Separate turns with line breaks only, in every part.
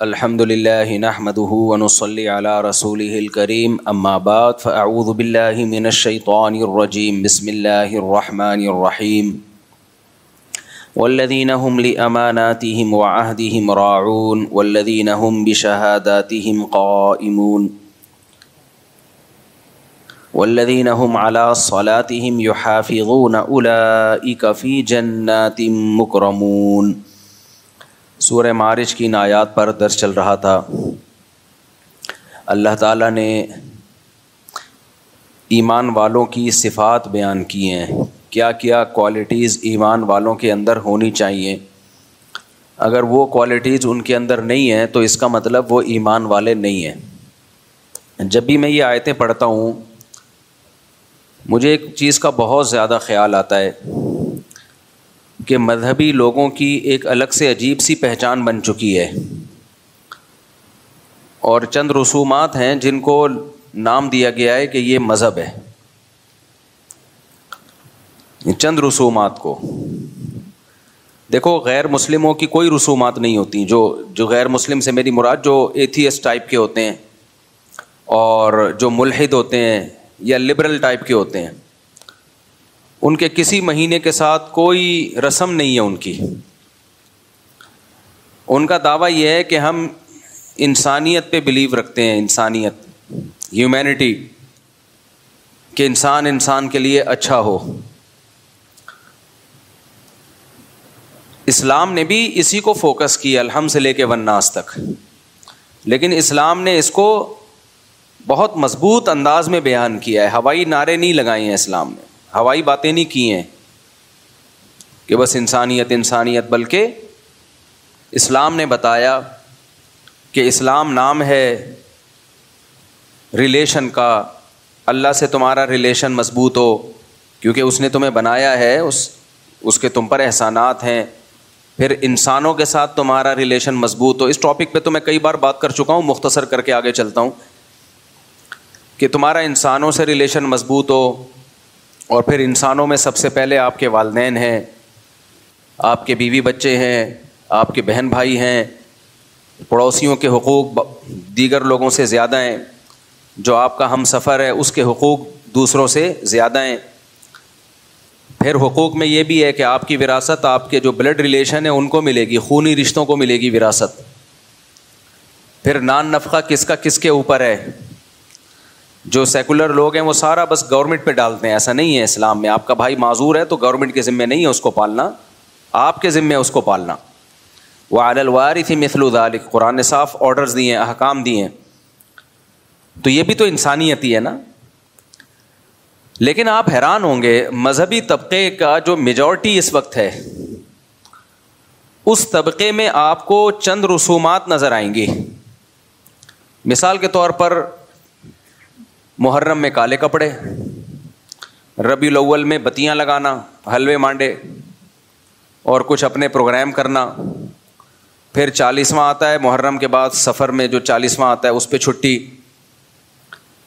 الحمد للہ نحمده ونصلی علی رسوله الکریم اما بعد فاعوذ باللہ من الشیطان الرجیم بسم اللہ الرحمن الرحیم والذین هم لأماناتهم وعهدهم راعون والذین هم بشهاداتهم قائمون والذین هم علی صلاتهم یحافظون اولئک فی جنات مکرمون۔ سورہ معارج کی ان آیات پر درس چل رہا تھا۔ اللہ تعالیٰ نے ایمان والوں کی صفات بیان کی ہیں، کیا کیا کوالٹیز ایمان والوں کے اندر ہونی چاہیے۔ اگر وہ کوالٹیز ان کے اندر نہیں ہیں تو اس کا مطلب وہ ایمان والے نہیں ہیں۔ جب بھی میں یہ آیتیں پڑھتا ہوں مجھے ایک چیز کا بہت زیادہ خیال آتا ہے کہ مذہبی لوگوں کی ایک الگ سے عجیب سی پہچان بن چکی ہے، اور چند رسومات ہیں جن کو نام دیا گیا ہے کہ یہ مذہب ہے۔ چند رسومات کو دیکھو، غیر مسلموں کی کوئی رسومات نہیں ہوتی۔ جو غیر مسلم سے میری مراد جو ایتھیسٹ ٹائپ کے ہوتے ہیں اور جو ملحد ہوتے ہیں یا لبرل ٹائپ کے ہوتے ہیں، ان کے کسی مہینے کے ساتھ کوئی رسم نہیں ہے ان کی۔ ان کا دعویٰ یہ ہے کہ ہم انسانیت پہ بلیو رکھتے ہیں، انسانیت، ہیومینٹی، کہ انسان کے لیے اچھا ہو۔ اسلام نے بھی اسی کو فوکس کیا الحمد سے لے کے والناس تک، لیکن اسلام نے اس کو بہت مضبوط انداز میں بیان کیا ہے۔ ہوائی نعرے نہیں لگائے ہیں اسلام نے، ہوائی باتیں نہیں کی ہیں کہ بس انسانیت انسانیت، بلکہ اسلام نے بتایا کہ اسلام نام ہے ریلیشن کا، اللہ سے تمہارا ریلیشن مضبوط ہو کیونکہ اس نے تمہیں بنایا ہے، اس کے تم پر احسانات ہیں۔ پھر انسانوں کے ساتھ تمہارا ریلیشن مضبوط ہو۔ اس ٹاپک پہ تو میں کئی بار بات کر چکا ہوں، مختصر کر کے آگے چلتا ہوں کہ تمہارا انسانوں سے ریلیشن مضبوط ہو، اور پھر انسانوں میں سب سے پہلے آپ کے والدین ہیں، آپ کے بیوی بچے ہیں، آپ کے بہن بھائی ہیں، پڑوسیوں کے حقوق دیگر لوگوں سے زیادہ ہیں، جو آپ کا ہم سفر ہے اس کے حقوق دوسروں سے زیادہ ہیں۔ پھر حقوق میں یہ بھی ہے کہ آپ کی وراثت، آپ کے جو بلڈ ریلیشن ہے ان کو ملے گی، خونی رشتوں کو ملے گی وراثت۔ پھر نان نفقہ کس کا کس کے اوپر ہے۔ جو سیکولر لوگ ہیں وہ سارا بس گورنمنٹ پہ ڈالتے ہیں، ایسا نہیں ہے اسلام میں۔ آپ کا بھائی معذور ہے تو گورنمنٹ کے ذمہ نہیں ہے اس کو پالنا، آپ کے ذمہ ہے اس کو پالنا۔ وعلی الوارث مثل ذلک، قرآن نے صاف آرڈرز دیے ہیں، احکام دیے ہیں، تو یہ بھی تو انسانیت ہی ہے نا۔ لیکن آپ حیران ہوں گے، مذہبی طبقے کا جو میجورٹی اس وقت ہے، اس طبقے میں آپ کو چند رسومات نظر آئیں گی۔ مثال کے طور پر محرم میں کالے کپڑے، ربیع الاول میں بتیاں لگانا، حلوے مانڈے اور کچھ اپنے پروگرام کرنا۔ پھر 40واں آتا ہے محرم کے بعد، سفر میں جو 40واں آتا ہے اس پہ چھٹی،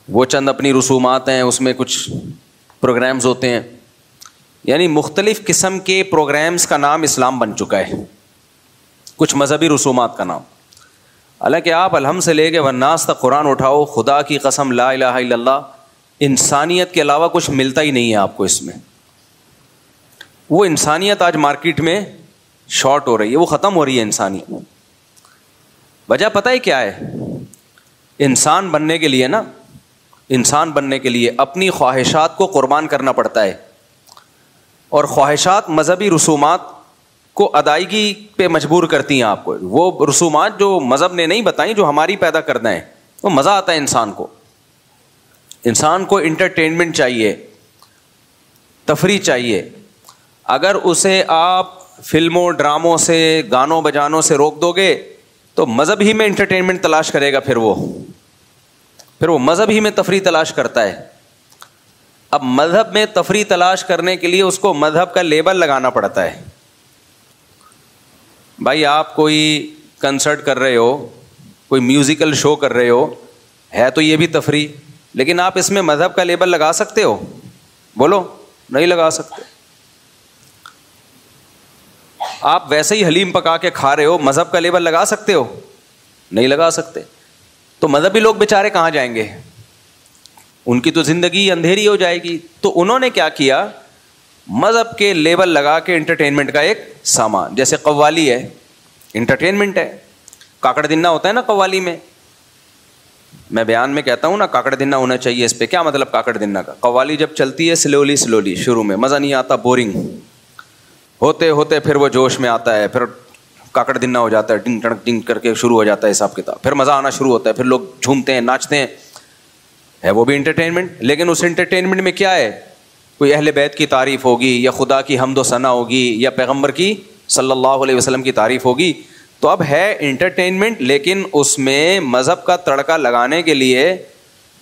وہ چند اپنی رسومات ہیں، اس میں کچھ پروگرامز ہوتے ہیں۔ یعنی مختلف قسم کے پروگرامز کا نام اسلام بن چکا ہے، کچھ مذہبی رسومات کا نام۔ حالانکہ آپ الحمد سے لے کے والناس تک قرآن اٹھاؤ، خدا کی قسم لا الہ الا اللہ، انسانیت کے علاوہ کچھ ملتا ہی نہیں ہے آپ کو اس میں۔ وہ انسانیت آج مارکیٹ میں شارٹ ہو رہی ہے، وہ ختم ہو رہی ہے انسانیت۔ وجہ پتہ ہے کیا ہے؟ انسان بننے کے لیے نا، انسان بننے کے لیے اپنی خواہشات کو قربان کرنا پڑتا ہے، اور خواہشات مذہبی رسومات کو ادائیگی پہ مجبور کرتی ہیں آپ کو۔ وہ رسومات جو مذہب نے نہیں بتائیں، جو ہماری پیدا کردہ ہیں، وہ مزہ آتا ہے انسان کو۔ انسان کو انٹرٹینمنٹ چاہیے، تفریح چاہیے۔ اگر اسے آپ فلموں ڈراموں سے، گانوں بجانوں سے روک دو گے تو مذہب ہی میں انٹرٹینمنٹ تلاش کرے گا، پھر وہ مذہب ہی میں تفریح تلاش کرتا ہے۔ اب مذہب میں تفریح تلاش کرنے کے لیے اس کو مذہب کا لیبل لگانا پڑتا ہے۔ بھائی آپ کوئی کنسرٹ کر رہے ہو، کوئی میوزیکل شو کر رہے ہو، ہے تو یہ بھی تفریح، لیکن آپ اس میں مذہب کا لیبل لگا سکتے ہو؟ بولو، نہیں لگا سکتے۔ آپ ویسے ہی حلیم پکا کے کھا رہے ہو، مذہب کا لیبل لگا سکتے ہو؟ نہیں لگا سکتے. تو مذہبی لوگ بیچارے کہاں جائیں گے؟ ان کی تو زندگی اندھیری ہو جائے گی. تو انہوں نے کیا کیا, مذہب کے لیبل لگا کے انٹرٹینمنٹ کا ایک سامان, جیسے قوالی ہے, انٹرٹینمنٹ ہے. کاکڑ دنہ ہوتا ہے نا قوالی میں, میں بیان میں کہتا ہوں نا کاکڑ دنہ ہونا چاہیے. اس پہ کیا مطلب کاکڑ دنہ کا؟ قوالی جب چلتی ہے سلولی شروع میں مزہ نہیں آتا, بورنگ ہوتے ہوتے پھر وہ جوش میں آتا ہے, پھر کاکڑ دنہ ہو جاتا ہے, ڈنگ ٹڑک ڈنگ کر کے شروع ہو جاتا ہے حساب کتاب, پھر مزہ آنا شروع ہوتا ہے, پھر لوگ جھومتے ہیں ناچتے ہیں, ہے وہ بھی انٹرٹینمنٹ. لیکن اس انٹرٹینمنٹ میں کیا ہے؟ کوئی اہل بیت کی تعریف ہوگی, یا خدا کی حمد و ثنا ہوگی, یا پیغمبر کی صلی اللہ علیہ وسلم کی تعریف ہوگی. تو اب ہے انٹرٹینمنٹ, لیکن اس میں مذہب کا تڑکا لگانے کے لیے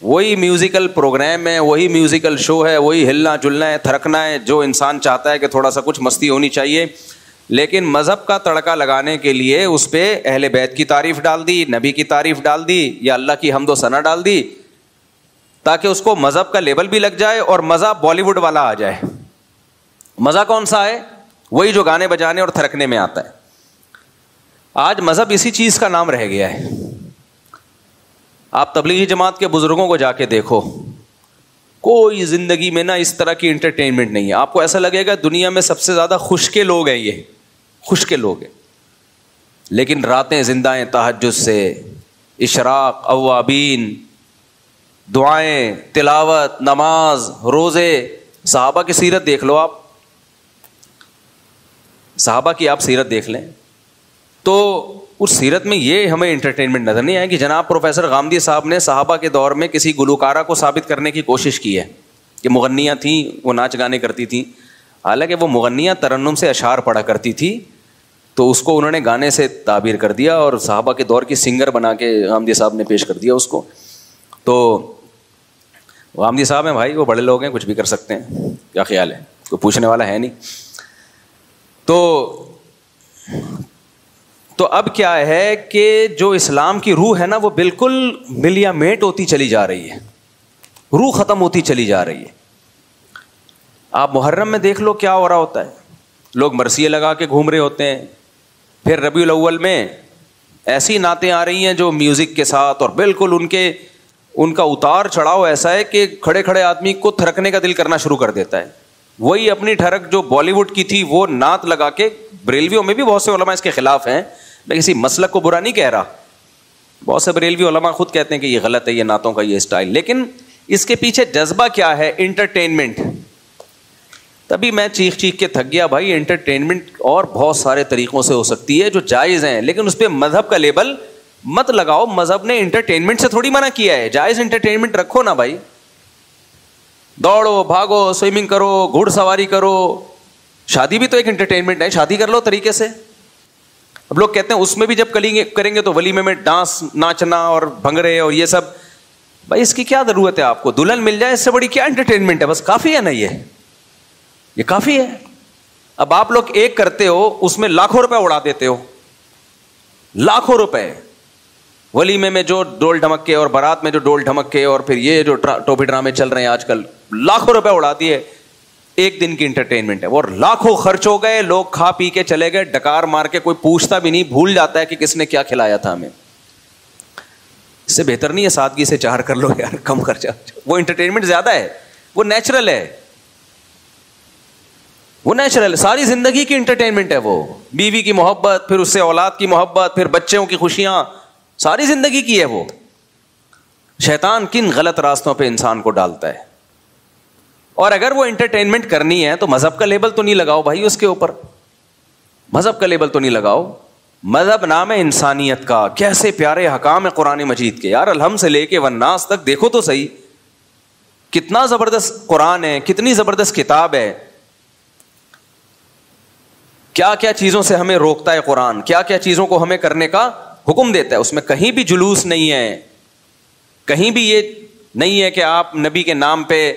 وہی میوزیکل پروگرام ہے, وہی میوزیکل شو ہے, وہی ہلنا جلنا ہے, تھرکنا ہے, جو انسان چاہتا ہے کہ تھوڑا سا کچھ مستی ہونی چاہیے. لیکن مذہب کا تڑکا لگانے کے لیے اس پہ اہل بیت کی تعریف ڈال دی, نبی کی تعریف ڈال دی, یا اللہ کی حمد و ثنا ڈال دی, تاکہ اس کو مذہب کا لیبل بھی لگ جائے اور مزہ بالی ووڈ والا آ جائے. مزہ کون سا ہے؟ وہی جو گانے بجانے اور تھرکنے میں آتا ہے. آج مذہب اسی چیز کا نام رہ گیا ہے. آپ تبلیغی جماعت کے بزرگوں کو جا کے دیکھو, کوئی زندگی میں نا اس طرح کی انٹرٹینمنٹ نہیں ہے. آپ کو ایسا لگے گا دنیا میں سب سے زیادہ خوش کے لوگ ہیں, یہ خوش کے لوگ ہیں, لیکن راتیں زندہ ہیں تہجد سے, اشراق, اوابین, دعائیں, تلاوت, نماز, روزے. صحابہ کی سیرت دیکھ لو, آپ صحابہ کی آپ سیرت دیکھ لیں تو اس سیرت میں یہ ہمیں انٹرٹینمنٹ نظر نہیں آئے کہ جناب پروفیسر غامدی صاحب نے صحابہ کے دور میں کسی گلوکارہ کو ثابت کرنے کی کوشش کی ہے کہ مغنیاں تھیں, وہ ناچ گانے کرتی تھیں. حالانکہ وہ مغنیاں ترنم سے اشعار پڑھا کرتی تھی, تو اس کو انہوں نے گانے سے تعبیر کر دیا اور صحابہ کے دور کی سنگر بنا کے غامدی صاحب نے پیش کر دیا اس کو. تو غامدی صاحب ہیں بھائی, وہ بڑے لوگ ہیں, کچھ بھی کر سکتے ہیں, کیا خیال ہے؟ کوئی پوچھنے والا ہے نہیں. تو اب کیا ہے کہ جو اسلام کی روح ہے نا وہ بالکل ملیا میٹ ہوتی چلی جا رہی ہے, روح ختم ہوتی چلی جا رہی ہے. آپ محرم میں دیکھ لو کیا ہو رہا ہوتا ہے, لوگ مرثیے لگا کے گھوم رہے ہوتے ہیں. پھر ربیع الاول میں ایسی نعتیں آ رہی ہیں جو میوزک کے ساتھ, اور بالکل ان کا اتار چڑھاؤ ایسا ہے کہ کھڑے کھڑے آدمی کو تھرکنے کا دل کرنا شروع کر دیتا ہے. وہی اپنی ٹھڑک جو بالی ووڈ کی تھی وہ نعت لگا کے, بریلویوں میں بھی بہت سے علماء اس کے خلاف ہیں, میں کسی مسلک کو برا نہیں کہہ رہا, بہت سے بریلوی علماء خود کہتے ہیں کہ یہ غلط ہے, یہ نعتوں کا یہ اسٹائل, لیکن اس کے پیچھے جذبہ کیا ہے؟ انٹرٹینمنٹ. تبھی میں چیخ کے تھک گیا بھائی. انٹرٹینمنٹ اور بہت سارے طریقوں سے ہو سکتی ہے جو جائز ہیں, لیکن اس پہ مذہب کا لیبل مت لگاؤ. مذہب نے انٹرٹینمنٹ سے تھوڑی منع کیا ہے, جائز انٹرٹینمنٹ رکھو نا بھائی. دوڑو, بھاگو, سوئمنگ کرو, گھوڑ سواری کرو, شادی بھی تو ایک انٹرٹینمنٹ ہے, شادی کر لو طریقے سے. اب لوگ کہتے ہیں اس میں بھی جب کریں گے تو ولیمے میں ڈانس, ناچنا اور بھنگڑے اور یہ سب. بھائی اس کی کیا ضرورت ہے آپ کو؟ دلہن مل جائے, اس سے بڑی کیا انٹرٹینمنٹ ہے؟ بس کافی ہے نا, یہ کافی ہے. اب آپ لوگ ایک کرتے ہو, اس میں لاکھوں روپے اڑا دیتے ہو, لاکھوں روپے. ولیمے میں جو ڈول ڈھمکے اور بارات میں جو ڈول ڈھمکے اور پھر یہ جو ٹوپی ڈرامے چل رہے ہیں آج کل, لاکھوں روپے اڑا دیے. ایک دن کی انٹرٹینمنٹ ہے وہ, لاکھوں خرچ ہو گئے, لوگ کھا پی کے چلے گئے, ڈکار مار کے, کوئی پوچھتا بھی نہیں, بھول جاتا ہے کہ کس نے کیا کھلایا تھا ہمیں. اس سے بہتر نہیں ہے سادگی سے چار کر لو یار, کم خرچہ. وہ انٹرٹینمنٹ زیادہ ہے, وہ نیچرل ہے, وہ نیچرل. ساری زندگی کی انٹرٹینمنٹ ہے وہ. بیوی کی محبت, پھر اس سے اولاد کی محبت, پھر بچوں کی خوشیاں, ساری زندگی کی ہے وہ. شیطان کن غلط راستوں پہ انسان کو ڈالتا ہے. اور اگر وہ انٹرٹینمنٹ کرنی ہے تو مذہب کا لیبل تو نہیں لگاؤ بھائی اس کے اوپر, مذہب کا لیبل تو نہیں لگاؤ. مذہب نام ہے انسانیت کا. کیسے پیارے حکام ہے قرآن مجید کے یار, الحمد سے لے کے والناس تک دیکھو تو صحیح, کتنا زبردست قرآن ہے, کتنی زبردست کتاب ہے. کیا کیا چیزوں سے ہمیں روکتا ہے قرآن, کیا کیا چیزوں کو ہمیں کرنے کا حکم دیتا ہے. اس میں کہیں بھی جلوس نہیں ہے, کہیں بھی یہ نہیں ہے کہ آپ نبی کے نام پہ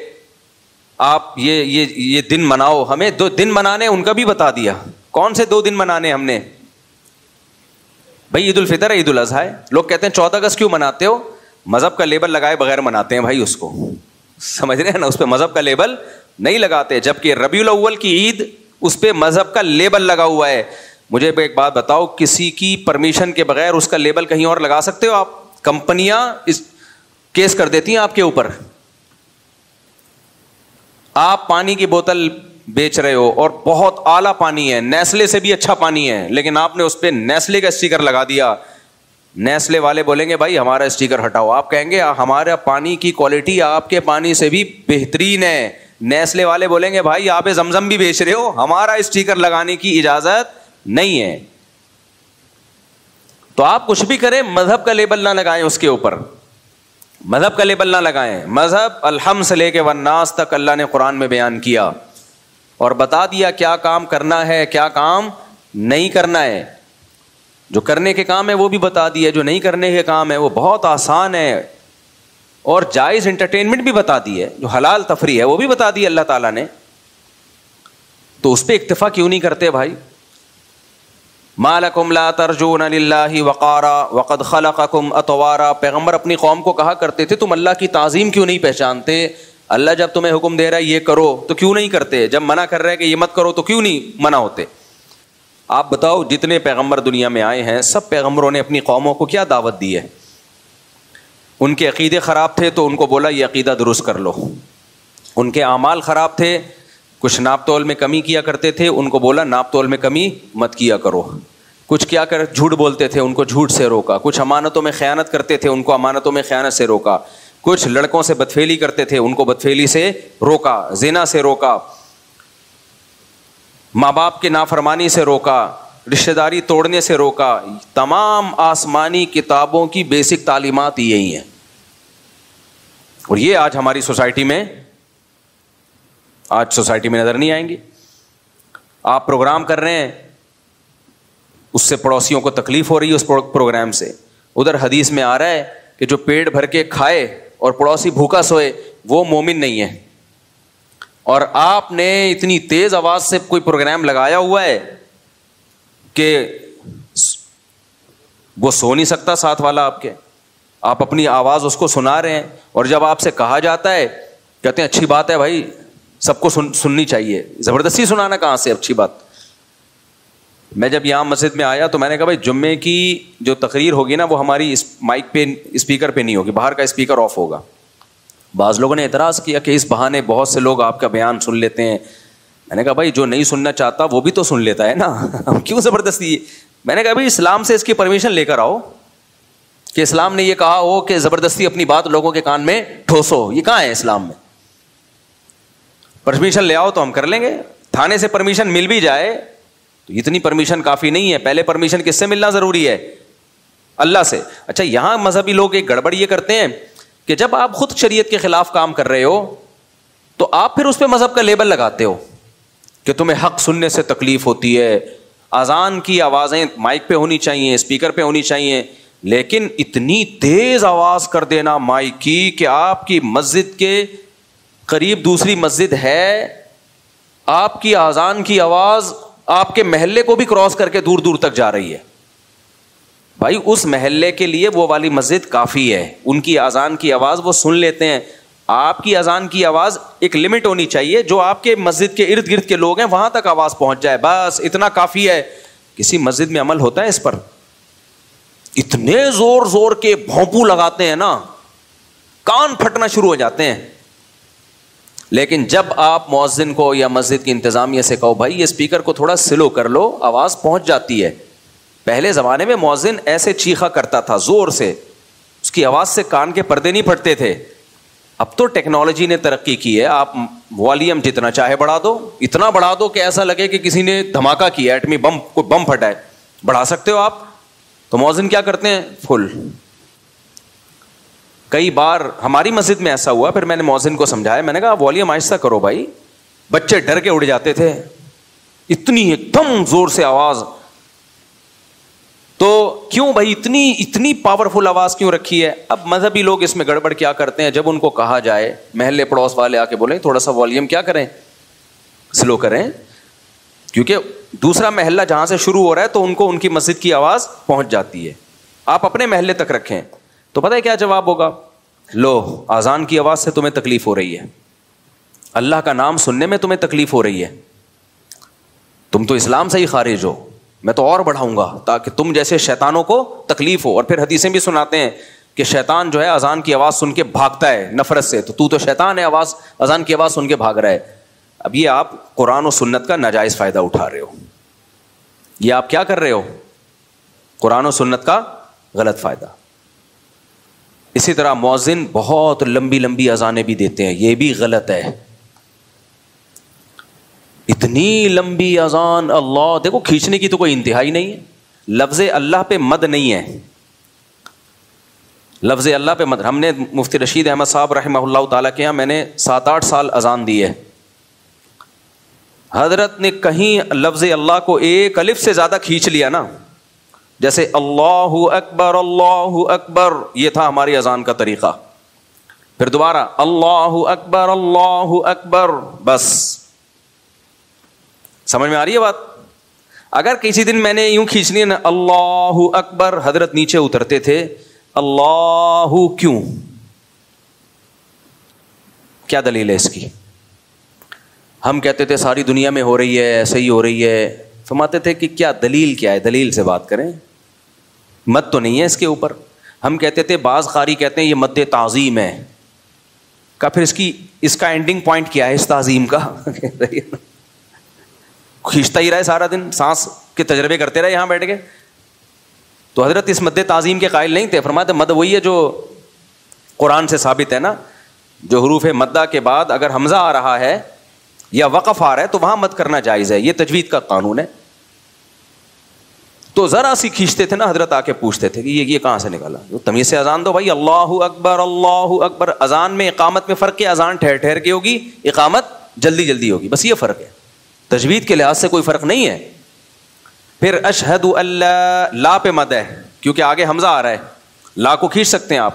آپ یہ دن مناؤ. ہمیں 2 دن منانے ان کا بھی بتا دیا. کون سے 2 دن منانے ہم نے بھائی؟ عید الفطر ہے, عید الاضحیٰ ہے. لوگ کہتے ہیں 14 اگست کیوں مناتے ہو؟ مذہب کا لیبل لگائے بغیر مناتے ہیں بھائی اس کو, سمجھ رہے ہیں نا, اس پہ مذہب کا لیبل نہیں لگاتے. جبکہ ربیع الاول کی عید, اس پہ مذہب کا لیبل لگا ہوا ہے. مجھے ایک بات بتاؤ, کسی کی پرمیشن کے بغیر اس کا لیبل کہیں اور لگا سکتے ہو آپ؟ کمپنیاں کیس کر دیتی ہیں آپ کے اوپر. آپ پانی کی بوتل بیچ رہے ہو اور بہت اعلیٰ پانی ہے, نیسلے سے بھی اچھا پانی ہے, لیکن آپ نے اس پہ نیسلے کا اسٹیکر لگا دیا. نیسلے والے بولیں گے بھائی ہمارا اسٹیکر ہٹاؤ. آپ کہیں گے ہمارا پانی کی کوالٹی آپ کے پانی سے بھی بہترین ہے. نیسلے والے بولیں گے بھائی آپ زمزم بھی بیچ رہے ہو, ہمارا اسٹیکر لگانے کی اجازت نہیں ہے. تو آپ کچھ بھی کریں, مذہب کا لیبل نہ لگائیں اس کے اوپر, مذہب کا لیبل نہ لگائیں. مذہب الحم سے لے کے والناس تک اللہ نے قرآن میں بیان کیا اور بتا دیا کیا کام کرنا ہے, کیا کام نہیں کرنا ہے. جو کرنے کے کام ہے وہ بھی بتا دیا, جو نہیں کرنے کے کام ہے وہ بہت آسان ہے. اور جائز انٹرٹینمنٹ بھی بتا دی ہے, جو حلال تفریح ہے وہ بھی بتا دی اللہ تعالیٰ نے. تو اس پہ اکتفا کیوں نہیں کرتے بھائی؟ ما لکم لا ترجون للہ وقارا وقد خلقکم اطوارا. پیغمبر اپنی قوم کو کہا کرتے تھے تم اللہ کی تعظیم کیوں نہیں پہچانتے؟ اللہ جب تمہیں حکم دے رہا ہے یہ کرو تو کیوں نہیں کرتے؟ جب منع کر رہا ہے کہ یہ مت کرو تو کیوں نہیں منع ہوتے؟ آپ بتاؤ, جتنے پیغمبر دنیا میں آئے ہیں سب پیغمبروں نے اپنی قوموں کو کیا دعوت دی ہے؟ ان کے عقیدے خراب تھے تو ان کو بولا یہ عقیدہ درست کر لو. ان کے اعمال خراب تھے, کچھ ناپ تول میں کمی کیا کرتے تھے, ان کو بولا ناپ تول میں کمی مت کیا کرو. کچھ کیا کر جھوٹ بولتے تھے ان کو جھوٹ سے روکا. کچھ امانتوں میں خیانت کرتے تھے ان کو امانتوں میں خیانت سے روکا. کچھ لڑکوں سے بدفعلی کرتے تھے ان کو بدفعلی سے روکا, زنا سے روکا, ماں باپ کی نافرمانی سے روکا, رشتہ داری توڑنے سے روکا. تمام آسمانی کتابوں کی بیسک تعلیمات یہی ہیں. اور یہ آج ہماری سوسائٹی میں نظر نہیں آئیں گی. آپ پروگرام کر رہے ہیں, اس سے پڑوسیوں کو تکلیف ہو رہی ہے اس پروگرام سے. ادھر حدیث میں آ رہا ہے کہ جو پیٹ بھر کے کھائے اور پڑوسی بھوکا سوئے وہ مومن نہیں ہے. اور آپ نے اتنی تیز آواز سے کوئی پروگرام لگایا ہوا ہے کہ وہ سو نہیں سکتا ساتھ والا آپ کے. آپ اپنی آواز اس کو سنا رہے ہیں, اور جب آپ سے کہا جاتا ہے کہتے ہیں اچھی بات ہے بھائی سب کو سننی چاہیے. زبردستی سنانا کہاں سے اچھی بات. میں جب یہاں مسجد میں آیا تو میں نے کہا بھائی جمعے کی جو تقریر ہوگی نا وہ ہماری مائک پہ اسپیکر پہ نہیں ہوگی, باہر کا اسپیکر آف ہوگا. بعض لوگوں نے اعتراض کیا کہ اس بہانے بہت سے لوگ آپ کا بیان سن لیتے ہیں. میں نے کہا بھائی جو نہیں سننا چاہتا وہ بھی تو سن لیتا ہے نا, ہم کیوں زبردستی. میں نے کہا بھائی اسلام سے اس کی پرمیشن لے کر آؤ کہ اسلام نے یہ کہا ہو کہ زبردستی اپنی بات لوگوں کے کان میں ٹھوسو. یہ کہاں ہے اسلام میں؟ پرمیشن لے آؤ تو ہم کر لیں گے. تھانے سے پرمیشن مل بھی جائے تو اتنی پرمیشن کافی نہیں ہے. پہلے پرمیشن کس سے ملنا ضروری ہے؟ اللہ سے. اچھا یہاں مذہبی لوگ ایک گڑبڑ یہ کرتے ہیں کہ جب آپ خود شریعت کے خلاف کام کر رہے ہو تو آپ پھر اس پہ مذہب کا لیبل لگاتے ہو کہ تمہیں حق سننے سے تکلیف ہوتی ہے. اذان کی آوازیں مائک پہ ہونی چاہیے, اسپیکر پہ ہونی چاہیے, لیکن اتنی تیز آواز کر دینا مائک کی کہ آپ کی مسجد کے قریب دوسری مسجد ہے, آپ کی اذان کی آواز آپ کے محلے کو بھی کراس کر کے دور دور تک جا رہی ہے. بھائی اس محلے کے لیے وہ والی مسجد کافی ہے, ان کی اذان کی آواز وہ سن لیتے ہیں. آپ کی اذان کی آواز ایک لمٹ ہونی چاہیے, جو آپ کے مسجد کے ارد گرد کے لوگ ہیں وہاں تک آواز پہنچ جائے, بس اتنا کافی ہے. کسی مسجد میں عمل ہوتا ہے اس پر؟ اتنے زور زور کے بھونپو لگاتے ہیں نا, کان پھٹنا شروع ہو جاتے ہیں. لیکن جب آپ مؤذن کو یا مسجد کی انتظامیہ سے کہو بھائی یہ اسپیکر کو تھوڑا سلو کر لو, آواز پہنچ جاتی ہے. پہلے زمانے میں مؤذن ایسے چیخا کرتا تھا زور سے, اس کی آواز سے کان کے پردے نہیں پھٹتے تھے. اب تو ٹیکنالوجی نے ترقی کی ہے, آپ والیوم جتنا چاہے بڑھا دو, اتنا بڑھا دو کہ ایسا لگے کہ کسی نے دھماکہ کیا, ایٹمی بم, کوئی بم پھٹا ہے, بڑھا سکتے ہو آپ. تو مؤذن کیا کرتے ہیں؟ فل. کئی بار ہماری مسجد میں ایسا ہوا, پھر میں نے مؤذن کو سمجھایا, میں نے کہا والیوم آہستہ کرو بھائی. بچے ڈر کے اڑ جاتے تھے, اتنی ایک دم زور سے آواز. تو کیوں بھائی اتنی پاورفل آواز کیوں رکھی ہے؟ اب مذہبی لوگ اس میں گڑبڑ کیا کرتے ہیں, جب ان کو کہا جائے, محلے پڑوس والے آ کے بولیں تھوڑا سا والیوم کیا کریں, سلو کریں, کیونکہ دوسرا محلہ جہاں سے شروع ہو رہا ہے تو ان کو ان کی مسجد کی آواز پہنچ جاتی ہے. آپ اپنے محلے تک رکھیں. تو پتہ ہے کیا جواب ہوگا؟ لو اذان کی آواز سے تمہیں تکلیف ہو رہی ہے, اللہ کا نام سننے میں تمہیں تکلیف ہو رہی ہے, تم تو اسلام سے ہی خارج ہو, میں تو اور بڑھاؤں گا تاکہ تم جیسے شیطانوں کو تکلیف ہو. اور پھر حدیثیں بھی سناتے ہیں کہ شیطان جو ہے اذان کی آواز سن کے بھاگتا ہے نفرت سے, تو شیطان ہے, اذان کی آواز سن کے بھاگ رہا ہے. اب یہ آپ قرآن و سنت کا ناجائز فائدہ اٹھا رہے ہو, یہ آپ کیا کر رہے ہو, قرآن و سنت کا غلط فائدہ. اسی طرح مؤذن بہت لمبی لمبی اذانیں بھی دیتے ہیں, یہ بھی غلط ہے. اتنی لمبی اذان, اللہ, دیکھو کھینچنے کی تو کوئی انتہائی نہیں ہے. لفظ اللہ پہ مد نہیں ہے, لفظ اللہ پہ مد. ہم نے مفتی رشید احمد صاحب رحمہ اللہ تعالیٰ کے یہاں میں نے 7-8 سال اذان دی ہے. حضرت نے کہیں لفظ اللہ کو ایک الف سے زیادہ کھینچ لیا نا, جیسے اللہ اکبر, یہ تھا ہماری اذان کا طریقہ. پھر دوبارہ اللہ اکبر, بس. سمجھ میں آ رہی ہے بات؟ اگر کسی دن میں نے یوں کھینچنی ہے نا اللہ اکبر, حضرت نیچے اترتے تھے. اللہ کیوں, کیا دلیل ہے اس کی؟ ہم کہتے تھے ساری دنیا میں ہو رہی ہے, ایسے ہی ہو رہی ہے. فرماتے تھے کہ کیا دلیل کیا ہے, دلیل سے بات کریں, مد تو نہیں ہے اس کے اوپر. ہم کہتے تھے بعض قاری کہتے ہیں یہ مد تعظیم ہے. کا پھر اس کا اینڈنگ پوائنٹ کیا ہے اس تعظیم کا؟ کھینچتا ہی رہے سارا دن, سانس کے تجربے کرتے رہے یہاں بیٹھ کے. تو حضرت اس مد تعظیم کے قائل نہیں تھے. فرماتے مد وہی ہے جو قرآن سے ثابت ہے نا, جو حروف مدہ کے بعد اگر حمزہ آ رہا ہے یا وقف آ رہا ہے تو وہاں مد کرنا جائز ہے, یہ تجوید کا قانون ہے. تو ذرا سی کھینچتے تھے نا, حضرت آ کے پوچھتے تھے کہ یہ کہاں سے نکالا, تمیز سے اذان دو بھائی. اللہ اکبر. اذان میں اقامت میں فرق ہے, اذان ٹھہر ٹھہر کے ہوگی, اقامت جلدی جلدی ہوگی, بس یہ فرق ہے. تجوید کے لحاظ سے کوئی فرق نہیں ہے. پھر اشہد اللہ, لا پہ مد ہے کیونکہ آگے حمزہ آ رہا ہے, لا کو کھینچ سکتے ہیں آپ.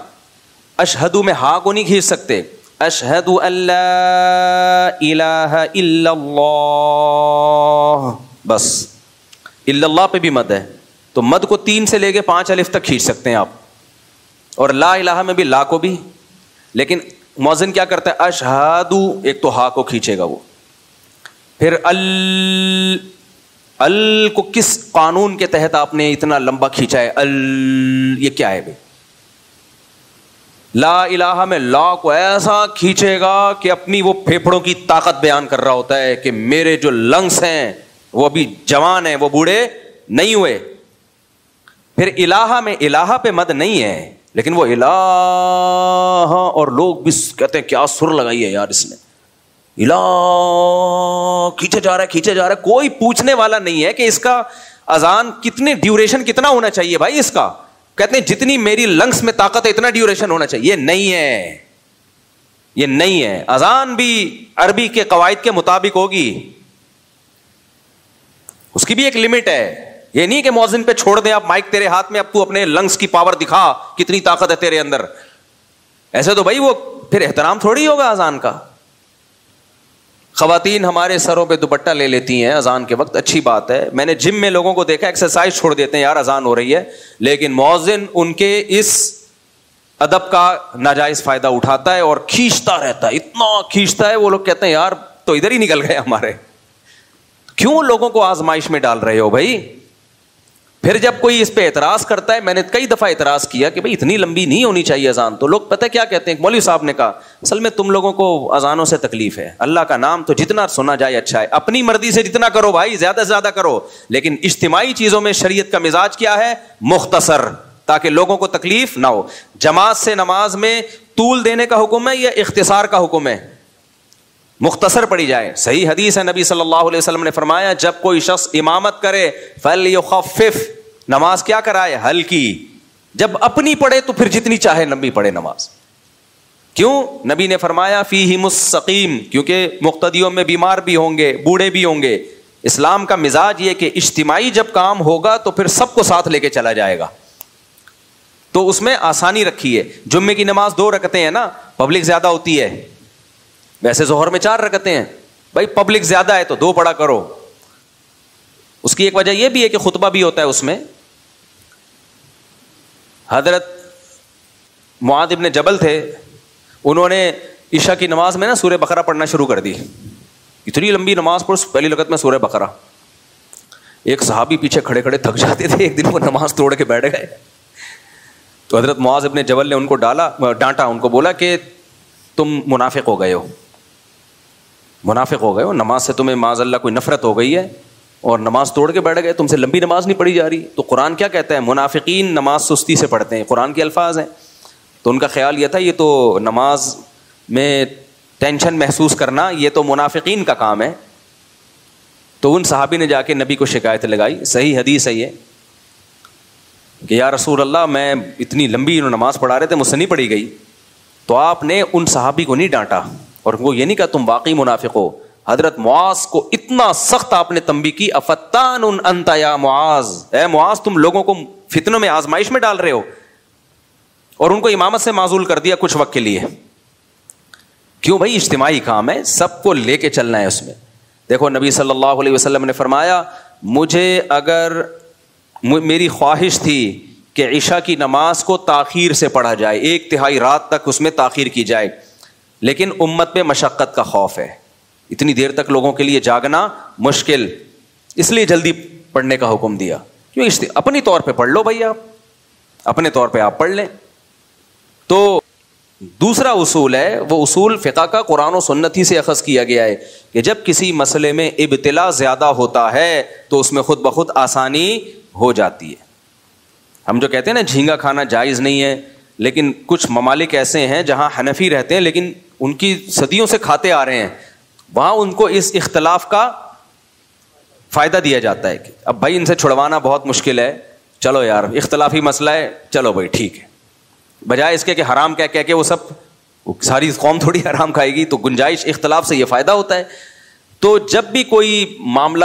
اشہد میں ہا کو نہیں کھینچ سکتے. اشہد اللہ الہ الا اللہ, بس. الا اللہ پہ بھی مد ہے, تو مد کو 3 سے لے کے 5 الف تک کھینچ سکتے ہیں آپ. اور لا الہ میں بھی لا کو بھی. لیکن مؤذن کیا کرتا ہے, اشہد, ایک تو ہا کو کھینچے گا وہ. پھر ال کو کس قانون کے تحت آپ نے اتنا لمبا کھینچا ہے, یہ کیا ہے بھائی؟ لا الہ میں لا کو ایسا کھینچے گا کہ اپنی وہ پھیپھڑوں کی طاقت بیان کر رہا ہوتا ہے کہ میرے جو لنگس ہیں وہ ابھی جوان ہیں, وہ بوڑھے نہیں ہوئے. پھر الہ میں الہ پہ مد نہیں ہے, لیکن وہ الہ, اور لوگ بھی کہتے ہیں کیا سر لگائی ہے یار اس نے, الہ کھینچے جا رہا ہے. کوئی پوچھنے والا نہیں ہے کہ اس کا اذان کتنے ڈیوریشن کتنا ہونا چاہیے بھائی اس کا. کہتے ہیں جتنی میری لنگس میں طاقت ہے اتنا ڈیوریشن ہونا چاہیے. یہ نہیں ہے. اذان بھی عربی کے قواعد کے مطابق ہوگی, اس کی بھی ایک لمٹ ہے. یہ نہیں کہ مؤذن پہ چھوڑ دیں آپ مائک تیرے ہاتھ میں, اب تو اپنے لنگس کی پاور دکھا, کتنی طاقت ہے تیرے اندر. ایسے تو بھائی وہ پھر احترام تھوڑی ہوگا اذان کا. خواتین ہمارے سروں پہ دوپٹہ لے لیتی ہیں اذان کے وقت, اچھی بات ہے. میں نے جم میں لوگوں کو دیکھا ایکسرسائز چھوڑ دیتے ہیں, یار اذان ہو رہی ہے, لیکن مؤذن ان کے اس ادب کا ناجائز فائدہ اٹھاتا ہے اور کھینچتا رہتا ہے, اتنا کھینچتا ہے. وہ لوگ کہتے ہیں یار تو ادھر ہی نکل گئے ہمارے. کیوں لوگوں کو آزمائش میں ڈال رہے ہو بھائی؟ پھر جب کوئی اس پہ اعتراض کرتا ہے, میں نے کئی دفعہ اعتراض کیا کہ بھائی اتنی لمبی نہیں ہونی چاہیے اذان. تو لوگ پتہ کیا کہتے ہیں, مولوی صاحب نے کہا اصل میں تم لوگوں کو اذانوں سے تکلیف ہے, اللہ کا نام تو جتنا سنا جائے اچھا ہے, اپنی مرضی سے جتنا کرو بھائی, زیادہ سے زیادہ کرو, لیکن اجتماعی چیزوں میں شریعت کا مزاج کیا ہے, مختصر, تاکہ لوگوں کو تکلیف نہ ہو. جماعت سے نماز میں طول دینے کا حکم ہے یا اختصار کا حکم ہے؟ مختصر پڑھی جائے. صحیح حدیث ہے, نبی صلی اللہ علیہ وسلم نے فرمایا جب کوئی شخص امامت کرے فلیخفف, نماز کیا کرائے, ہلکی. جب اپنی پڑھے تو پھر جتنی چاہے لمبی پڑھے نماز. کیوں؟ نبی نے فرمایا فیہم السقیم, کیونکہ مقتدیوں میں بیمار بھی ہوں گے, بوڑھے بھی ہوں گے. اسلام کا مزاج یہ کہ اجتماعی جب کام ہوگا تو پھر سب کو ساتھ لے کے چلا جائے گا, تو اس میں آسانی رکھی ہے. جمعے کی نماز 2 رکعتیں ہیں نا, پبلک زیادہ ہوتی ہے, ویسے ظہر میں 4 رکعتیں ہیں, بھائی پبلک زیادہ ہے تو 2 پڑھا کرو. اس کی ایک وجہ یہ بھی ہے کہ خطبہ بھی ہوتا ہے اس میں. حضرت معاذ ابن جبل تھے, انہوں نے عشاء کی نماز میں نا سورہ بقرہ پڑھنا شروع کر دی. اتنی لمبی نماز پڑھ, پہلی رکعت میں سورہ بقرہ. ایک صحابی پیچھے کھڑے کھڑے تھک جاتے تھے, ایک دن وہ نماز توڑ کے بیٹھ گئے. تو حضرت معاذ ابن جبل نے ان کو ڈانٹا, ان کو بولا کہ تم منافق ہو گئے ہو, منافق ہو گئے ہو, نماز سے تمہیں معاذ اللہ کوئی نفرت ہو گئی ہے اور نماز توڑ کے بیٹھ گئے, تم سے لمبی نماز نہیں پڑھی جا رہی. تو قرآن کیا کہتا ہے؟ منافقین نماز سستی سے پڑھتے ہیں, قرآن کے الفاظ ہیں. تو ان کا خیال یہ تھا یہ تو نماز میں ٹینشن محسوس کرنا یہ تو منافقین کا کام ہے. تو ان صحابی نے جا کے نبی کو شکایت لگائی, صحیح حدیث ہے یہ, کہ یا رسول اللہ میں اتنی لمبی نماز پڑھا رہے تھے, مجھ سے نہیں پڑھی گئی. تو آپ نے ان صحابی کو نہیں ڈانٹا اور وہ یہ نہیں کہا تم واقعی منافق ہو. حضرت معاذ کو اتنا سخت آپ نے تنبیہ کی, افتان انت یا معاذ, اے معاذ تم لوگوں کو فتنوں میں آزمائش میں ڈال رہے ہو, اور ان کو امامت سے معزول کر دیا کچھ وقت کے لیے. کیوں بھائی؟ اجتماعی کام ہے, سب کو لے کے چلنا ہے اس میں. دیکھو نبی صلی اللہ علیہ وسلم نے فرمایا مجھے اگر میری خواہش تھی کہ عشاء کی نماز کو تاخیر سے پڑھا جائے, 1/3 رات تک اس میں تاخیر کی جائے, لیکن امت میں مشقت کا خوف ہے, اتنی دیر تک لوگوں کے لیے جاگنا مشکل, اس لیے جلدی پڑھنے کا حکم دیا. کیوں؟ اپنی طور پہ پڑھ لو بھائی, آپ اپنے طور پہ آپ پڑھ لیں. تو دوسرا اصول ہے, وہ اصول فقہ کا قرآن و سنت ہی سے اخذ کیا گیا ہے کہ جب کسی مسئلے میں ابتلا زیادہ ہوتا ہے تو اس میں خود بخود آسانی ہو جاتی ہے. ہم جو کہتے ہیں نا جھینگا کھانا جائز نہیں ہے, لیکن کچھ ممالک ایسے ہیں جہاں حنفی رہتے ہیں لیکن ان کی صدیوں سے کھاتے آ رہے ہیں, وہاں ان کو اس اختلاف کا فائدہ دیا جاتا ہے کہ اب بھائی ان سے چھڑوانا بہت مشکل ہے, چلو یار اختلافی مسئلہ ہے, چلو بھائی ٹھیک ہے, بجائے اس کے کہ حرام کہہ کے وہ سب ساری قوم تھوڑی حرام کھائے گی. تو گنجائش اختلاف سے یہ فائدہ ہوتا ہے. تو جب بھی کوئی معاملہ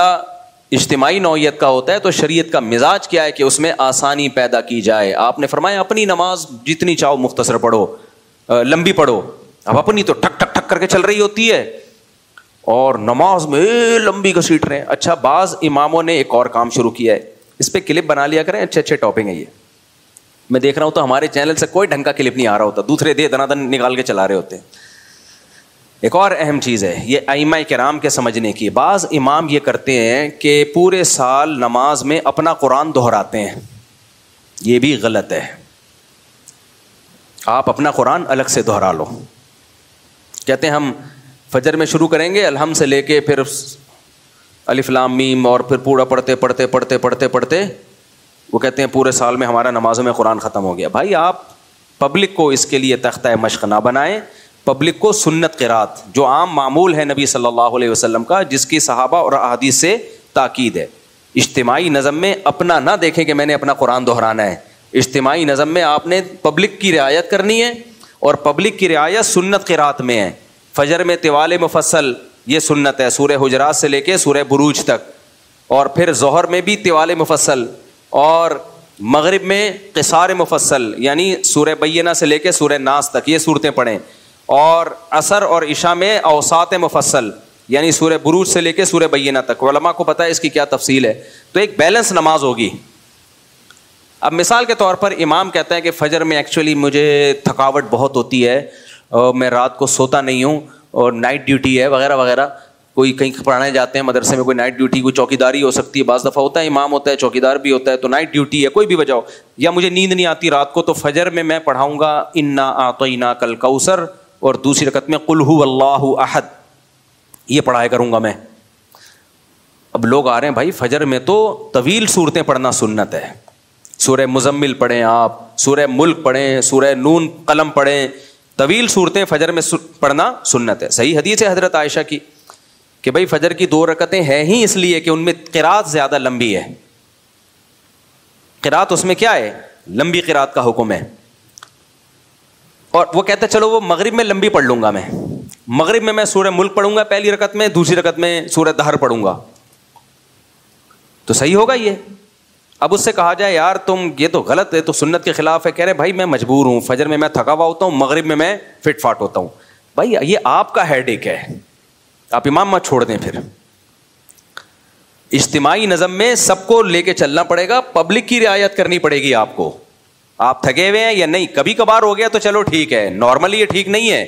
اجتماعی نوعیت کا ہوتا ہے تو شریعت کا مزاج کیا ہے کہ اس میں آسانی پیدا کی جائے. آپ نے فرمایا اپنی نماز جتنی چاہو مختصر پڑھو, لمبی پڑھو. اب اپنی تو ٹھک ٹھک ٹھک کر کے چل رہی ہوتی ہے اور نماز میں لمبی گھسیٹ رہے ہیں. اچھا, بعض اماموں نے ایک اور کام شروع کیا ہے, اس پہ کلپ بنا لیا کریں, اچھے ٹاپک ہیں یہ. میں دیکھ رہا ہوں تو ہمارے چینل سے کوئی ڈھنگ کا کلپ نہیں آ رہا ہوتا, دوسرے دن نکال کے چلا رہے ہوتے ہیں. ایک اور اہم چیز ہے یہ ائمہ کرام کے سمجھنے کی. بعض امام یہ کرتے ہیں کہ پورے سال نماز میں اپنا قرآن دہراتے ہیں, یہ بھی غلط ہے. آپ اپنا قرآن الگ سے دہرا لو. کہتے ہیں ہم فجر میں شروع کریں گے الحمد سے لے کے پھر الف لام میم اور پھر پورا پڑھتے وہ کہتے ہیں پورے سال میں ہمارا نمازوں میں قرآن ختم ہو گیا. بھائی آپ پبلک کو اس کے لیے تختہ مشق نہ بنائیں, پبلک کو سنت قرات جو عام معمول ہے نبی صلی اللہ علیہ وسلم کا, جس کی صحابہ اور احادیث سے تاکید ہے. اجتماعی نظم میں اپنا نہ دیکھیں کہ میں نے اپنا قرآن دہرانا ہے. اجتماعی نظم میں آپ نے پبلک کی رعایت کرنی ہے, اور پبلک کی رعایت سنت قرات میں ہے. فجر میں طوال مفصل یہ سنت ہے, سورہ حجرات سے لے کے سورہ بروج تک, اور پھر ظہر میں بھی طوال مفصل, اور مغرب میں قصار مفصل یعنی سورہ بینہ سے لے کے سورہ ناس تک یہ صورتیں پڑھیں, اور عصر اور عشاء میں اوساط مفصل یعنی سورہ بروج سے لے کے سورہ بینہ تک. علماء کو پتہ ہے اس کی کیا تفصیل ہے, تو ایک بیلنس نماز ہوگی. اب مثال کے طور پر امام کہتا ہے کہ فجر میں ایکچولی مجھے تھکاوٹ بہت ہوتی ہے, اور میں رات کو سوتا نہیں ہوں, اور نائٹ ڈیوٹی ہے وغیرہ وغیرہ. کوئی کہیں پڑھانے جاتے ہیں مدرسے میں, کوئی نائٹ ڈیوٹی, کوئی چوکیداری ہو سکتی ہے, بعض دفعہ ہوتا ہے امام ہوتا ہے چوکیدار بھی ہوتا ہے, تو نائٹ ڈیوٹی ہے, کوئی بھی وجہ ہو, یا مجھے نیند نہیں آتی رات کو, تو فجر میں پڑھاؤں گا انا اعطیناک الکوثر, اور دوسری رکعت میں قل ھو اللہ احد, یہ پڑھایا کروں گا میں. اب لوگ آ رہے ہیں بھائی فجر میں تو طویل صورتیں پڑھنا سنت ہے, سورہ مزمل پڑھیں, آپ سورہ ملک پڑھیں, سورہ نون قلم پڑھیں, طویل صورتیں فجر میں پڑھنا سنت ہے. صحیح حدیث ہے حضرت عائشہ کی کہ بھائی فجر کی 2 رکعتیں ہیں ہی اس لیے کہ ان میں قرات زیادہ لمبی ہے. قرات اس میں کیا ہے, لمبی قرات کا حکم ہے. اور وہ کہتا ہے چلو وہ مغرب میں لمبی پڑھ لوں گا, مغرب میں سورہ ملک پڑھوں گا پہلی رکعت میں, دوسری رکعت میں سورہ دہر پڑھوں گا, تو صحیح ہوگا یہ. اب اس سے کہا جائے یار تم یہ تو غلط ہے, تو سنت کے خلاف ہے. کہہ رہے بھائی میں مجبور ہوں, فجر میں تھکا ہوا ہوتا ہوں, مغرب میں فٹ فاٹ ہوتا ہوں. بھائی یہ آپ کا ہیڈ ایک ہے, آپ امام مت چھوڑ دیں. پھر اجتماعی نظم میں سب کو لے کے چلنا پڑے گا, پبلک کی رعایت کرنی پڑے گی آپ کو. آپ تھکے ہوئے ہیں یا نہیں, کبھی کبھار ہو گیا تو چلو ٹھیک ہے, نارملی یہ ٹھیک نہیں ہے.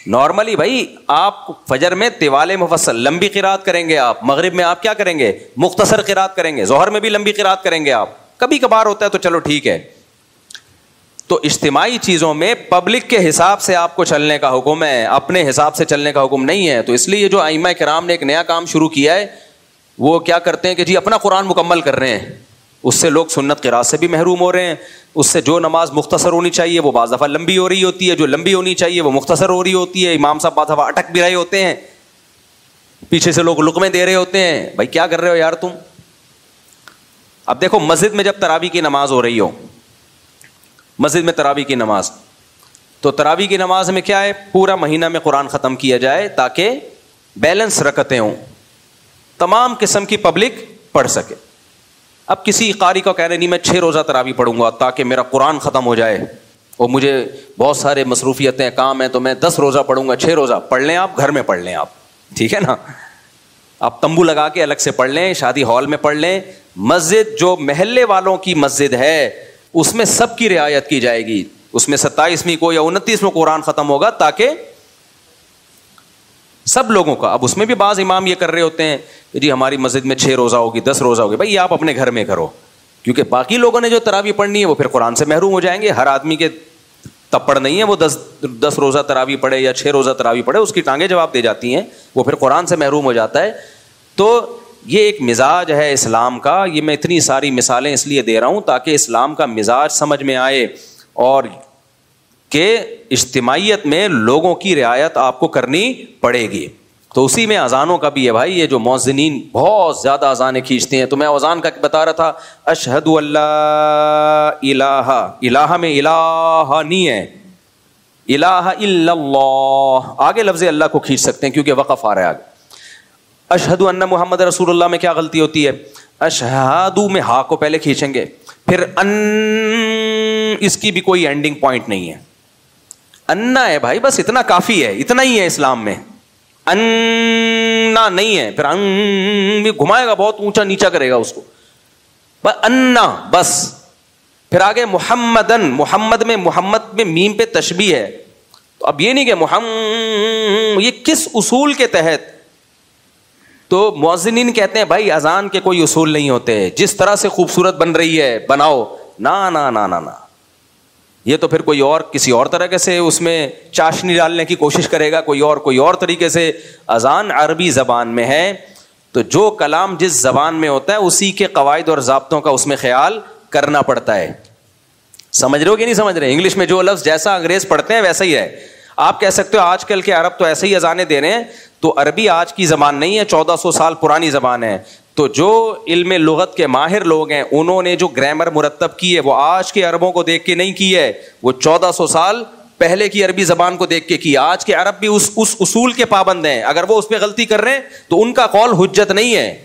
نارملی بھائی آپ فجر میں طوال مفصل لمبی قرات کریں گے, آپ مغرب میں آپ کیا کریں گے, مختصر قرات کریں گے, ظہر میں بھی لمبی قرات کریں گے آپ, کبھی کبھار ہوتا ہے تو چلو ٹھیک ہے. تو اجتماعی چیزوں میں پبلک کے حساب سے آپ کو چلنے کا حکم ہے, اپنے حساب سے چلنے کا حکم نہیں ہے. تو اس لیے جو ائمہ کرام نے ایک نیا کام شروع کیا ہے, وہ کیا کرتے ہیں کہ جی اپنا قرآن مکمل کر رہے ہیں, اس سے لوگ سنت قرات سے بھی محروم ہو رہے ہیں. اس سے جو نماز مختصر ہونی چاہیے وہ بعض دفعہ لمبی ہو رہی ہوتی ہے, جو لمبی ہونی چاہیے وہ مختصر ہو رہی ہوتی ہے. امام صاحب بعض دفعہ اٹک بھی رہے ہوتے ہیں, پیچھے سے لوگ لقمے دے رہے ہوتے ہیں, بھائی کیا کر رہے ہو یار تم. اب دیکھو مسجد میں جب تراویح کی نماز ہو رہی ہو, مسجد میں تراویح کی نماز, تو تراویح کی نماز میں کیا ہے, پورا مہینہ میں قرآن ختم کیا جائے تاکہ بیلنس رکعتیں ہوں, تمام قسم کی پبلک پڑھ سکے. اب کسی قاری کو کہہ رہے نہیں میں 6 روزہ تراویح پڑھوں گا تاکہ میرا قرآن ختم ہو جائے, اور مجھے بہت سارے مصروفیتیں کام ہیں تو میں 10 روزہ پڑھوں گا. 6 روزہ پڑھ لیں آپ, گھر میں پڑھ لیں آپ, ٹھیک ہے نا, آپ تمبو لگا کے الگ سے پڑھ لیں, شادی ہال میں پڑھ لیں. مسجد جو محلے والوں کی مسجد ہے اس میں سب کی رعایت کی جائے گی, اس میں 27ویں کو یا 29ویں قرآن ختم ہوگا تاکہ سب لوگوں کا. اب اس میں بھی بعض امام یہ کر رہے ہوتے ہیں کہ جی ہماری مسجد میں 6 روزہ ہوگی, 10 روزہ ہوگی. بھائی آپ اپنے گھر میں کرو, کیونکہ باقی لوگوں نے جو تراویح پڑھنی ہے وہ پھر قرآن سے محروم ہو جائیں گے. ہر آدمی کے تپڑ نہیں ہے وہ 10 روزہ تراویح پڑھے یا 6 روزہ تراویح پڑھے, اس کی ٹانگیں جواب دے جاتی ہیں, وہ پھر قرآن سے محروم ہو جاتا ہے. تو یہ ایک مزاج ہے اسلام کا. یہ میں اتنی ساری مثالیں اس لیے دے رہا ہوں تاکہ اسلام کا مزاج سمجھ میں آئے, اور کہ اجتماعیت میں لوگوں کی رعایت آپ کو کرنی پڑے گی. تو اسی میں اذانوں کا بھی ہے بھائی, یہ جو مؤذنین بہت زیادہ اذانیں کھینچتے ہیں. تو میں اذان کا بتا رہا تھا, اشہد اللہ الہ, الہ میں الہ نہیں ہے, الہ الا اللہ, آگے لفظ اللہ کو کھینچ سکتے ہیں کیونکہ وقف آ رہا ہے آگے. اشہد ان محمد رسول اللہ میں کیا غلطی ہوتی ہے, اشہد میں ہا کو پہلے کھینچیں گے, پھر ان, اس کی بھی کوئی اینڈنگ پوائنٹ نہیں ہے, انا ہے بھائی, بس اتنا کافی ہے, اتنا ہی ہے اسلام میں. انا نہیں ہے, پھر ان بھی گھمائے گا, بہت اونچا نیچا کرے گا اس کو, بس انا بس. پھر آگے محمدن, محمد میں میم پہ تشبیہ ہے. تو اب یہ نہیں کہ محمد, یہ کس اصول کے تحت. تو مؤذنین کہتے ہیں بھائی اذان کے کوئی اصول نہیں ہوتے, جس طرح سے خوبصورت بن رہی ہے بناؤ. نا نا نا نا نا, یہ تو پھر کوئی اور کسی اور طرح سے اس میں چاشنی ڈالنے کی کوشش کرے گا, کوئی اور طریقے سے. اذان عربی زبان میں ہے, تو جو کلام جس زبان میں ہوتا ہے اسی کے قواعد اور ضابطوں کا اس میں خیال کرنا پڑتا ہے. سمجھ رہے ہو کہ نہیں سمجھ رہے؟ انگلش میں جو لفظ جیسا انگریز پڑھتے ہیں ویسا ہی ہے. آپ کہہ سکتے ہو آج کل کے عرب تو ایسے ہی اذانیں دے رہے ہیں, تو عربی آج کی زبان نہیں ہے, 1400 سال پرانی زبان ہے. تو جو علم لغت کے ماہر لوگ ہیں انہوں نے جو گرامر مرتب کی ہے وہ آج کے عربوں کو دیکھ کے نہیں کی ہے, وہ 1400 سال پہلے کی عربی زبان کو دیکھ کے کی. آج کے عرب بھی اس اصول کے پابند ہیں, اگر وہ اس پہ غلطی کر رہے ہیں تو ان کا قول حجت نہیں ہے.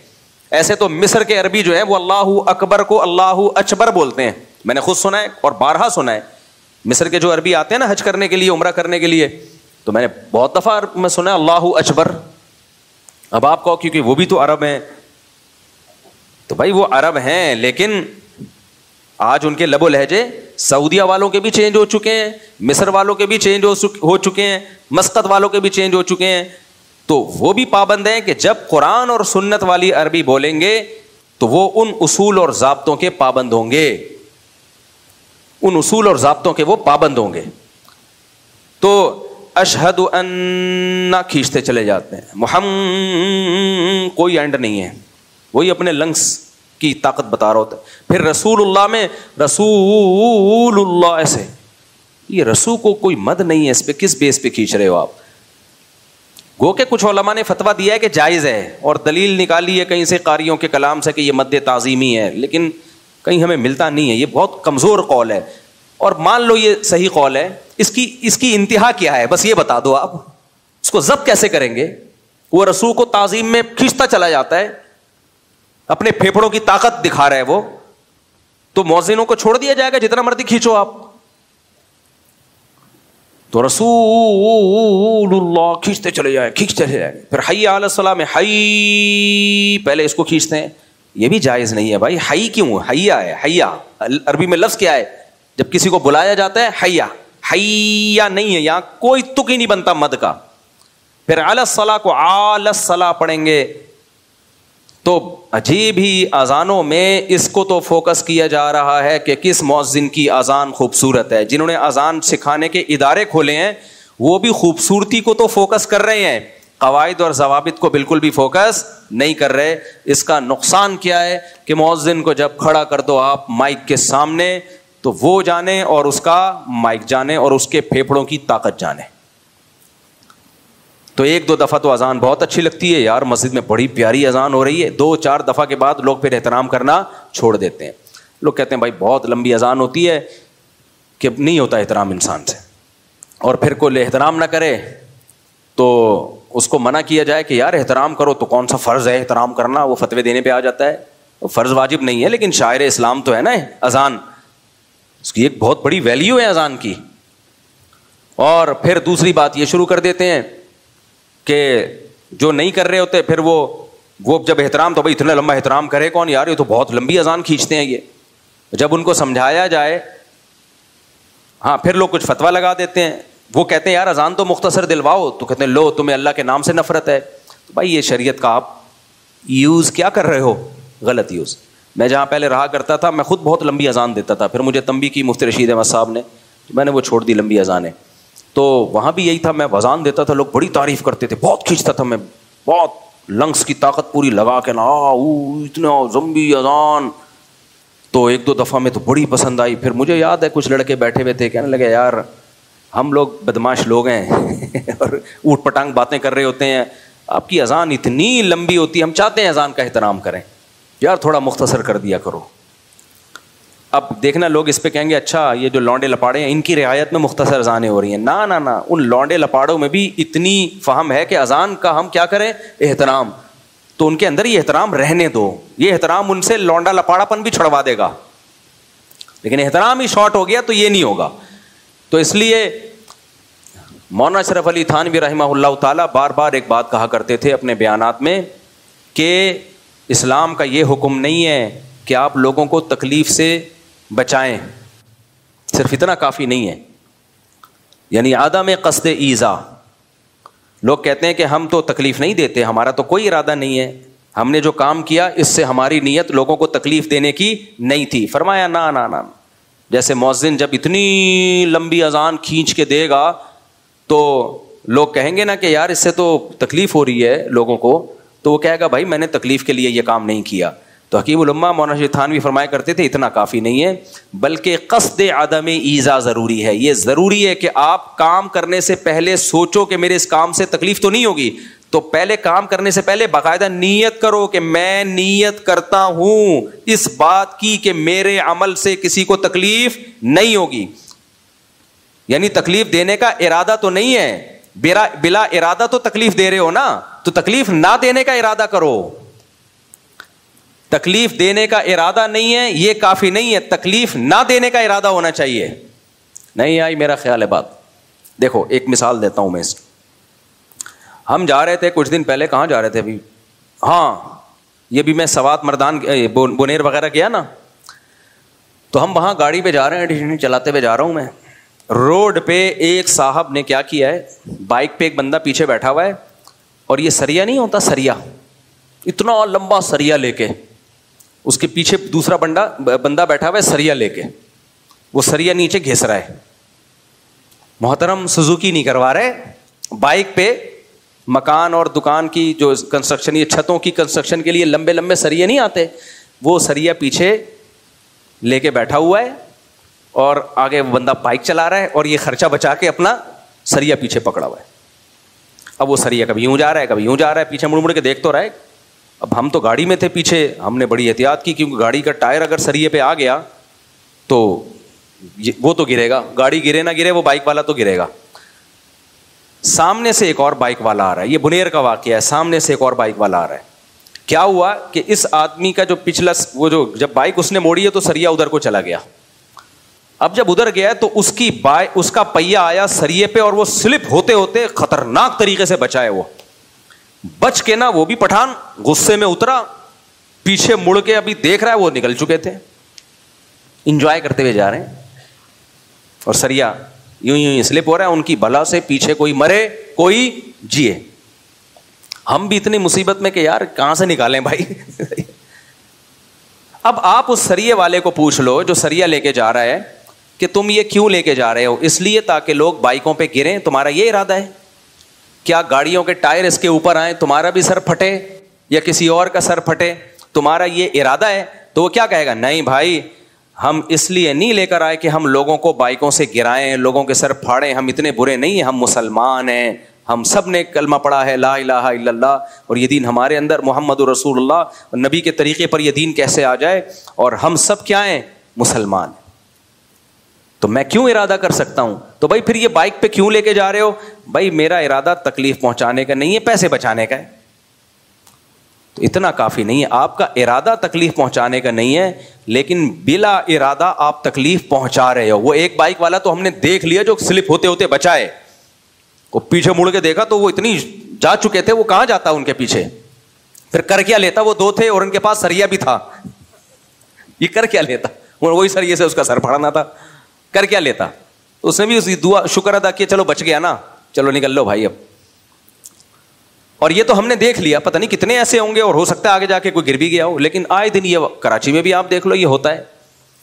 ایسے تو مصر کے عربی جو ہے وہ اللہ اکبر کو اللہ اچبر بولتے ہیں, میں نے خود سنا ہے اور بارہا سنا ہے. مصر کے جو عربی آتے ہیں نا حج کرنے کے لیے, عمرہ کرنے کے لیے, تو میں نے بہت دفعہ میں سنا ہے اللہ اچبر. اب آپ کہو کیونکہ وہ بھی تو عرب ہیں, تو بھائی وہ عرب ہیں, لیکن آج ان کے لب و لہجے سعودیہ والوں کے بھی چینج ہو چکے ہیں, مصر والوں کے بھی چینج ہو چکے ہیں, مسقط والوں کے بھی چینج ہو چکے ہیں. تو وہ بھی پابند ہیں کہ جب قرآن اور سنت والی عربی بولیں گے تو وہ ان اصول اور ضابطوں کے پابند ہوں گے, ان اصول اور ضابطوں کے وہ پابند ہوں گے. تو اشہد ان کھینچتے چلے جاتے ہیں, محمد کوئی اینڈ نہیں ہے, وہی اپنے لنگس کی طاقت بتا رہا ہوتا ہے. پھر رسول اللہ میں رسول اللہ ایسے, یہ رسول کو کوئی مد نہیں ہے, اس پہ کس بیس پہ کھینچ رہے ہو آپ؟ گو کہ کچھ علماء نے فتویٰ دیا ہے کہ جائز ہے, اور دلیل نکالی ہے کہیں سے قاریوں کے کلام سے کہ یہ مد تعظیمی ہے, لیکن کہیں ہمیں ملتا نہیں ہے. یہ بہت کمزور قول ہے, اور مان لو یہ صحیح قول ہے, اس کی انتہا کیا ہے بس یہ بتا دو آپ, اس کو ضبط کیسے کریں گے؟ وہ رسول کو تعظیم میں کھینچتا چلا جاتا ہے, اپنے پھیپھڑوں کی طاقت دکھا رہا ہے وہ, تو مؤذنوں کو چھوڑ دیا جائے گا جتنا مرضی کھینچو آپ. تو رسول اللہ کھینچتے چلے جائیں, پھر حی علی الصلاۃ میں حی پہلے اس کو کھینچتے ہیں, یہ بھی جائز نہیں ہے بھائی. حی کیوں؟ حیا ہے, حیا عربی میں لفظ کیا ہے؟ جب کسی کو بلایا جاتا ہے حیا, حیا نہیں ہے, یہاں کوئی تک ہی نہیں بنتا مد کا. پھر علی الصلاۃ کو علی الصلاۃ پڑھیں گے. تو عجیب ہی اذانوں میں اس کو تو فوکس کیا جا رہا ہے کہ کس مؤذن کی اذان خوبصورت ہے. جنہوں نے اذان سکھانے کے ادارے کھولے ہیں وہ بھی خوبصورتی کو تو فوکس کر رہے ہیں, قواعد اور ضوابط کو بالکل بھی فوکس نہیں کر رہے. اس کا نقصان کیا ہے کہ مؤذن کو جب کھڑا کر دو آپ مائک کے سامنے تو وہ جانے اور اس کا مائک جانے اور اس کے پھیپھڑوں کی طاقت جانے. تو ایک دو دفعہ تو اذان بہت اچھی لگتی ہے, یار مسجد میں بڑی پیاری اذان ہو رہی ہے, 2-4 دفعہ کے بعد لوگ پھر احترام کرنا چھوڑ دیتے ہیں. لوگ کہتے ہیں بھائی بہت لمبی اذان ہوتی ہے کہ نہیں ہوتا احترام انسان سے, اور پھر کوئی احترام نہ کرے تو اس کو منع کیا جائے کہ یار احترام کرو. تو کون سا فرض ہے احترام کرنا, وہ فتوے دینے پہ آ جاتا ہے. وہ فرض واجب نہیں ہے لیکن شاعر اسلام تو ہے نا اذان, اس کی ایک بہت بڑی ویلیو ہے اذان کی. اور پھر دوسری بات یہ شروع کر دیتے ہیں کہ جو نہیں کر رہے ہوتے پھر وہ جب احترام, تو بھائی اتنا لمبا احترام کرے کون یار, یہ تو بہت لمبی اذان کھینچتے ہیں یہ. جب ان کو سمجھایا جائے, ہاں پھر لوگ کچھ فتویٰ لگا دیتے ہیں. وہ کہتے ہیں یار اذان تو مختصر دلواؤ, تو کہتے ہیں لو تمہیں اللہ کے نام سے نفرت ہے. تو بھائی یہ شریعت کا آپ یوز کیا کر رہے ہو, غلط یوز. میں جہاں پہلے رہا کرتا تھا میں خود بہت لمبی اذان دیتا تھا, پھر مجھے تنبیہ کی مفتی رشید احمد صاحب نے, میں نے وہ چھوڑ دی لمبی اذانیں. تو وہاں بھی یہی تھا, میں اذان دیتا تھا لوگ بڑی تعریف کرتے تھے, بہت کھینچتا تھا میں, بہت لنگس کی طاقت پوری لگا کے نا اتنا لمبی اذان. تو ایک دو دفعہ میں تو بڑی پسند آئی. پھر مجھے یاد ہے کچھ لڑکے بیٹھے ہوئے تھے, کہنے لگے یار ہم لوگ بدماش لوگ ہیں اور اوٹ پٹانگ باتیں کر رہے ہوتے ہیں, آپ کی اذان اتنی لمبی ہوتی ہے, ہم چاہتے ہیں اذان کا احترام کریں, یار تھوڑا مختصر کر دیا کرو. اب دیکھنا لوگ اس پہ کہیں گے اچھا یہ جو لونڈے لپاڑے ہیں ان کی رعایت میں مختصر اذانیں ہو رہی ہیں. نہ نہ نہ, ان لونڈے لپاڑوں میں بھی اتنی فہم ہے کہ اذان کا ہم کیا کریں, احترام. تو ان کے اندر یہ احترام رہنے دو, یہ احترام ان سے لونڈا لپاڑا پن بھی چھڑوا دے گا. لیکن احترام ہی شارٹ ہو گیا تو یہ نہیں ہوگا. تو اس لیے مولانا اشرف علی تھانوی رحمہ اللہ تعالیٰ بار بار ایک بات کہا کرتے تھے اپنے بیانات میں کہ اسلام کا یہ حکم نہیں ہے کہ آپ لوگوں کو تکلیف سے بچائیں, صرف اتنا کافی نہیں ہے. یعنی عدم قصد ایذا. لوگ کہتے ہیں کہ ہم تو تکلیف نہیں دیتے, ہمارا تو کوئی ارادہ نہیں ہے, ہم نے جو کام کیا اس سے ہماری نیت لوگوں کو تکلیف دینے کی نہیں تھی. فرمایا نا نا نا, جیسے مؤذن جب اتنی لمبی اذان کھینچ کے دے گا تو لوگ کہیں گے نا کہ یار اس سے تو تکلیف ہو رہی ہے لوگوں کو, تو وہ کہے گا بھائی میں نے تکلیف کے لیے یہ کام نہیں کیا. تو حکیم الامہ مولانا شیخ تھانوی فرمایا کرتے تھے اتنا کافی نہیں ہے, بلکہ قصد عدم ایذا ضروری ہے. یہ ضروری ہے کہ آپ کام کرنے سے پہلے سوچو کہ میرے اس کام سے تکلیف تو نہیں ہوگی. تو پہلے کام کرنے سے پہلے باقاعدہ نیت کرو کہ میں نیت کرتا ہوں اس بات کی کہ میرے عمل سے کسی کو تکلیف نہیں ہوگی. یعنی تکلیف دینے کا ارادہ تو نہیں ہے, بلا ارادہ تو تکلیف دے رہے ہو نا, تو تکلیف نہ دینے کا ارادہ کرو. تکلیف دینے کا ارادہ نہیں ہے یہ کافی نہیں ہے, تکلیف نہ دینے کا ارادہ ہونا چاہیے. نہیں آئی میرا خیال ہے بات. دیکھو ایک مثال دیتا ہوں میں اس. ہم جا رہے تھے کچھ دن پہلے, کہاں جا رہے تھے ابھی, ہاں یہ بھی میں سوات مردان بونیر وغیرہ کیا نا, تو ہم وہاں گاڑی پہ جا رہے ہیں, چلاتے ہوئے جا رہا ہوں میں. روڈ پہ ایک صاحب نے کیا کیا ہے, بائک پہ ایک بندہ پیچھے بیٹھا ہوا ہے, اور یہ سریا نہیں ہوتا, سریا اتنا لمبا سریا لے کے, اس کے پیچھے دوسرا بندہ بیٹھا ہوا ہے سریا لے کے, وہ سریا نیچے گھس رہا ہے. محترم سوزوکی نہیں کروا رہے, بائک پہ مکان اور دکان کی جو کنسٹرکشن, یہ چھتوں کی کنسٹرکشن کے لیے لمبے لمبے سریے نہیں آتے, وہ سریا پیچھے لے کے بیٹھا ہوا ہے اور آگے وہ بندہ بائک چلا رہا ہے, اور یہ خرچہ بچا کے اپنا سریا پیچھے پکڑا ہوا ہے. اب وہ سریا کبھی یوں جا رہا ہے کبھی یوں جا رہا ہے, پیچھے مڑ مڑ کے دیکھ تو رہا ہے. اب ہم تو گاڑی میں تھے پیچھے, ہم نے بڑی احتیاط کی کیونکہ گاڑی کا ٹائر اگر سریے پہ آ گیا تو وہ تو گرے گا, گاڑی گرے نہ گرے وہ بائک والا تو گرے گا. سامنے سے ایک اور بائک والا آ رہا ہے, یہ بنیر کا واقعہ ہے, سامنے سے ایک اور بائک والا آ رہا ہے. کیا ہوا کہ اس آدمی کا جو پچھلا وہ جو جب بائک اس نے موڑی ہے تو سریا ادھر کو چلا گیا. اب جب ادھر گیا تو اس کا پہیا آیا سریے پہ, اور وہ سلپ ہوتے ہوتے خطرناک طریقے سے بچا ہے. وہ بچ کے نا, وہ بھی پٹھان غصے میں اترا, پیچھے مڑ کے ابھی دیکھ رہا ہے وہ نکل چکے تھے, انجوائے کرتے ہوئے جا رہے ہیں, اور سریا یوں یوں سلپ ہو رہا ہے, ان کی بلا سے پیچھے کوئی مرے کوئی جیے. ہم بھی اتنی مصیبت میں کہ یار کہاں سے نکالیں بھائی. اب آپ اس سریے والے کو پوچھ لو جو سریا لے کے جا رہا ہے کہ تم یہ کیوں لے کے جا رہے ہو؟ اس لیے تاکہ لوگ بائکوں پہ گریں. تمہارا یہ ارادہ ہے؟ کیا گاڑیوں کے ٹائر اس کے اوپر آئیں, تمہارا بھی سر پھٹے یا کسی اور کا سر پھٹے؟ تمہارا یہ ارادہ ہے؟ تو وہ کیا کہے گا, نہیں بھائی ہم اس لیے نہیں لے کر آئے کہ ہم لوگوں کو بائکوں سے گرائیں, لوگوں کے سر پھاڑیں, ہم اتنے برے نہیں ہیں, ہم مسلمان ہیں, ہم سب نے کلمہ پڑھا ہے لا الہ الا اللہ, اور یہ دین ہمارے اندر محمد رسول اللہ نبی کے طریقے پر یہ دین کیسے آ جائے, اور ہم سب کیا ہیں, مسلمان. تو میں کیوں ارادہ کر سکتا ہوں؟ تو بھائی پھر یہ بائک پہ کیوں لے کے جا رہے ہو؟ بھائی میرا ارادہ تکلیف پہنچانے کا نہیں ہے, پیسے بچانے کا ہے. تو اتنا کافی نہیں ہے, آپ کا ارادہ تکلیف پہنچانے کا نہیں ہے, لیکن بلا ارادہ آپ تکلیف پہنچا رہے ہو. وہ ایک بائک والا تو ہم نے دیکھ لیا جو سلپ ہوتے ہوتے بچائے, وہ پیچھے مڑ کے دیکھا تو وہ اتنی جا چکے تھے, وہ کہاں جاتا ان کے پیچھے, پھر کر کیا لیتا؟ وہ دو تھے اور ان کے پاس سریا بھی تھا, یہ کر کیا لیتا؟ وہی سریے سے اس کا سر پھاڑنا تھا, کر کیا لیتا؟ اس نے بھی اس دعا شکر ادا کیا, چلو بچ گیا نا, چلو نکل لو بھائی اب. اور یہ تو ہم نے دیکھ لیا, پتہ نہیں کتنے ایسے ہوں گے, اور ہو سکتا ہے آگے جا کے کوئی گر بھی گیا ہو, لیکن آئے دن یہ کراچی میں بھی آپ دیکھ لو یہ ہوتا ہے.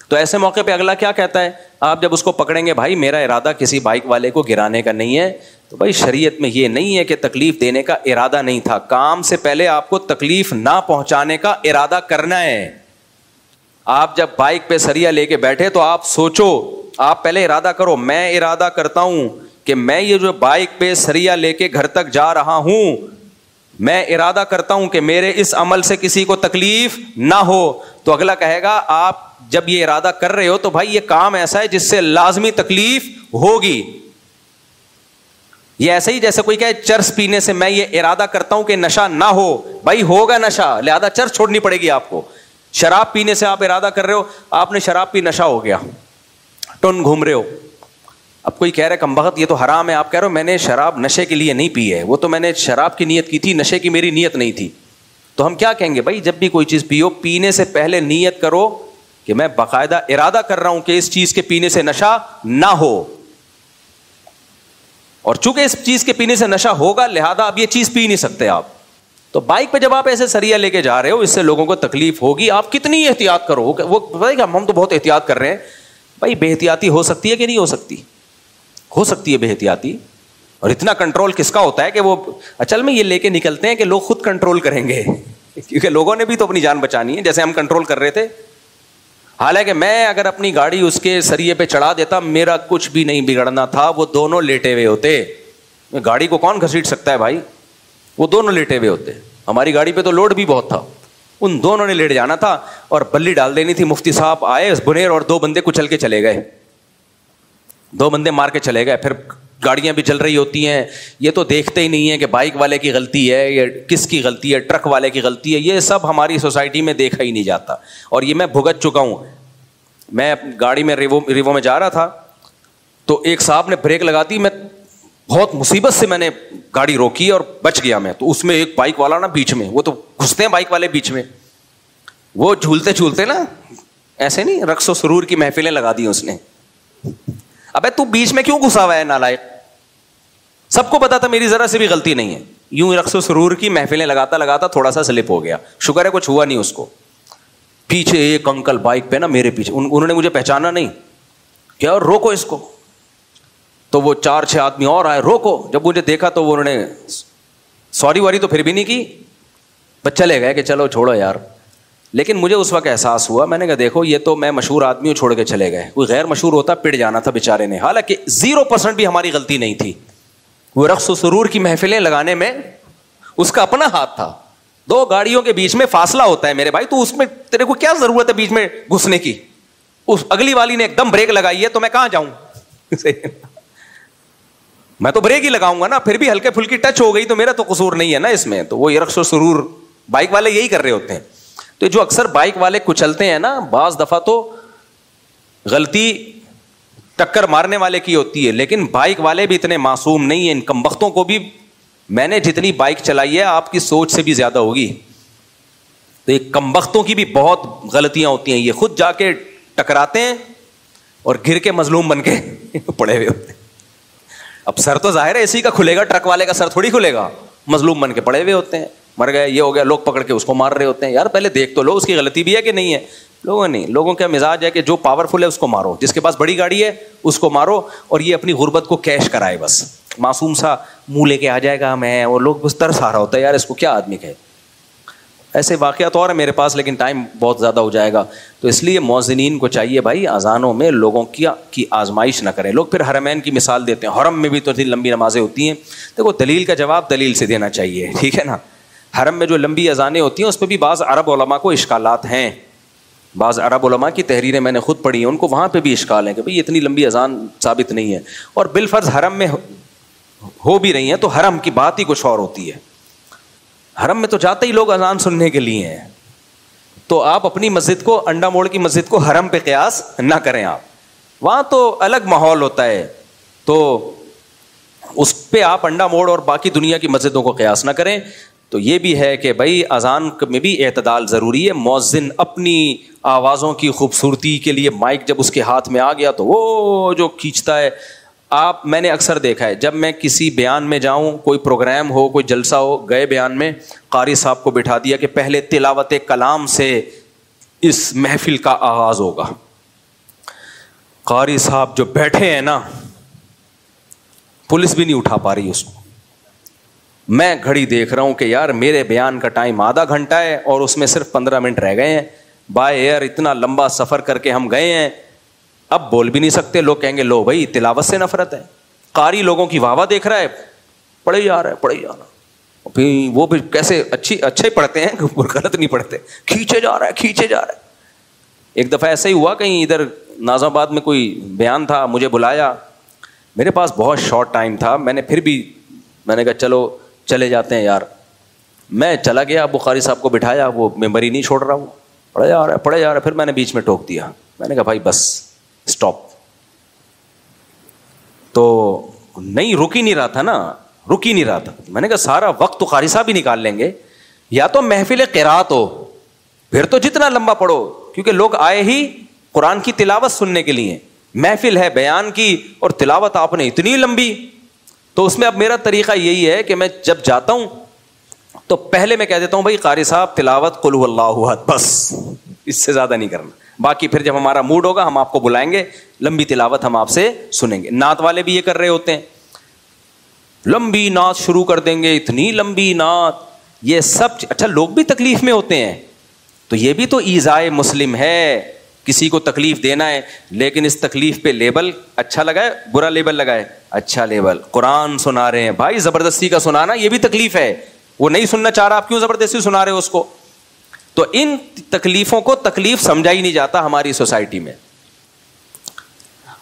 تو ایسے موقع پہ اگلا کیا کہتا ہے, آپ جب اس کو پکڑیں گے, بھائی میرا ارادہ کسی بائک والے کو گرانے کا نہیں ہے, تو بھائی شریعت میں یہ نہیں ہے کہ تکلیف دینے کا ارادہ نہیں تھا, کام سے پہلے آپ کو تکلیف نہ پہنچانے کا ارادہ کرنا ہے. آپ جب بائک پہ سریا لے کے بیٹھے تو آپ سوچو, آپ پہلے ارادہ کرو, میں ارادہ کرتا ہوں کہ میں یہ جو بائک پہ سریا لے کے گھر تک جا رہا ہوں, میں ارادہ کرتا ہوں کہ میرے اس عمل سے کسی کو تکلیف نہ ہو. تو اگلا کہے گا آپ جب یہ ارادہ کر رہے ہو تو بھائی یہ کام ایسا ہے جس سے لازمی تکلیف ہوگی. یہ ایسا ہی جیسے کوئی کہے چرس پینے سے میں یہ ارادہ کرتا ہوں کہ نشہ نہ ہو, بھائی ہوگا نشہ, لہذا چرس چھوڑنی پڑے گی آپ کو. شراب پینے سے آپ ارادہ کر رہے ہو, آپ نے شراب پی, نشہ ہو گیا, ٹن گھوم رہے ہو. اب کوئی کہہ رہے کمبخت یہ تو حرام ہے, آپ کہہ رہے ہو میں نے شراب نشے کے لیے نہیں پی ہے, وہ تو میں نے شراب کی نیت کی تھی, نشے کی میری نیت نہیں تھی. تو ہم کیا کہیں گے, بھائی جب بھی کوئی چیز پیو, پینے سے پہلے نیت کرو کہ میں باقاعدہ ارادہ کر رہا ہوں کہ اس چیز کے پینے سے نشہ نہ ہو, اور چونکہ اس چیز کے پینے سے نشہ ہوگا لہذا اب یہ چیز پی نہیں سکتے آپ. تو بائک پہ جب آپ ایسے سریا لے کے جا رہے ہو, اس سے لوگوں کو تکلیف ہوگی, آپ کتنی احتیاط کرو. وہ بھائی ہم تو بہت احتیاط کر رہے ہیں, بھائی بے احتیاطی ہو سکتی ہے کہ نہیں ہو سکتی؟ ہو سکتی ہے بے احتیاطی. اور اتنا کنٹرول کس کا ہوتا ہے کہ وہ اصل میں یہ لے کے نکلتے ہیں کہ لوگ خود کنٹرول کریں گے, کیونکہ لوگوں نے بھی تو اپنی جان بچانی ہے, جیسے ہم کنٹرول کر رہے تھے. حالانکہ میں اگر اپنی گاڑی اس کے سریے پہ چڑھا دیتا, میرا کچھ بھی نہیں بگڑنا تھا, وہ دونوں لیٹے ہوئے ہوتے. گاڑی کو کون گھسیٹ سکتا ہے بھائی, وہ دونوں لیٹے ہوئے ہوتے. ہماری گاڑی پہ تو لوڈ بھی بہت تھا, ان دونوں نے لیٹ جانا تھا اور بلی ڈال دینی تھی. مفتی صاحب آئے بنیر اور 2 بندے کچل کے چلے گئے, 2 بندے مار کے چلے گئے. پھر گاڑیاں بھی چل رہی ہوتی ہیں, یہ تو دیکھتے ہی نہیں ہے کہ بائک والے کی غلطی ہے یا کس کی غلطی ہے, ٹرک والے کی غلطی ہے. یہ سب ہماری سوسائٹی میں دیکھا ہی نہیں جاتا, اور یہ میں بھگت چکا ہوں. میں گاڑی میں ریوو میں جا رہا تھا, تو ایک صاحب نے بریک لگا دی, میں بہت مصیبت سے میں نے گاڑی روکی اور بچ گیا میں. تو اس میں ایک بائک والا نا بیچ میں, وہ تو گھستے ہیں بائک والے بیچ میں, وہ جھولتے جھولتے نا ایسے نہیں, رقص و سرور کی محفلیں لگا دی اس نے. ابے تو بیچ میں کیوں گھسا ہوا ہے نالائق؟ سب کو پتا تھا میری ذرا سے بھی غلطی نہیں ہے, یوں رقص و سرور کی محفلیں لگاتا لگاتا تھوڑا سا سلپ ہو گیا, شکر ہے کچھ ہوا نہیں اس کو. پیچھے ایک انکل بائک پہ نا میرے پیچھے, انہوں نے مجھے پہچانا نہیں, کیا روکو اس کو. تو وہ 4-6 آدمی اور آئے, روکو. جب مجھے دیکھا تو انہوں نے سوری واری تو پھر بھی نہیں کی, بس چلے گئے کہ چلو چھوڑو یار. لیکن مجھے اس وقت احساس ہوا, میں نے کہا دیکھو یہ تو میں مشہور آدمی ہوں, چھوڑ کے چلے گئے. کوئی غیر مشہور ہوتا پٹ جانا تھا بیچارے نے, حالانکہ 0% بھی ہماری غلطی نہیں تھی. وہ رقص و سرور کی محفلیں لگانے میں اس کا اپنا ہاتھ تھا. 2 گاڑیوں کے بیچ میں فاصلہ ہوتا ہے میرے بھائی, تو اس میں تیرے کو کیا ضرورت ہے بیچ میں گھسنے کی؟ اس اگلی والی نے ایک دم بریک لگائی ہے تو میں کہاں جاؤں؟ میں تو بریک ہی لگاؤں گا نا, پھر بھی ہلکے پھلکی ٹچ ہو گئی تو میرا تو قصور نہیں ہے نا اس میں. تو وہ رقص و سرور بائک والے یہی کر رہے ہوتے ہیں. تو جو اکثر بائک والے کچلتے ہیں نا, بعض دفعہ تو غلطی ٹکر مارنے والے کی ہوتی ہے, لیکن بائک والے بھی اتنے معصوم نہیں ہیں. ان کمبختوں کو بھی, میں نے جتنی بائک چلائی ہے آپ کی سوچ سے بھی زیادہ ہوگی. تو یہ کمبختوں کی بھی بہت غلطیاں ہوتی ہیں, یہ خود جا کے ٹکراتے ہیں اور گر کے مظلوم بن کے پڑے ہوئے ہوتے ہیں. اب سر تو ظاہر ہے اسی کا کھلے گا, ٹرک والے کا سر تھوڑی کھلے گا. مظلوم بن کے پڑے ہوئے ہوتے ہیں, مر گئے, یہ ہو گیا, لوگ پکڑ کے اس کو مار رہے ہوتے ہیں. یار پہلے دیکھ تو لو اس کی غلطی بھی ہے کہ نہیں ہے. لوگوں کا مزاج ہے کہ جو پاورفل ہے اس کو مارو, جس کے پاس بڑی گاڑی ہے اس کو مارو, اور یہ اپنی غربت کو کیش کرائے. بس معصوم سا منہ لے کے آ جائے گا میں, اور لوگ بس ترس آ رہا ہوتا ہے یار اس کو کیا آدمی کہے. ایسے واقعات اور ہیں میرے پاس, لیکن ٹائم بہت زیادہ ہو جائے گا. تو اس لیے مؤذنین کو چاہیے بھائی اذانوں میں لوگوں کی آزمائش نہ کریں. لوگ پھر حرمین کی مثال دیتے ہیں, حرم میں بھی تو اتنی لمبی نمازیں ہوتی ہیں. دیکھو دلیل کا جواب دلیل سے دینا چاہیے, ٹھیک ہے نا. حرم میں جو لمبی اذانیں ہوتی ہیں اس پہ بھی بعض عرب علماء کو اشکالات ہیں. بعض عرب علماء کی تحریریں میں نے خود پڑھی ہیں, ان کو وہاں پہ بھی اشکال ہے کہ بھئی اتنی لمبی اذان ثابت نہیں ہے. اور بالفرض حرم میں ہو بھی رہی ہیں تو حرم کی بات ہی کچھ اور ہوتی ہے. حرم میں تو جاتے ہی لوگ اذان سننے کے لیے ہیں, تو آپ اپنی مسجد کو, انڈا موڑ کی مسجد کو حرم پہ قیاس نہ کریں. آپ وہاں تو الگ ماحول ہوتا ہے, تو اس پہ آپ انڈا موڑ اور باقی دنیا کی مسجدوں کو قیاس نہ کریں. تو یہ بھی ہے کہ بھائی اذان میں بھی اعتدال ضروری ہے. مؤذن اپنی آوازوں کی خوبصورتی کے لیے مائک جب اس کے ہاتھ میں آ گیا تو وہ جو کھینچتا ہے. میں نے اکثر دیکھا ہے جب میں کسی بیان میں جاؤں, کوئی پروگرام ہو, کوئی جلسہ ہو, گئے بیان میں قاری صاحب کو بٹھا دیا کہ پہلے تلاوت کلام سے اس محفل کا آغاز ہوگا. قاری صاحب جو بیٹھے ہیں نا, پولیس بھی نہیں اٹھا پا رہی اس کو. میں گھڑی دیکھ رہا ہوں کہ یار میرے بیان کا ٹائم آدھا گھنٹہ ہے اور اس میں صرف 15 منٹ رہ گئے ہیں. بائی ایئر اتنا لمبا سفر کر کے ہم گئے ہیں, اب بول بھی نہیں سکتے. لوگ کہیں گے لو بھائی تلاوت سے نفرت ہے. قاری لوگوں کی واہ واہ دیکھ رہا ہے, پڑھے جا رہا ہے, پڑھے جا رہا ہے. پھر وہ بھی کیسے اچھے پڑھتے ہیں, غلط نہیں پڑھتے, کھینچے جا رہا ہے, کھینچے جا رہا ہے. ایک دفعہ ایسا ہی ہوا, کہیں ادھر نازم آباد میں کوئی بیان تھا, مجھے بلایا, میرے پاس بہت شارٹ ٹائم تھا. میں نے کہا چلو چلے جاتے ہیں یار. میں چلا گیا, بخاری صاحب کو بٹھایا, وہ ممبر ہی نہیں چھوڑ رہا, وہ پڑھے جا رہا ہے, پڑھے جا رہا ہے. پھر میں نے بیچ میں ٹوک دیا, میں نے کہا بھائی بس اسٹاپ. تو نہیں رک ہی نہیں رہا تھا نا, رک ہی نہیں رہا تھا. میں نے کہا سارا وقت تو قاری صاحب ہی نکال لیں گے, یا تو محفل قرات ہو, پھر تو جتنا لمبا پڑھو, کیونکہ لوگ آئے ہی قرآن کی تلاوت سننے کے لیے. محفل ہے بیان کی اور تلاوت آپ نے اتنی لمبی. تو اس میں اب میرا طریقہ یہی ہے کہ میں جب جاتا ہوں تو پہلے میں کہہ دیتا ہوں بھائی قاری صاحب تلاوت قل هو اللہ احد, بس اس سے زیادہ نہیں کرنا. باقی پھر جب ہمارا موڈ ہوگا ہم آپ کو بلائیں گے, لمبی تلاوت ہم آپ سے سنیں گے. نعت والے بھی یہ کر رہے ہوتے ہیں, لمبی نعت شروع کر دیں گے, اتنی لمبی نعت. یہ سب اچھا, لوگ بھی تکلیف میں ہوتے ہیں, تو یہ بھی تو ایذائے مسلم ہے, کسی کو تکلیف دینا ہے. لیکن اس تکلیف پہ لیبل اچھا لگائے, برا لیبل لگائے, اچھا لیبل, قرآن سنا رہے ہیں. بھائی زبردستی کا سنانا یہ بھی تکلیف ہے, وہ نہیں سننا چاہ رہا, آپ کیوں زبردستی سنا رہے ہو اس کو. تو ان تکلیفوں کو تکلیف سمجھا ہی نہیں جاتا ہماری سوسائٹی میں.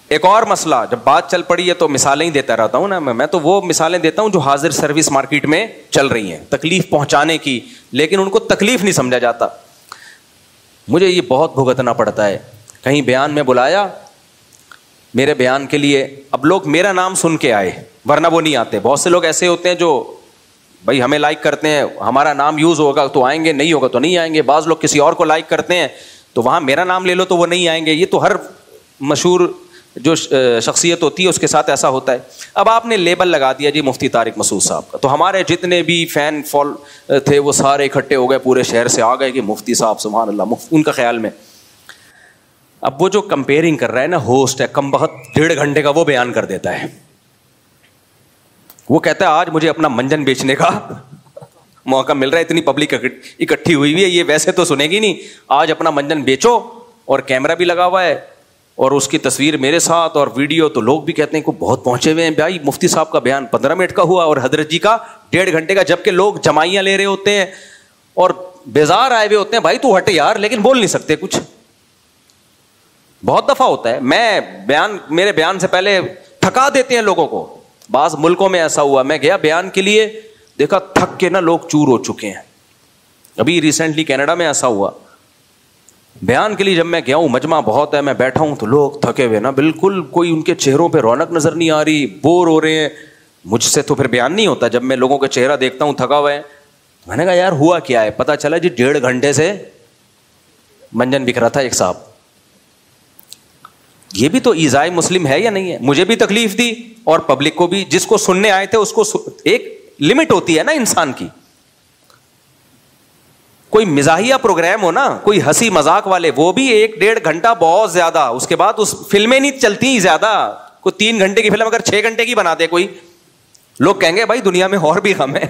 ایک اور مسئلہ, جب بات چل پڑی ہے تو مثالیں ہی دیتا رہتا ہوں نا میں تو وہ مثالیں دیتا ہوں جو حاضر سروس مارکیٹ میں چل رہی ہیں تکلیف پہنچانے کی, لیکن ان کو تکلیف نہیں سمجھا جاتا. مجھے یہ بہت بھگتنا پڑتا ہے. کہیں بیان میں بلایا, میرے بیان کے لیے, اب لوگ میرا نام سن کے آئے ورنہ وہ نہیں آتے. بہت سے لوگ ایسے ہوتے ہیں جو بھائی ہمیں لائک کرتے ہیں, ہمارا نام یوز ہوگا تو آئیں گے, نہیں ہوگا تو نہیں آئیں گے. بعض لوگ کسی اور کو لائک کرتے ہیں تو وہاں میرا نام لے لو تو وہ نہیں آئیں گے. یہ تو ہر مشہور جو شخصیت ہوتی ہے اس کے ساتھ ایسا ہوتا ہے. اب آپ نے لیبل لگا دیا جی مفتی طارق مسعود صاحب کا, تو ہمارے جتنے بھی فین فال تھے وہ سارے اکٹھے ہو گئے, پورے شہر سے آ گئے کہ مفتی صاحب سبحان اللہ, ان کا خیال میں. اب وہ جو کمپیئرنگ کر رہا ہے نا, ہوسٹ ہے کم بخت 1.5 گھنٹے کا وہ بیان کر دیتا ہے. وہ کہتا ہے آج مجھے اپنا منجن بیچنے کا موقع مل رہا ہے, اتنی پبلک اکٹھی ہوئی ہوئی ہے, یہ ویسے تو سنے گی نہیں, آج اپنا منجن بیچو. اور کیمرہ بھی لگا ہوا ہے اور اس کی تصویر میرے ساتھ اور ویڈیو, تو لوگ بھی کہتے ہیں کہ بہت پہنچے ہوئے ہیں. بھائی مفتی صاحب کا بیان 15 منٹ کا ہوا اور حضرت جی کا 1.5 گھنٹے کا, جبکہ لوگ جمائیاں لے رہے ہوتے ہیں اور بیزار آئے ہوئے ہوتے ہیں. بھائی تو ہٹ یار, لیکن بول نہیں سکتے کچھ. بہت دفعہ ہوتا ہے میرے بیان سے پہلے تھکا دیتے ہیں لوگوں کو. بعض ملکوں میں ایسا ہوا, میں گیا بیان کے لیے, دیکھا تھک کے نا لوگ چور ہو چکے ہیں. ابھی ریسنٹلی کینیڈا میں ایسا ہوا, بیان کے لیے جب میں گیا ہوں, مجمع بہت ہے, میں بیٹھا ہوں تو لوگ تھکے ہوئے نا, بالکل کوئی ان کے چہروں پہ رونق نظر نہیں آ رہی, بور ہو رہے ہیں. مجھ سے تو پھر بیان نہیں ہوتا, جب میں لوگوں کا چہرہ دیکھتا ہوں تھکا ہوا ہے. میں نے کہا یار ہوا کیا ہے, پتا چلا جی 1.5 گھنٹے سے منجن بک رہا تھا ایک صاحب. یہ بھی تو ایذائے مسلم ہے یا نہیں ہے؟ مجھے بھی تکلیف دی اور پبلک کو بھی، جس کو سننے آئے تھے اس کو ایک لمٹ ہوتی ہے نا انسان کی. کوئی مزاحیہ پروگرام ہو نا، کوئی ہنسی مذاق والے، وہ بھی 1-1.5 گھنٹہ بہت زیادہ، اس کے بعد اس فلمیں نہیں چلتی زیادہ. کوئی 3 گھنٹے کی فلم اگر 6 گھنٹے کی بنا دے کوئی، لوگ کہیں گے بھائی دنیا میں اور بھی غم ہے.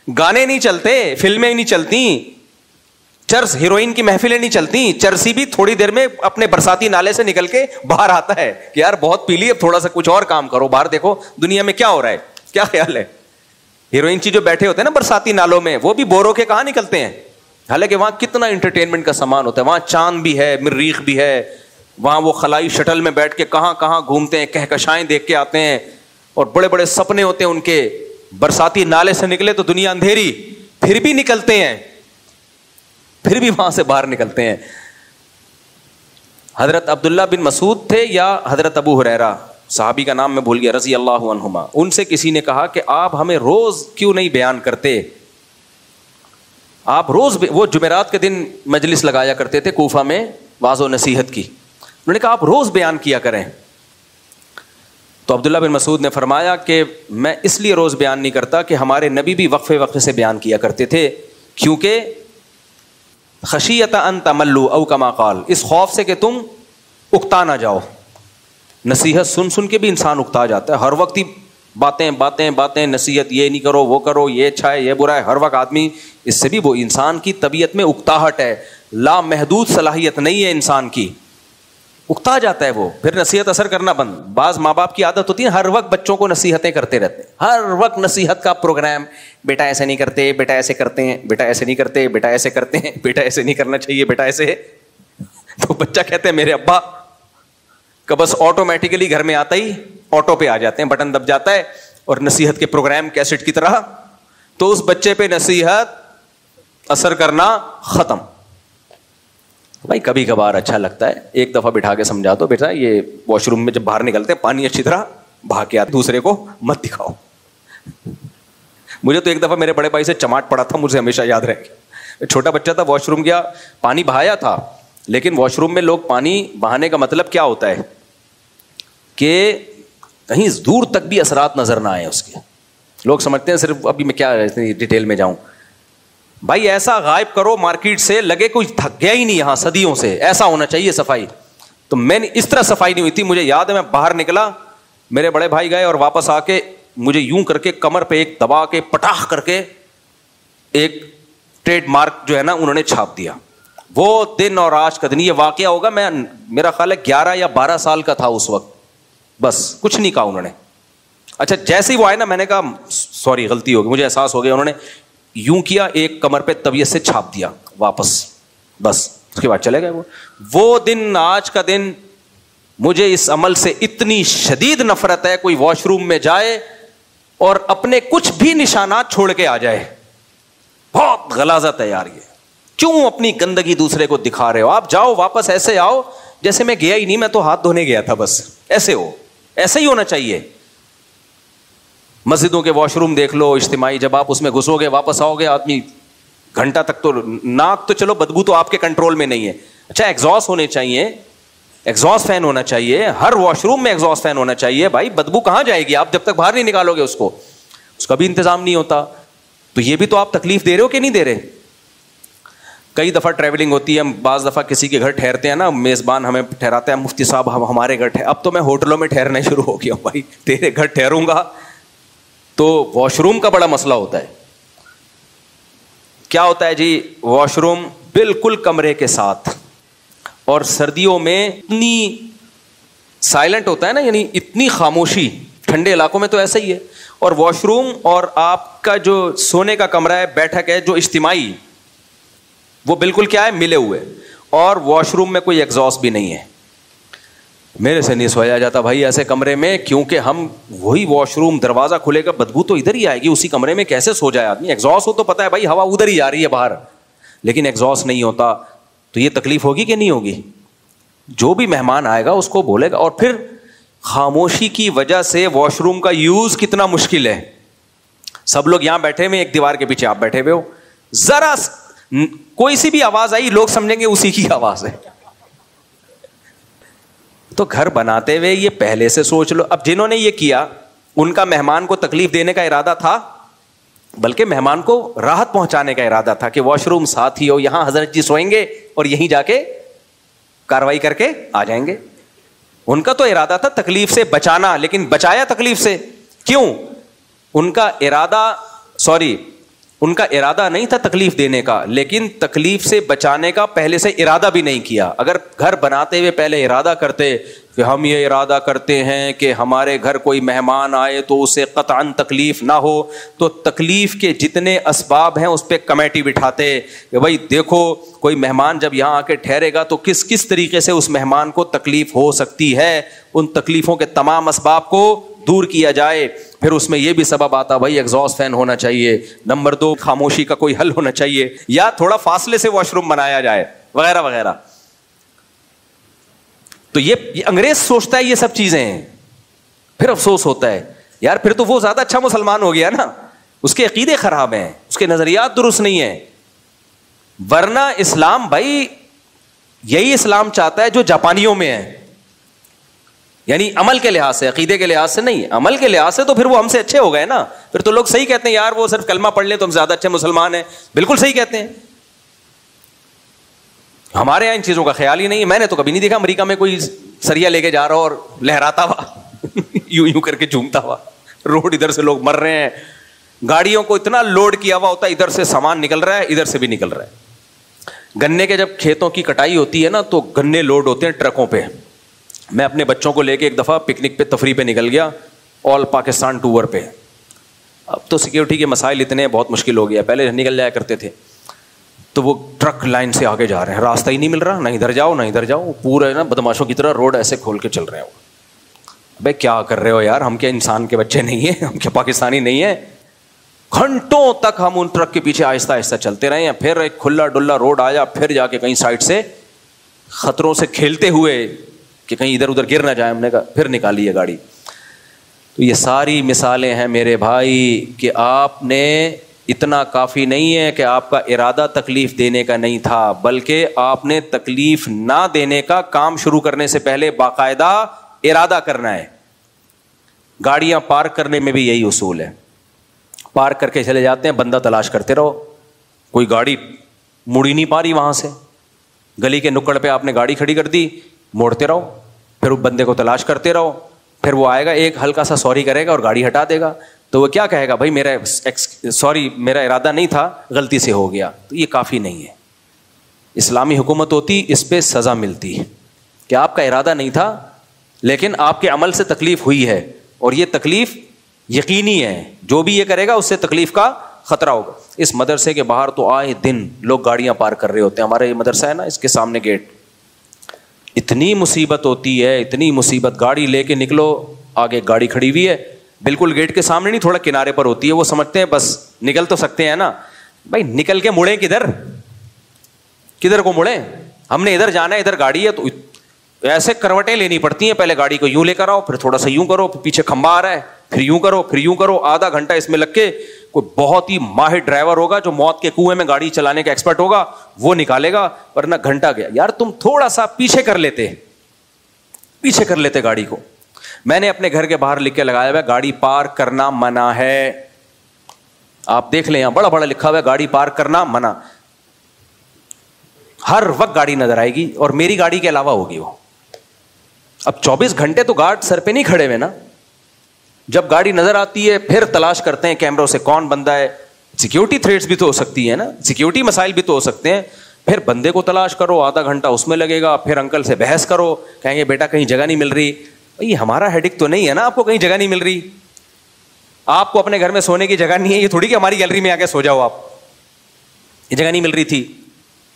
گانے نہیں چلتے، فلمیں نہیں چلتی، چرس ہیروئن کی محفلیں نہیں چلتی. چرسی بھی تھوڑی دیر میں اپنے برساتی نالے سے نکل کے باہر آتا ہے کہ یار بہت پی لی، اب تھوڑا سا کچھ اور کام کرو، باہر دیکھو دنیا میں کیا ہو رہا ہے. کیا خیال ہے؟ ہیروئن جو بیٹھے ہوتے ہیں نا برساتی نالوں میں، وہ بھی بورو کے کہاں نکلتے ہیں، حالانکہ وہاں کتنا انٹرٹینمنٹ کا سامان ہوتا ہے. وہاں چاند بھی ہے، مریخ بھی ہے، وہاں وہ خلائی شٹل میں بیٹھ کے کہاں کہاں گھومتے ہیں، کہکشائیں دیکھ کے آتے ہیں، اور بڑے بڑے سپنے ہوتے ہیں ان کے. برساتی نالے سے نکلے تو دنیا اندھیری، پھر بھی نکلتے ہیں، پھر بھی وہاں سے باہر نکلتے ہیں. حضرت عبداللہ بن مسعود تھے یا حضرت ابو ہریرہ، صحابی کا نام میں بھول گیا، رضی اللہ عنہما. ان سے کسی نے کہا کہ آپ ہمیں روز کیوں نہیں بیان کرتے؟ آپ روز، وہ جمعرات کے دن مجلس لگایا کرتے تھے کوفہ میں واعظ و نصیحت کی. انہوں نے کہا آپ روز بیان کیا کریں. تو عبداللہ بن مسعود نے فرمایا کہ میں اس لیے روز بیان نہیں کرتا کہ ہمارے نبی بھی وقفے وقفے سے بیان کیا کرتے تھے، کیونکہ خشیۃ ان تملوا او کما قال، اس خوف سے کہ تم اکتا نہ جاؤ. نصیحت سن سن کے بھی انسان اکتا جاتا ہے، ہر وقت ہی باتیں باتیں باتیں، نصیحت یہ نہیں کرو وہ کرو، یہ اچھا ہے یہ برا ہے، ہر وقت آدمی اس سے بھی، وہ انسان کی طبیعت میں اکتاہٹ ہے، لامحدود صلاحیت نہیں ہے انسان کی، اکتا جاتا ہے وہ، پھر نصیحت اثر کرنا بند. بعض ماں باپ کی عادت ہوتی ہے ہر وقت بچوں کو نصیحتیں کرتے رہتے ہیں، ہر وقت نصیحت کا پروگرام، بیٹا ایسے نہیں کرتے، بیٹا ایسے کرتے ہیں، بیٹا ایسے نہیں کرتے، بیٹا ایسے کرتے ہیں، بیٹا ایسے نہیں کرنا چاہیے، بیٹا ایسے ہے. تو بچہ کہتے ہیں میرے ابا کا بس آٹومیٹیکلی گھر میں آتا ہی آٹو پہ آ جاتے ہیں، بٹن دب جاتا ہے اور نصیحت کے پروگرام کیسٹ کی طرح، تو اس بچے پہ نصیحت اثر کرنا ختم. بھائی کبھی کبھار اچھا لگتا ہے، ایک دفعہ بٹھا کے سمجھا دو بیٹا یہ واش روم میں جب باہر نکلتے ہیں پانی اچھی طرح بہا کے آتے، دوسرے کو مت دکھاؤ. مجھے تو ایک دفعہ میرے بڑے بھائی سے چماٹ پڑا تھا، مجھے ہمیشہ یاد رہے گا. چھوٹا بچہ تھا، واش روم گیا، پانی بہایا تھا، لیکن واش روم میں لوگ پانی بہانے کا مطلب کیا ہوتا ہے کہ کہیں دور تک بھی اثرات نظر نہ آئے اس کے. لوگ سمجھتے ہیں صرف، ابھی میں کیا ڈیٹیل میں جاؤں، بھائی ایسا غائب کرو مارکیٹ سے لگے کوئی تھک گیا ہی نہیں یہاں صدیوں سے، ایسا ہونا چاہیے صفائی. تو میں نے اس طرح صفائی نہیں ہوئی تھی، مجھے یاد ہے میں باہر نکلا، میرے بڑے بھائی گئے اور واپس آ کے مجھے یوں کر کے کمر پہ ایک دبا کے پٹاخ کر کے ایک ٹریڈ مارک جو ہے نا انہوں نے چھاپ دیا. وہ دن اور آج کا دن، یہ واقعہ ہوگا میں میرا خیال ہے 11 یا 12 سال کا تھا اس وقت، بس کچھ نہیں کہا انہوں نے. اچھا جیسے ہی وہ آئے نا میں نے کہا سوری غلطی ہو گئی، مجھے احساس ہو گیا. انہوں نے یوں کیا، ایک کمر پہ طبیعت سے چھاپ دیا واپس، بس اس کے بعد چلے گئے. وہ دن آج کا دن مجھے اس عمل سے اتنی شدید نفرت ہے، کوئی واش روم میں جائے اور اپنے کچھ بھی نشانات چھوڑ کے آ جائے، بہت غلاظت ہے یار. یہ کیوں اپنی گندگی دوسرے کو دکھا رہے ہو؟ آپ جاؤ واپس ایسے آؤ جیسے میں گیا ہی نہیں، میں تو ہاتھ دھونے گیا تھا، بس ایسے ہو، ایسے ہی ہونا چاہیے. مسجدوں کے واش روم دیکھ لو اجتماعی، جب آپ اس میں گھسو گے واپس آؤ گے آدمی گھنٹہ تک، تو ناک تو چلو بدبو تو آپ کے کنٹرول میں نہیں ہے. اچھا ایگزاسٹ ہونے چاہیے، ایگزاسٹ فین ہونا چاہیے، ہر واش روم میں ایگزاسٹ فین ہونا چاہیے. بھائی بدبو کہاں جائے گی آپ جب تک باہر نہیں نکالو گے اس کو، اس کا بھی انتظام نہیں ہوتا. تو یہ بھی تو آپ تکلیف دے رہے ہو کہ نہیں دے رہے. کئی دفعہ ٹریولنگ ہوتی ہے، ہم بعض دفعہ کسی کے گھر ٹھہرتے ہیں نا، میزبان ہمیں ٹھہراتا ہے، مفتی صاحب ہمارے گھر اب تو میں ہوٹلوں میں ٹھہرنا شروع ہو گیا ہوں. بھائی تیرے گھر ٹھہروں گا تو واش روم کا بڑا مسئلہ ہوتا ہے. کیا ہوتا ہے جی، واش روم بالکل کمرے کے ساتھ، اور سردیوں میں اتنی سائلنٹ ہوتا ہے نا، یعنی اتنی خاموشی، ٹھنڈے علاقوں میں تو ایسا ہی ہے. اور واش روم اور آپ کا جو سونے کا کمرہ ہے، بیٹھک ہے جو اجتماعی، وہ بالکل کیا ہے، ملے ہوئے. اور واش روم میں کوئی ایگزاسٹ بھی نہیں ہے. میرے سے نہیں سویا جاتا بھائی ایسے کمرے میں، کیونکہ ہم وہی واش روم دروازہ کھلے گا بدبو تو ادھر ہی آئے گی، اسی کمرے میں کیسے سو جائے آدمی. ایگزاسٹ ہو تو پتہ ہے بھائی ہوا ادھر ہی آ رہی ہے باہر، لیکن ایگزاسٹ نہیں ہوتا تو یہ تکلیف ہوگی کہ نہیں ہوگی. جو بھی مہمان آئے گا اس کو بولے گا. اور پھر خاموشی کی وجہ سے واش روم کا یوز کتنا مشکل ہے. سب لوگ یہاں بیٹھے ہوئے، ایک دیوار کے پیچھے آپ بیٹھے ہوئے ہو، ذرا کوئی سی بھی آواز آئی لوگ سمجھیں گے اسی کی آواز ہے. تو گھر بناتے ہوئے یہ پہلے سے سوچ لو. اب جنہوں نے یہ کیا ان کا مہمان کو تکلیف دینے کا ارادہ تھا, بلکہ مہمان کو راحت پہنچانے کا ارادہ تھا کہ واش روم ساتھ ہی ہو, یہاں حضرت جی سوئیں گے اور یہیں جا کے کاروائی کر کے آ جائیں گے. ان کا تو ارادہ تھا تکلیف سے بچانا, لیکن بچایا تکلیف سے کیوں؟ ان کا ارادہ نہیں تھا تکلیف دینے کا, لیکن تکلیف سے بچانے کا پہلے سے ارادہ بھی نہیں کیا. اگر گھر بناتے ہوئے پہلے ارادہ کرتے کہ ہم یہ ارادہ کرتے ہیں کہ ہمارے گھر کوئی مہمان آئے تو اسے قطعاً تکلیف نہ ہو, تو تکلیف کے جتنے اسباب ہیں اس پہ کمیٹی بٹھاتے کہ بھائی دیکھو کوئی مہمان جب یہاں آ کے ٹھہرے گا تو کس طریقے سے اس مہمان کو تکلیف ہو سکتی ہے, ان تکلیفوں کے تمام اسباب کو دور کیا جائے. پھر اس میں یہ بھی سبب آتا بھائی ایگزاسٹ فین ہونا چاہیے, نمبر 2 خاموشی کا کوئی حل ہونا چاہیے, یا تھوڑا فاصلے سے واش روم بنایا جائے وغیرہ وغیرہ. تو یہ انگریز سوچتا ہے یہ سب چیزیں ہیں. پھر افسوس ہوتا ہے یار, پھر تو وہ زیادہ اچھا مسلمان ہو گیا نا, اس کے عقیدے خراب ہیں, اس کے نظریات درست نہیں ہیں. ورنہ اسلام بھائی یہی اسلام چاہتا ہے جو جاپانیوں میں ہے, یعنی عمل کے لحاظ سے, عقیدے کے لحاظ سے نہیں, عمل کے لحاظ سے تو پھر وہ ہم سے اچھے ہو گئے نا. پھر تو لوگ صحیح کہتے ہیں یار وہ صرف کلمہ پڑھ لیں تو ہم زیادہ اچھے مسلمان ہیں, بالکل صحیح کہتے ہیں. ہمارے یہاں ان چیزوں کا خیال ہی نہیں ہے. میں نے تو کبھی نہیں دیکھا امریکہ میں کوئی سریا لے کے جا رہا اور لہراتا ہوا یوں کر کے جھومتا ہوا. روڈ ادھر سے لوگ مر رہے ہیں, گاڑیوں کو اتنا لوڈ کیا ہوا ہوتا ہے, ادھر سے سامان نکل رہا ہے ادھر سے بھی نکل رہا ہے. گنے کے جب کھیتوں کی کٹائی ہوتی ہے نا تو گنے لوڈ ہوتے ہیں ٹرکوں پہ. میں اپنے بچوں کو لے کے ایک دفعہ پکنک پہ تفریح پہ نکل گیا, آل پاکستان ٹور پہ. اب تو سیکیورٹی کے مسائل اتنے بہت مشکل ہو گیا, پہلے نکل جایا کرتے تھے. تو وہ ٹرک لائن سے آگے جا رہے ہیں, راستہ ہی نہیں مل رہا, نہ ادھر جاؤ نہ ادھر جاؤ, پورا نا بدماشوں کی طرح روڈ ایسے کھول کے چل رہے ہیں. بھائی کیا کر رہے ہو یار, ہم کیا انسان کے بچے نہیں ہیں, ہم کیا پاکستانی نہیں ہیں؟ گھنٹوں تک ہم ان ٹرک کے پیچھے آہستہ آہستہ چلتے رہے ہیں. پھر ایک کھلا ڈلا روڈ آیا, پھر جا کے کہیں سائڈ سے خطروں سے کھیلتے ہوئے کہ کہیں ادھر ادھر گر نہ جائے, ہم نے کہا پھر نکالی ہے گاڑی. تو یہ ساری مثالیں ہیں میرے بھائی کہ آپ نے اتنا کافی نہیں ہے کہ آپ کا ارادہ تکلیف دینے کا نہیں تھا, بلکہ آپ نے تکلیف نہ دینے کا کام شروع کرنے سے پہلے باقاعدہ ارادہ کرنا ہے. گاڑیاں پارک کرنے میں بھی یہی اصول ہے. پارک کر کے چلے جاتے ہیں, بندہ تلاش کرتے رہو, کوئی گاڑی مڑ ہی نہیں پا رہی وہاں سے, گلی کے نکڑ پہ آپ نے گاڑی کھڑی کر دی, موڑتے رہو, پھر اس بندے کو تلاش کرتے رہو, پھر وہ آئے گا, ایک ہلکا سا سوری کرے گا اور گاڑی ہٹا دے گا. تو وہ کیا کہے گا, بھائی میرا ارادہ نہیں تھا, غلطی سے ہو گیا. تو یہ کافی نہیں ہے. اسلامی حکومت ہوتی اس پہ سزا ملتی کہ آپ کا ارادہ نہیں تھا لیکن آپ کے عمل سے تکلیف ہوئی ہے, اور یہ تکلیف یقینی ہے, جو بھی یہ کرے گا اس سے تکلیف کا خطرہ ہوگا. اس مدرسے کے باہر تو آئے دن لوگ گاڑیاں پارک کر رہے ہوتے ہیں. ہمارا یہ مدرسہ ہے نا, اس کے سامنے گیٹ, اتنی مصیبت ہوتی ہے, اتنی مصیبت. گاڑی لے کے نکلو, آگے گاڑی کھڑی ہوئی ہے, بالکل گیٹ کے سامنے نہیں, تھوڑا کنارے پر ہوتی ہے. وہ سمجھتے ہیں بس نکل تو سکتے ہیں نا. بھائی نکل کے مڑیں کدھر کو مڑیں؟ ہم نے ادھر جانا ہے, ادھر گاڑی ہے, تو ایسے کروٹیں لینی پڑتی ہیں. پہلے گاڑی کو یوں لے کر آؤ, پھر تھوڑا سا یوں کرو, پھر پیچھے کھمبا آ رہا ہے, پھر یوں کرو, پھر یوں کرو. آدھا گھنٹہ اس میں لگ کے کوئی بہت ہی ماہر ڈرائیور ہوگا جو موت کے کنویں میں گاڑی چلانے کا ایکسپرٹ ہوگا, وہ نکالے گا, ورنہ گھنٹہ گیا. یار تم تھوڑا سا پیچھے کر لیتے گاڑی کو. میں نے اپنے گھر کے باہر لکھ کے لگایا ہوا ہے, گاڑی پارک کرنا منع ہے. آپ دیکھ لیں, یہاں بڑا بڑا لکھا ہوا ہے, گاڑی پارک کرنا منع. ہر وقت گاڑی نظر آئے گی, اور میری گاڑی کے علاوہ ہوگی وہ. اب 24 گھنٹے تو گارڈ سر پہ نہیں کھڑے ہوئے نا. جب گاڑی نظر آتی ہے پھر تلاش کرتے ہیں کیمروں سے کون بندہ ہے. سیکیورٹی تھریٹس بھی تو ہو سکتی ہے نا, سیکیورٹی مسائل بھی تو ہو سکتے ہیں. پھر بندے کو تلاش کرو, آدھا گھنٹہ اس میں لگے گا. پھر انکل سے بحث کرو, کہیں گے بیٹا کہیں جگہ نہیں مل رہی. یہ ہمارا ہیڈک تو نہیں ہے نا, آپ کو کہیں جگہ نہیں مل رہی. آپ کو اپنے گھر میں سونے کی جگہ نہیں ہے, یہ تھوڑی کہ ہماری گیلری میں آ کے سو جاؤ آپ. یہ جگہ نہیں مل رہی تھی,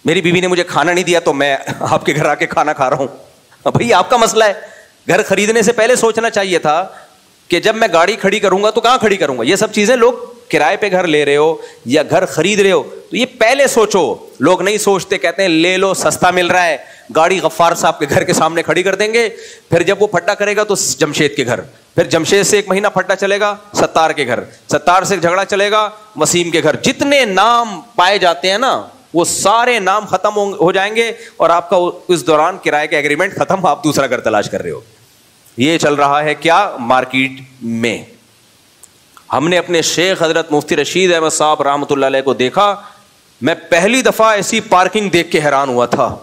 میری بیوی نے مجھے کھانا نہیں دیا تو میں آپ کے گھر آ کے کھانا کھا رہا ہوں. بھائی آپ کا مسئلہ ہے. گھر خریدنے سے پہلے سوچنا چاہیے تھا کہ جب میں گاڑی کھڑی کروں گا تو کہاں کھڑی کروں گا. یہ سب چیزیں, لوگ کرائے پہ گھر لے رہے ہو یا گھر خرید رہے ہو تو یہ پہلے سوچو. لوگ نہیں سوچتے, کہتے ہیں لے لو سستا مل رہا ہے, گاڑی غفار صاحب کے گھر کے سامنے کھڑی کر دیں گے. پھر جب وہ پھٹا کرے گا تو جمشید کے گھر, پھر جمشید سے 1 مہینہ پھٹا چلے گا ستار کے گھر, ستار سے جھگڑا چلے گا وسیم کے گھر. جتنے نام پائے جاتے ہیں نا وہ سارے نام ختم ہو جائیں گے اور آپ کا اس دوران کرائے کا ایگریمنٹ ختم, آپ دوسرا گھر تلاش کر رہے ہو. یہ چل رہا ہے کیا مارکیٹ میں. ہم نے اپنے شیخ حضرت مفتی رشید احمد صاحب رحمۃ اللہ علیہ کو دیکھا, میں پہلی دفعہ ایسی پارکنگ دیکھ کے حیران ہوا تھا.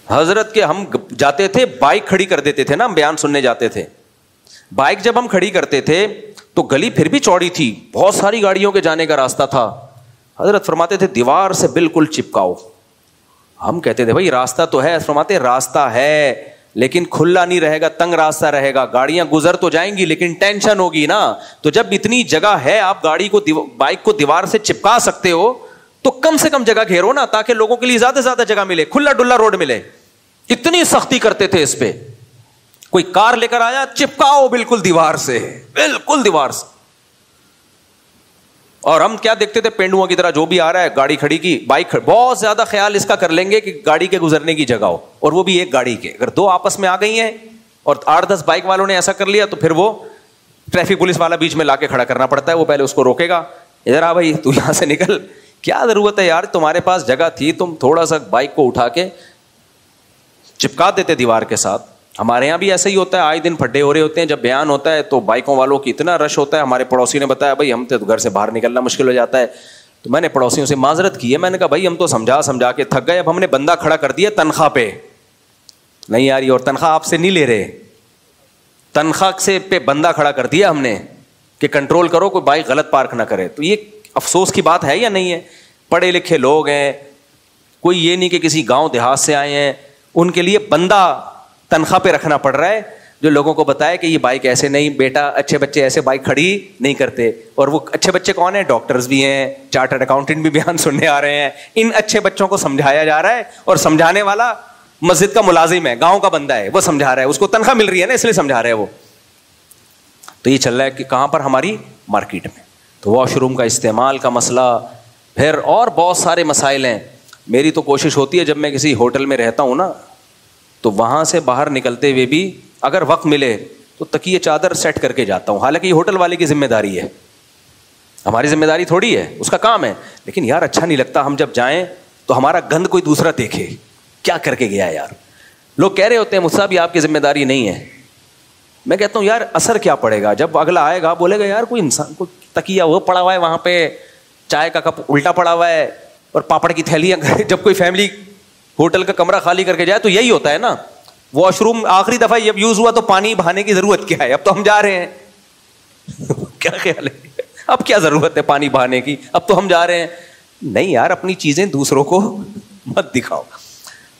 حضرت کے ہم جاتے تھے, بائک کھڑی کر دیتے تھے نا, ہم بیان سننے جاتے تھے, بائک جب ہم کھڑی کرتے تھے تو گلی پھر بھی چوڑی تھی, بہت ساری گاڑیوں کے جانے کا راستہ تھا. حضرت فرماتے تھے دیوار سے بالکل چپکاؤ. ہم کہتے تھے بھائی راستہ تو ہے, فرماتے راستہ ہے لیکن کھلا نہیں رہے گا, تنگ راستہ رہے گا, گاڑیاں گزر تو جائیں گی لیکن ٹینشن ہوگی نا. تو جب اتنی جگہ ہے, آپ گاڑی کو بائک کو دیوار سے چپکا سکتے ہو تو کم سے کم جگہ گھیرو نا, تاکہ لوگوں کے لیے زیادہ سے زیادہ جگہ ملے, کھلا ڈلا روڈ ملے. اتنی سختی کرتے تھے اس پہ. کوئی کار لے کر آیا, چپکاؤ بالکل دیوار سے, بالکل دیوار سے. اور ہم کیا دیکھتے تھے, پینڈوؤں کی طرح جو بھی آ رہا ہے گاڑی کھڑی کی, بائک بہت زیادہ خیال اس کا کر لیں گے کہ گاڑی کے گزرنے کی جگہ ہو, اور وہ بھی ایک گاڑی کے. اگر دو آپس میں آ گئی ہیں اور 8-10 بائک والوں نے ایسا کر لیا تو پھر وہ ٹریفک پولیس والا بیچ میں لا کے کھڑا کرنا پڑتا ہے. وہ پہلے اس کو روکے گا, ادھر آ بھائی تو یہاں سے نکل, کیا ضرورت ہے یار, تمہارے پاس جگہ تھی, تم تھوڑا سا بائک کو اٹھا کے چپکا دیتے دیوار کے ساتھ. ہمارے یہاں بھی ایسا ہی ہوتا ہے, آئے دن پھڈے ہو رہے ہوتے ہیں, جب بیان ہوتا ہے تو بائکوں والوں کی اتنا رش ہوتا ہے. ہمارے پڑوسی نے بتایا بھائی ہم تو گھر سے باہر نکلنا مشکل ہو جاتا ہے. تو میں نے پڑوسیوں سے معذرت کی ہے, میں نے کہا بھائی ہم تو سمجھا کے تھک گئے, اب ہم نے بندہ کھڑا کر دیا تنخواہ پہ, نہیں یار یہ, اور تنخواہ آپ سے نہیں لے رہے, تنخواہ سے پہ بندہ کھڑا کر دیا ہم نے کہ کنٹرول کرو, کوئی بائک غلط پارک نہ کرے. تو یہ افسوس کی بات ہے یا نہیں ہے؟ پڑھے لکھے لوگ ہیں, کوئی یہ نہیں کہ کسی گاؤں دیہات سے آئے ہیں, ان کے لیے بندہ تنخواہ پہ رکھنا پڑ رہا ہے جو لوگوں کو بتائے کہ یہ بائک ایسے نہیں, بیٹا اچھے بچے ایسے بائک کھڑی نہیں کرتے. اور وہ اچھے بچے کون ہیں؟ ڈاکٹرز بھی ہیں, چارٹرڈ اکاؤنٹنٹ بھی بیان سننے آ رہے ہیں. ان اچھے بچوں کو سمجھایا جا رہا ہے, اور سمجھانے والا مسجد کا ملازم ہے, گاؤں کا بندہ ہے, وہ سمجھا رہا ہے, اس کو تنخواہ مل رہی ہے نا, اس لیے سمجھا رہا ہے وہ. تو یہ چل رہا ہے کہ کہاں پر؟ ہماری مارکیٹ میں. تو واش روم کا استعمال کا مسئلہ, پھر اور بہت سارے مسائل ہیں. میری تو کوشش ہوتی ہے جب میں کسی ہوٹل میں رہتا ہوں نا, تو وہاں سے باہر نکلتے ہوئے بھی اگر وقت ملے تو تکیے چادر سیٹ کر کے جاتا ہوں. حالانکہ یہ ہوٹل والے کی ذمہ داری ہے, ہماری ذمہ داری تھوڑی ہے, اس کا کام ہے. لیکن یار اچھا نہیں لگتا ہم جب جائیں تو ہمارا گند کوئی دوسرا دیکھے, کیا کر کے گیا یار. لوگ کہہ رہے ہوتے ہیں مجھ سے بھی آپ کی ذمہ داری نہیں ہے. میں کہتا ہوں یار اثر کیا پڑے گا جب اگلا آئے گا بولے گا یار کوئی انسان کو تکیہ وہ پڑا ہوا ہے وہاں پہ, چائے کا کپ الٹا پڑا ہوا ہے, اور پاپڑ کی تھیلیاں. جب کوئی فیملی ہوٹل کا کمرہ خالی کر کے جائے تو یہی ہوتا ہے نا. واش روم آخری دفعہ جب یوز ہوا تو پانی بہانے کی ضرورت کیا ہے؟ اب تو ہم جا رہے ہیں. کیا خیال ہے, اب کیا ضرورت ہے پانی بہانے کی, اب تو ہم جا رہے ہیں. نہیں یار, اپنی چیزیں دوسروں کو مت دکھاؤ.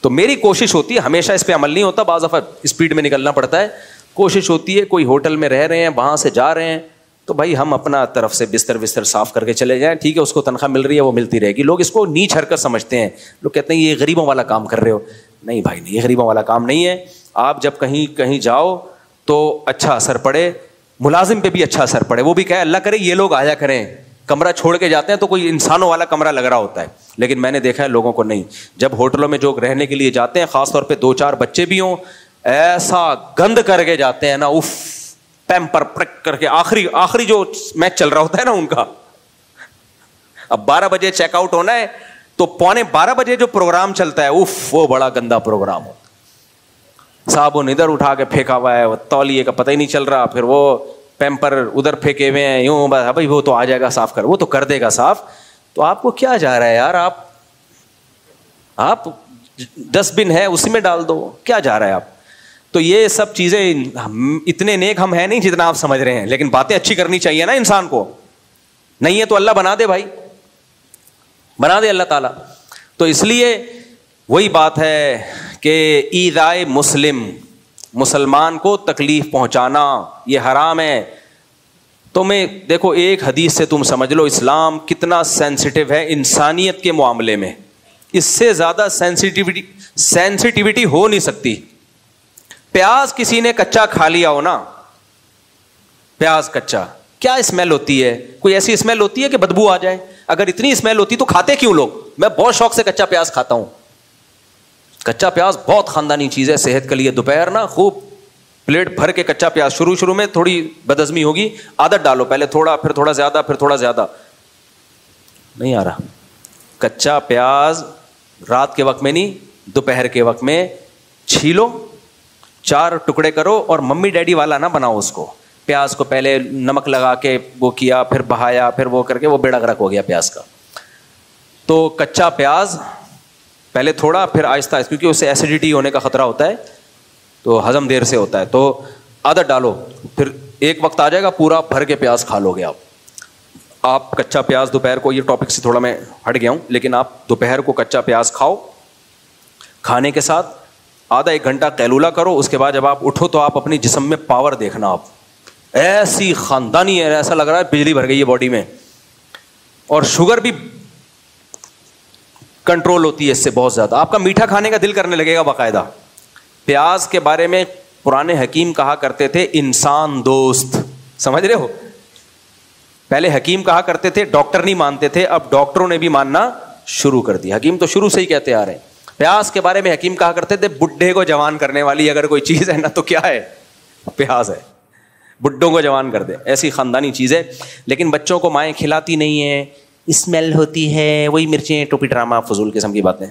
تو میری کوشش ہوتی ہے, ہمیشہ اس پہ عمل نہیں ہوتا, بعض دفعہ اسپیڈ میں نکلنا پڑتا ہے. کوشش ہوتی ہے کوئی ہوٹل میں رہ رہے ہیں, وہاں سے جا رہے ہیں, تو بھائی ہم اپنا طرف سے بستر صاف کر کے چلے جائیں. ٹھیک ہے, اس کو تنخواہ مل رہی ہے, وہ ملتی رہے گی. لوگ اس کو نیچ حرکت سمجھتے ہیں, لوگ کہتے ہیں یہ غریبوں والا کام کر رہے ہو. نہیں بھائی نہیں, یہ غریبوں والا کام نہیں ہے. آپ جب کہیں جاؤ تو اچھا اثر پڑے, ملازم پہ بھی اچھا اثر پڑے. وہ بھی کہے اللہ کرے یہ لوگ آیا کریں, کمرہ چھوڑ کے جاتے ہیں تو کوئی انسانوں والا کمرہ لگ رہا ہوتا ہے. لیکن میں نے دیکھا ہے لوگوں کو نہیں, جب ہوٹلوں میں جو رہنے کے لیے جاتے ہیں, خاص طور پہ 2-4 بچے بھی ہوں, ایسا گند کر کے جاتے ہیں نا, اف, پیمپر پرک کر کے. آخری جو میچ چل رہا ہوتا ہے نا ان کا, اب 12 بجے چیک آؤٹ ہونا ہے تو 11:15 بجے جو پروگرام چلتا ہے, اف, وہ بڑا گندا پروگرام ہوتا ہے. صابن ادھر اٹھا کے پھینکا ہوا ہے, تولیے کا پتہ ہی نہیں چل رہا, پھر وہ پیمپر ادھر پھینکے ہوئے ہیں, یوں بھائی وہ تو آ جائے گا صاف کر, وہ تو کر دے گا صاف. تو آپ کو کیا جا رہا ہے یار, آپ ڈسٹ بن ہے اسی میں ڈال دو, کیا جا رہا ہے آپ. تو یہ سب چیزیں, اتنے نیک ہم ہیں نہیں جتنا آپ سمجھ رہے ہیں, لیکن باتیں اچھی کرنی چاہیے نا انسان کو. نہیں ہے تو اللہ بنا دے بھائی, بنا دے اللہ تعالیٰ. تو اس لیے وہی بات ہے کہ ایذائے مسلمان کو تکلیف پہنچانا یہ حرام ہے. تمہیں دیکھو ایک حدیث سے تم سمجھ لو اسلام کتنا سینسٹیو ہے انسانیت کے معاملے میں. اس سے زیادہ سینسٹیوٹی ہو نہیں سکتی. پیاز کسی نے کچا کھا لیا ہو نا, پیاز کچا, کیا اسمیل ہوتی ہے؟ کوئی ایسی اسمیل ہوتی ہے کہ بدبو آ جائے؟ اگر اتنی اسمیل ہوتی تو کھاتے کیوں لوگ؟ میں بہت شوق سے کچا پیاز کھاتا ہوں. کچا پیاز بہت خاندانی چیز ہے صحت کے لیے. دوپہر نا خوب پلیٹ بھر کے کچا پیاز, شروع میں تھوڑی بدہضمی ہوگی, عادت ڈالو, پہلے تھوڑا, پھر تھوڑا زیادہ, پھر تھوڑا زیادہ. نہیں آ رہا. کچا پیاز رات کے وقت میں نہیں, دوپہر کے وقت میں چھیلو, 4 ٹکڑے کرو, اور ممی ڈیڈی والا نہ بناؤ اس کو. پیاز کو پہلے نمک لگا کے وہ کیا, پھر بہایا, پھر وہ کر کے وہ بیڑا غرق ہو گیا پیاز کا. تو کچا پیاز پہلے تھوڑا, پھر آہستہ آہستہ, کیونکہ اس سے ایسیڈیٹی ہونے کا خطرہ ہوتا ہے تو ہضم دیر سے ہوتا ہے, تو عادت ڈالو. پھر ایک وقت آ جائے گا پورا بھر کے پیاز کھا لو گے آپ کچا پیاز دوپہر کو, یہ ٹاپک سے تھوڑا میں ہٹ گیا ہوں, لیکن آپ دوپہر کو کچا پیاز کھاؤ. کھانے کے ساتھ آدھا 1 گھنٹہ قیلولہ کرو. اس کے بعد جب آپ اٹھو تو آپ اپنی جسم میں پاور دیکھنا, آپ ایسی خاندانی ہے, ایسا لگ رہا ہے بجلی بھر گئی ہے باڈی میں. اور شوگر بھی کنٹرول ہوتی ہے اس سے بہت زیادہ. آپ کا میٹھا کھانے کا دل کرنے لگے گا باقاعدہ. پیاز کے بارے میں پرانے حکیم کہا کرتے تھے انسان دوست, سمجھ رہے ہو. پہلے حکیم کہا کرتے تھے, ڈاکٹر نہیں مانتے تھے, اب ڈاکٹروں نے بھی ماننا شروع کر دیا. حکیم تو شروع سے ہی کہتے آ رہے ہیں. پیاز کے بارے میں حکیم کہا کرتے تھے بڈھے کو جوان کرنے والی اگر کوئی چیز ہے نا تو کیا ہے, پیاز ہے. بڈھوں کو جوان کر دے, ایسی خاندانی چیز ہے. لیکن بچوں کو مائیں کھلاتی نہیں ہیں, اسمیل ہوتی ہے, وہی مرچیں, ٹوپی ڈرامہ, فضول قسم کی باتیں.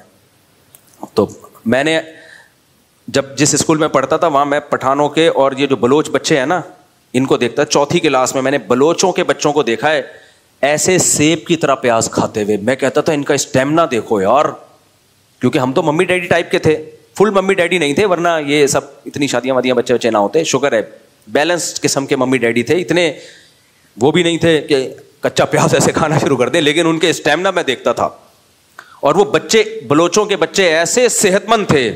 تو میں نے جب جس اسکول میں پڑھتا تھا وہاں میں پٹھانوں کے اور یہ جو بلوچ بچے ہیں نا ان کو دیکھتا, 4تھی کلاس میں نے بلوچوں کے بچوں کو دیکھا ہے ایسے سیب کی طرح پیاز کھاتے ہوئے. میں کہتا تھا ان کا اسٹیمنا دیکھو یار, کیونکہ ہم تو ممی ڈیڈی ٹائپ کے تھے, فل ممی ڈیڈی نہیں تھے, ورنہ یہ سب اتنی شادیاں وادیاں بچے بچے نہ ہوتے. شکر ہے بیلنس قسم کے ممی ڈیڈی تھے, اتنے وہ بھی نہیں تھے کہ کچا پیاز ایسے کھانا شروع کر دیں, لیکن ان کے اسٹیمنا میں دیکھتا تھا. اور وہ بچے, بلوچوں کے بچے ایسے صحت مند تھے,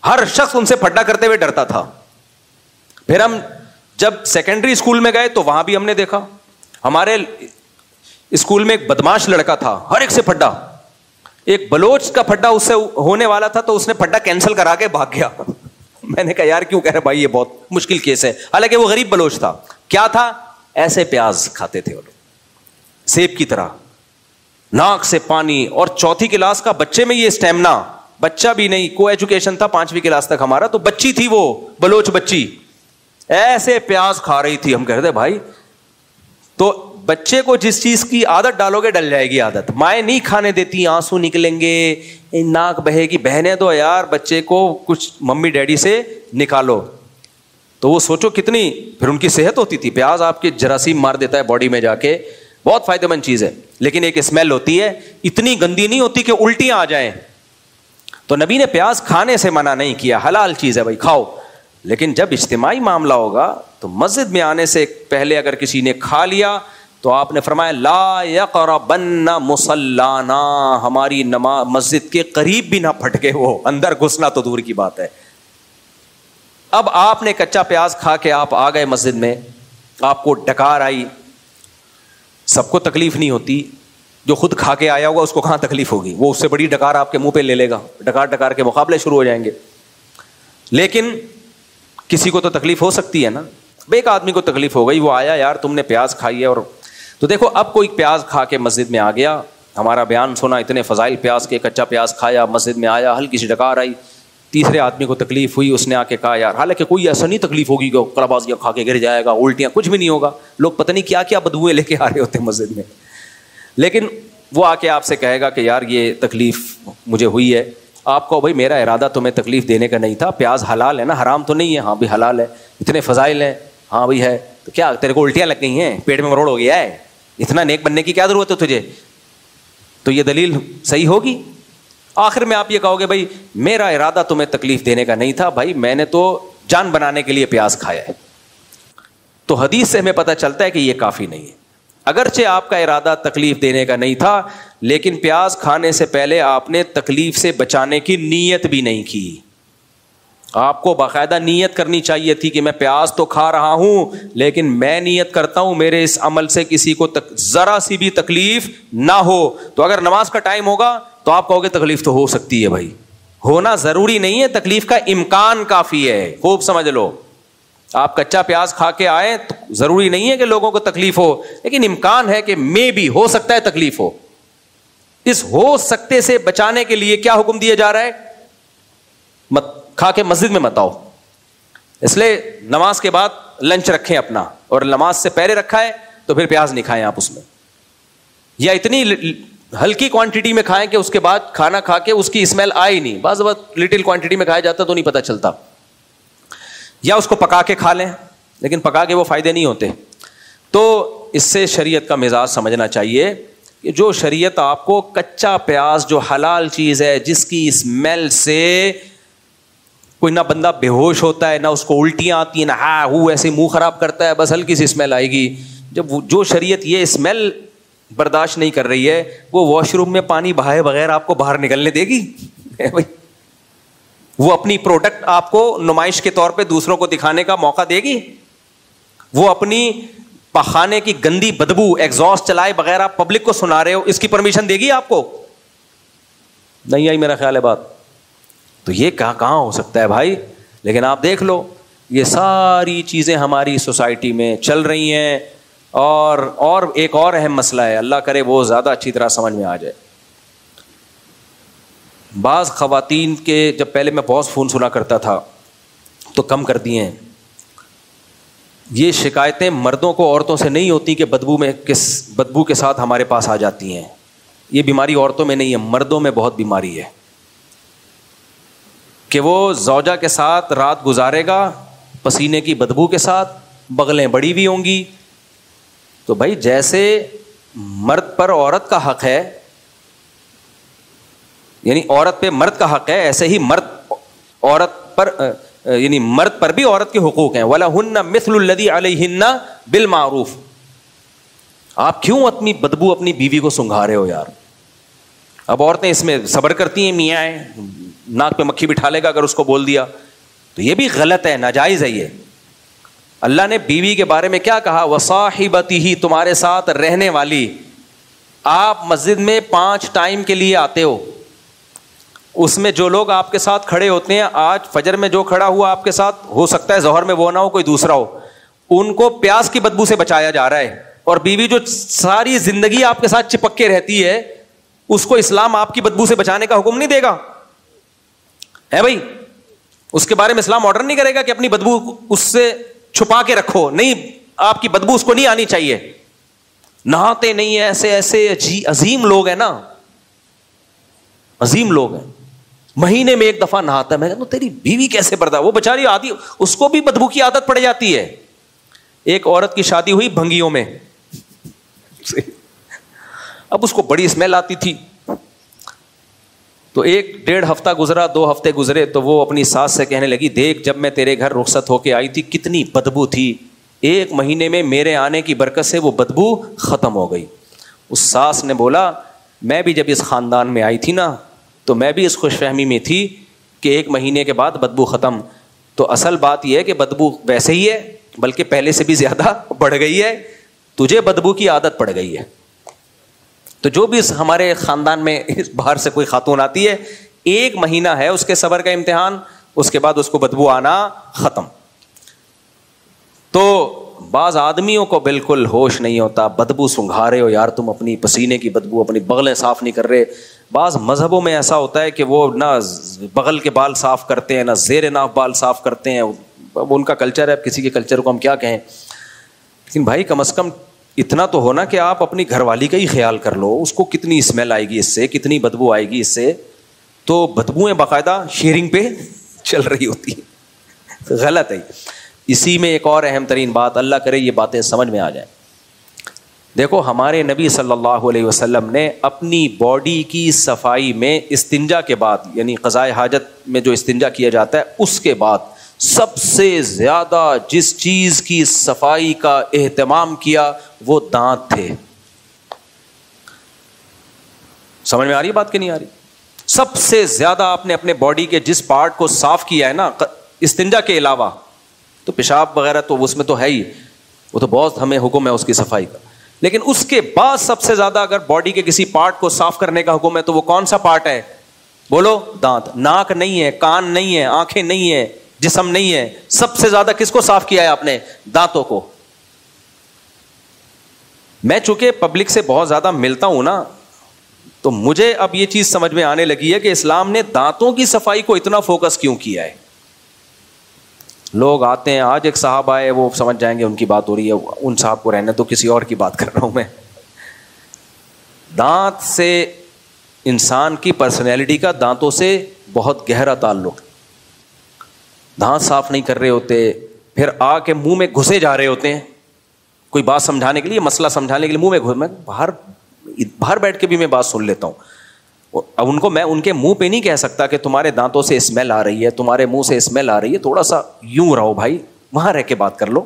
ہر شخص ان سے پھڈا کرتے ہوئے ڈرتا تھا. پھر ہم جب سیکنڈری اسکول میں گئے تو وہاں بھی ہم نے دیکھا, ہمارے اسکول میں ایک بدماش لڑکا تھا, ہر ایک سے پھڈا. ایک بلوچ کا پھڈا اس سے ہونے والا تھا تو اس نے پھڈا کینسل کرا کے بھاگ گیا. میں نے کہا یار کیوں کہہ رہے بھائی, یہ بہت مشکل کیس ہے. حالانکہ وہ غریب بلوچ تھا. کیا تھا, ایسے پیاز کھاتے تھے وہ لوگ سیب کی طرح, ناک سے پانی. اور 4تھی کلاس کا بچے میں یہ اسٹیمنا, بچہ بھی نہیں, کو ایجوکیشن تھا 5ویں کلاس تک ہمارا, تو بچی تھی وہ بلوچ بچی, ایسے پیاز کھا رہی تھی. ہم کہہ رہے تھے بھائی, تو بچے کو جس چیز کی عادت ڈالو گے ڈل جائے گی عادت. مائیں نہیں کھانے دیتی, آنسو نکلیں گے, ناک بہے گی, بہنے دو یار بچے کو, کچھ ممی ڈیڈی سے نکالو. تو وہ سوچو کتنی پھر ان کی صحت ہوتی تھی. پیاز آپ کے جراثیم مار دیتا ہے باڈی میں جا کے, بہت فائدہ مند چیز ہے. لیکن ایک اسمیل ہوتی ہے, اتنی گندی نہیں ہوتی کہ الٹیاں آ جائیں. تو نبی نے پیاز کھانے سے منع نہیں کیا, حلال چیز ہے بھائی کھاؤ. لیکن جب اجتماعی معاملہ ہوگا تو مسجد میں آنے سے پہلے اگر کسی نے کھا لیا تو آپ نے فرمایا لا یقربن مصلانا, ہماری نماز مسجد کے قریب بھی نہ پھٹکے, وہ اندر گھسنا تو دور کی بات ہے. اب آپ نے کچا پیاز کھا کے آپ آ گئے مسجد میں, آپ کو ڈکار آئی. سب کو تکلیف نہیں ہوتی, جو خود کھا کے آیا ہوگا اس کو کہاں تکلیف ہوگی, وہ اس سے بڑی ڈکار آپ کے منہ پہ لے لے گا, ڈکار کے مقابلے شروع ہو جائیں گے. لیکن کسی کو تو تکلیف ہو سکتی ہے نا. ایک آدمی کو تکلیف ہو گئی, وہ آیا یار تم نے پیاز کھائی ہے, اور تو دیکھو اب کوئی پیاز کھا کے مسجد میں آ گیا, ہمارا بیان سنا, اتنے فضائل پیاز کے, کچا پیاز کھایا, مسجد میں آیا, ہلکی سی ڈکار آئی, تیسرے آدمی کو تکلیف ہوئی, اس نے آ کے کہا یار, حالانکہ کوئی ایسا نہیں تکلیف ہوگی کہ کلابازیاں کھا کے گر جائے گا, الٹیاں, کچھ بھی نہیں ہوگا. لوگ پتہ نہیں کیا کیا بدبوئیں لے کے آ رہے ہوتے ہیں مسجد میں. لیکن وہ آ کے آپ سے کہے گا کہ یار یہ تکلیف مجھے ہوئی ہے. آپ کو بھائی میرا ارادہ تمہیں تکلیف دینے کا نہیں تھا, پیاز حلال ہے نا, حرام تو نہیں ہے. ہاں بھی حلال ہے, اتنے فضائل ہیں. ہاں بھائی ہے, تو کیا تیرے کو الٹیاں لگ گئی ہیں, پیٹ میں مروڑ ہو گیا ہے, اتنا نیک بننے کی کیا ضرورت ہے تجھے؟ تو یہ دلیل صحیح ہوگی. آخر میں آپ یہ کہو گے بھائی میرا ارادہ تمہیں تکلیف دینے کا نہیں تھا, بھائی میں نے تو جان بنانے کے لیے پیاز کھایا ہے. تو حدیث سے ہمیں پتہ چلتا ہے کہ یہ کافی نہیں ہے. اگرچہ آپ کا ارادہ تکلیف دینے کا نہیں تھا, لیکن پیاز کھانے سے پہلے آپ نے تکلیف سے بچانے کی نیت بھی نہیں کی. آپ کو باقاعدہ نیت کرنی چاہیے تھی کہ میں پیاز تو کھا رہا ہوں, لیکن میں نیت کرتا ہوں میرے اس عمل سے کسی کو ذرا سی بھی تکلیف نہ ہو. تو اگر نماز کا ٹائم ہوگا تو آپ کہو گے تکلیف تو ہو سکتی ہے. بھائی ہونا ضروری نہیں ہے, تکلیف کا امکان کافی ہے. خوب سمجھ لو, آپ کچا پیاز کھا کے آئے تو ضروری نہیں ہے کہ لوگوں کو تکلیف ہو, لیکن امکان ہے کہ میں بھی ہو سکتا ہے تکلیف ہو. اس ہو سکتے سے بچانے کے لیے کیا حکم دیا جا رہا ہے؟ مت کھا کے مسجد میں مت آؤ. اس لیے نماز کے بعد لنچ رکھیں اپنا, اور نماز سے پہلے رکھا ہے تو پھر پیاز نہیں کھائیں آپ اس میں. یا اتنی ہلکی کوانٹٹی میں کھائیں کہ اس کے بعد کھانا کھا کے اس کی اسمیل آئے ہی نہیں. بعض وقت لٹل کوانٹٹی میں کھایا جاتا تو نہیں پتہ چلتا. یا اس کو پکا کے کھا لیں, لیکن پکا کے وہ فائدے نہیں ہوتے. تو اس سے شریعت کا مزاج سمجھنا چاہیے کہ جو شریعت آپ کو کچا پیاز جو حلال چیز ہے, جس کی اسمیل سے کوئی نہ بندہ بے ہوش ہوتا ہے, نہ اس کو الٹیاں آتی ہیں, نہ وہ ایسے منہ خراب کرتا ہے, بس ہلکی سی اسمیل آئے گی. جب جو شریعت یہ اسمیل برداشت نہیں کر رہی ہے, وہ واش روم میں پانی بہائے بغیر آپ کو باہر نکلنے دے گی بھائی؟ وہ اپنی پروڈکٹ آپ کو نمائش کے طور پہ دوسروں کو دکھانے کا موقع دے گی؟ وہ اپنی پخانے کی گندی بدبو ایگزاسٹ چلائے بغیر آپ پبلک کو سنا رہے ہو, اس کی پرمیشن دے گی آپ کو؟ نہیں آئی میرا خیال ہے بات. تو یہ کہاں ہو سکتا ہے بھائی؟ لیکن آپ دیکھ لو, یہ ساری چیزیں ہماری سوسائٹی میں چل رہی ہیں. اور ایک اور اہم مسئلہ ہے, اللہ کرے وہ زیادہ اچھی طرح سمجھ میں آ جائے. بعض خواتین کے, جب پہلے میں بہت فون سنا کرتا تھا تو کم کر دیے ہیں, یہ شکایتیں مردوں کو عورتوں سے نہیں ہوتی کہ بدبو کے ساتھ ہمارے پاس آ جاتی ہیں. یہ بیماری عورتوں میں نہیں ہے, مردوں میں بہت بیماری ہے کہ وہ زوجہ کے ساتھ رات گزارے گا پسینے کی بدبو کے ساتھ, بغلیں بڑی ہوئی ہوں گی. تو بھائی جیسے مرد پر عورت کا حق ہے, یعنی عورت پہ مرد کا حق ہے, ایسے ہی مرد عورت پر یعنی مرد پر بھی عورت کے حقوق ہیں. وَلَهُنَّ مِثْلُ الَّذِي عَلَيْهِنَّ بِالْمَعْرُوفِ. آپ کیوں اپنی بدبو اپنی بیوی کو سنگھا رہے ہو یار؟ اب عورتیں اس میں صبر کرتی ہیں, میاں ہیں ناک پہ مکھی بٹھا لے گا اگر اس کو بول دیا تو یہ بھی غلط ہے, ناجائز ہے. یہ اللہ نے بیوی کے بارے میں کیا کہا؟ وصاحبتہ, تمہارے ساتھ رہنے والی. آپ مسجد میں 5 ٹائم کے لیے آتے ہو, اس میں جو لوگ آپ کے ساتھ کھڑے ہوتے ہیں, آج فجر میں جو کھڑا ہوا آپ کے ساتھ, ہو سکتا ہے ظہر میں وہ نہ ہو, کوئی دوسرا ہو, ان کو پیاس کی بدبو سے بچایا جا رہا ہے. اور بیوی جو ساری زندگی آپ کے ساتھ چپک کے رہتی ہے, اس کو اسلام آپ کی بدبو سے بچانے کا حکم نہیں دے گا ہے بھائی. اس کے بارے میں اسلام آرڈر نہیں کرے گا کہ اپنی بدبو اس سے چھپا کے رکھو. نہیں, آپ کی بدبو اس کو نہیں آنی چاہیے. نہاتے نہیں ہیں, ایسے عظیم لوگ ہیں نا, عظیم لوگ ہیں, مہینے میں 1 دفعہ نہاتا ہے. میں کہتا ہوں تیری بیوی کیسے برداشت, وہ بیچاری آدھی, اس کو بھی بدبو کی عادت پڑ جاتی ہے. ایک عورت کی شادی ہوئی بھنگیوں میں, اب اس کو بڑی اسمیل آتی تھی. تو 1-1.5 ہفتہ گزرا, 2 ہفتے گزرے, تو وہ اپنی ساس سے کہنے لگی, دیکھ جب میں تیرے گھر رخصت ہو کے آئی تھی کتنی بدبو تھی, 1 مہینے میں میرے آنے کی برکت سے وہ بدبو ختم ہو گئی. اس ساس نے بولا, میں بھی جب اس خاندان میں آئی تھی نا تو میں بھی اس خوش فہمی میں تھی کہ 1 مہینے کے بعد بدبو ختم. تو اصل بات یہ ہے کہ بدبو ویسے ہی ہے, بلکہ پہلے سے بھی زیادہ بڑھ گئی ہے, تجھے بدبو کی عادت پڑ گئی ہے. تو جو بھی ہمارے خاندان میں باہر سے کوئی خاتون آتی ہے, 1 مہینہ ہے اس کے صبر کا امتحان, اس کے بعد اس کو بدبو آنا ختم. تو بعض آدمیوں کو بالکل ہوش نہیں ہوتا, بدبو سنگھا رہے ہو یار تم, اپنی پسینے کی بدبو, اپنی بغلیں صاف نہیں کر رہے. بعض مذہبوں میں ایسا ہوتا ہے کہ وہ نہ بغل کے بال صاف کرتے ہیں, نہ زیر ناف بال صاف کرتے ہیں. ان کا کلچر ہے, کسی کے کلچر کو ہم کیا کہیں. لیکن بھائی کم از کم اتنا تو ہونا کہ آپ اپنی گھر والی کا ہی خیال کر لو, اس کو کتنی اسمیل آئے گی اس سے, کتنی بدبو آئے گی اس سے. تو بدبوئیں باقاعدہ شیئرنگ پہ چل رہی ہوتی ہیں, غلط ہے. اسی میں ایک اور اہم ترین بات, اللہ کرے یہ باتیں سمجھ میں آ جائیں. دیکھو ہمارے نبی صلی اللہ علیہ وسلم نے اپنی باڈی کی صفائی میں استنجا کے بعد, یعنی قضائے حاجت میں جو استنجا کیا جاتا ہے اس کے بعد, سب سے زیادہ جس چیز کی صفائی کا اہتمام کیا وہ دانت تھے. سمجھ میں آ رہی بات کہ نہیں آ رہی؟ سب سے زیادہ آپ نے اپنے باڈی کے جس پارٹ کو صاف کیا ہے نا استنجا کے علاوہ, تو پیشاب وغیرہ تو اس میں تو ہے ہی, وہ تو بہت ہمیں حکم ہے اس کی صفائی کا, لیکن اس کے بعد سب سے زیادہ اگر باڈی کے کسی پارٹ کو صاف کرنے کا حکم ہے تو وہ کون سا پارٹ ہے؟ بولو, دانت. ناک نہیں ہے, کان نہیں ہے, آنکھیں نہیں ہے, جسم نہیں ہے, سب سے زیادہ کس کو صاف کیا ہے آپ نے؟ دانتوں کو. میں چونکہ پبلک سے بہت زیادہ ملتا ہوں نا, تو مجھے اب یہ چیز سمجھ میں آنے لگی ہے کہ اسلام نے دانتوں کی صفائی کو اتنا فوکس کیوں کیا ہے. لوگ آتے ہیں, آج ایک صاحب آئے, وہ سمجھ جائیں گے ان کی بات ہو رہی ہے, ان صاحب کو رہنے تو کسی اور کی بات کر رہا ہوں میں. دانت سے انسان کی پرسنالٹی کا دانتوں سے بہت گہرا تعلق. دانت صاف نہیں کر رہے ہوتے, پھر آ کے منہ میں گھسے جا رہے ہوتے ہیں کوئی بات سمجھانے کے لیے, مسئلہ سمجھانے کے لیے منہ میں باہر بیٹھ کے بھی میں بات سن لیتا ہوں. اب ان کو میں ان کے منہ پہ نہیں کہہ سکتا کہ تمہارے دانتوں سے اسمیل آ رہی ہے, تمہارے منہ سے اسمیل آ رہی ہے, تھوڑا سا یوں رہو بھائی, وہاں رہ کے بات کر لو.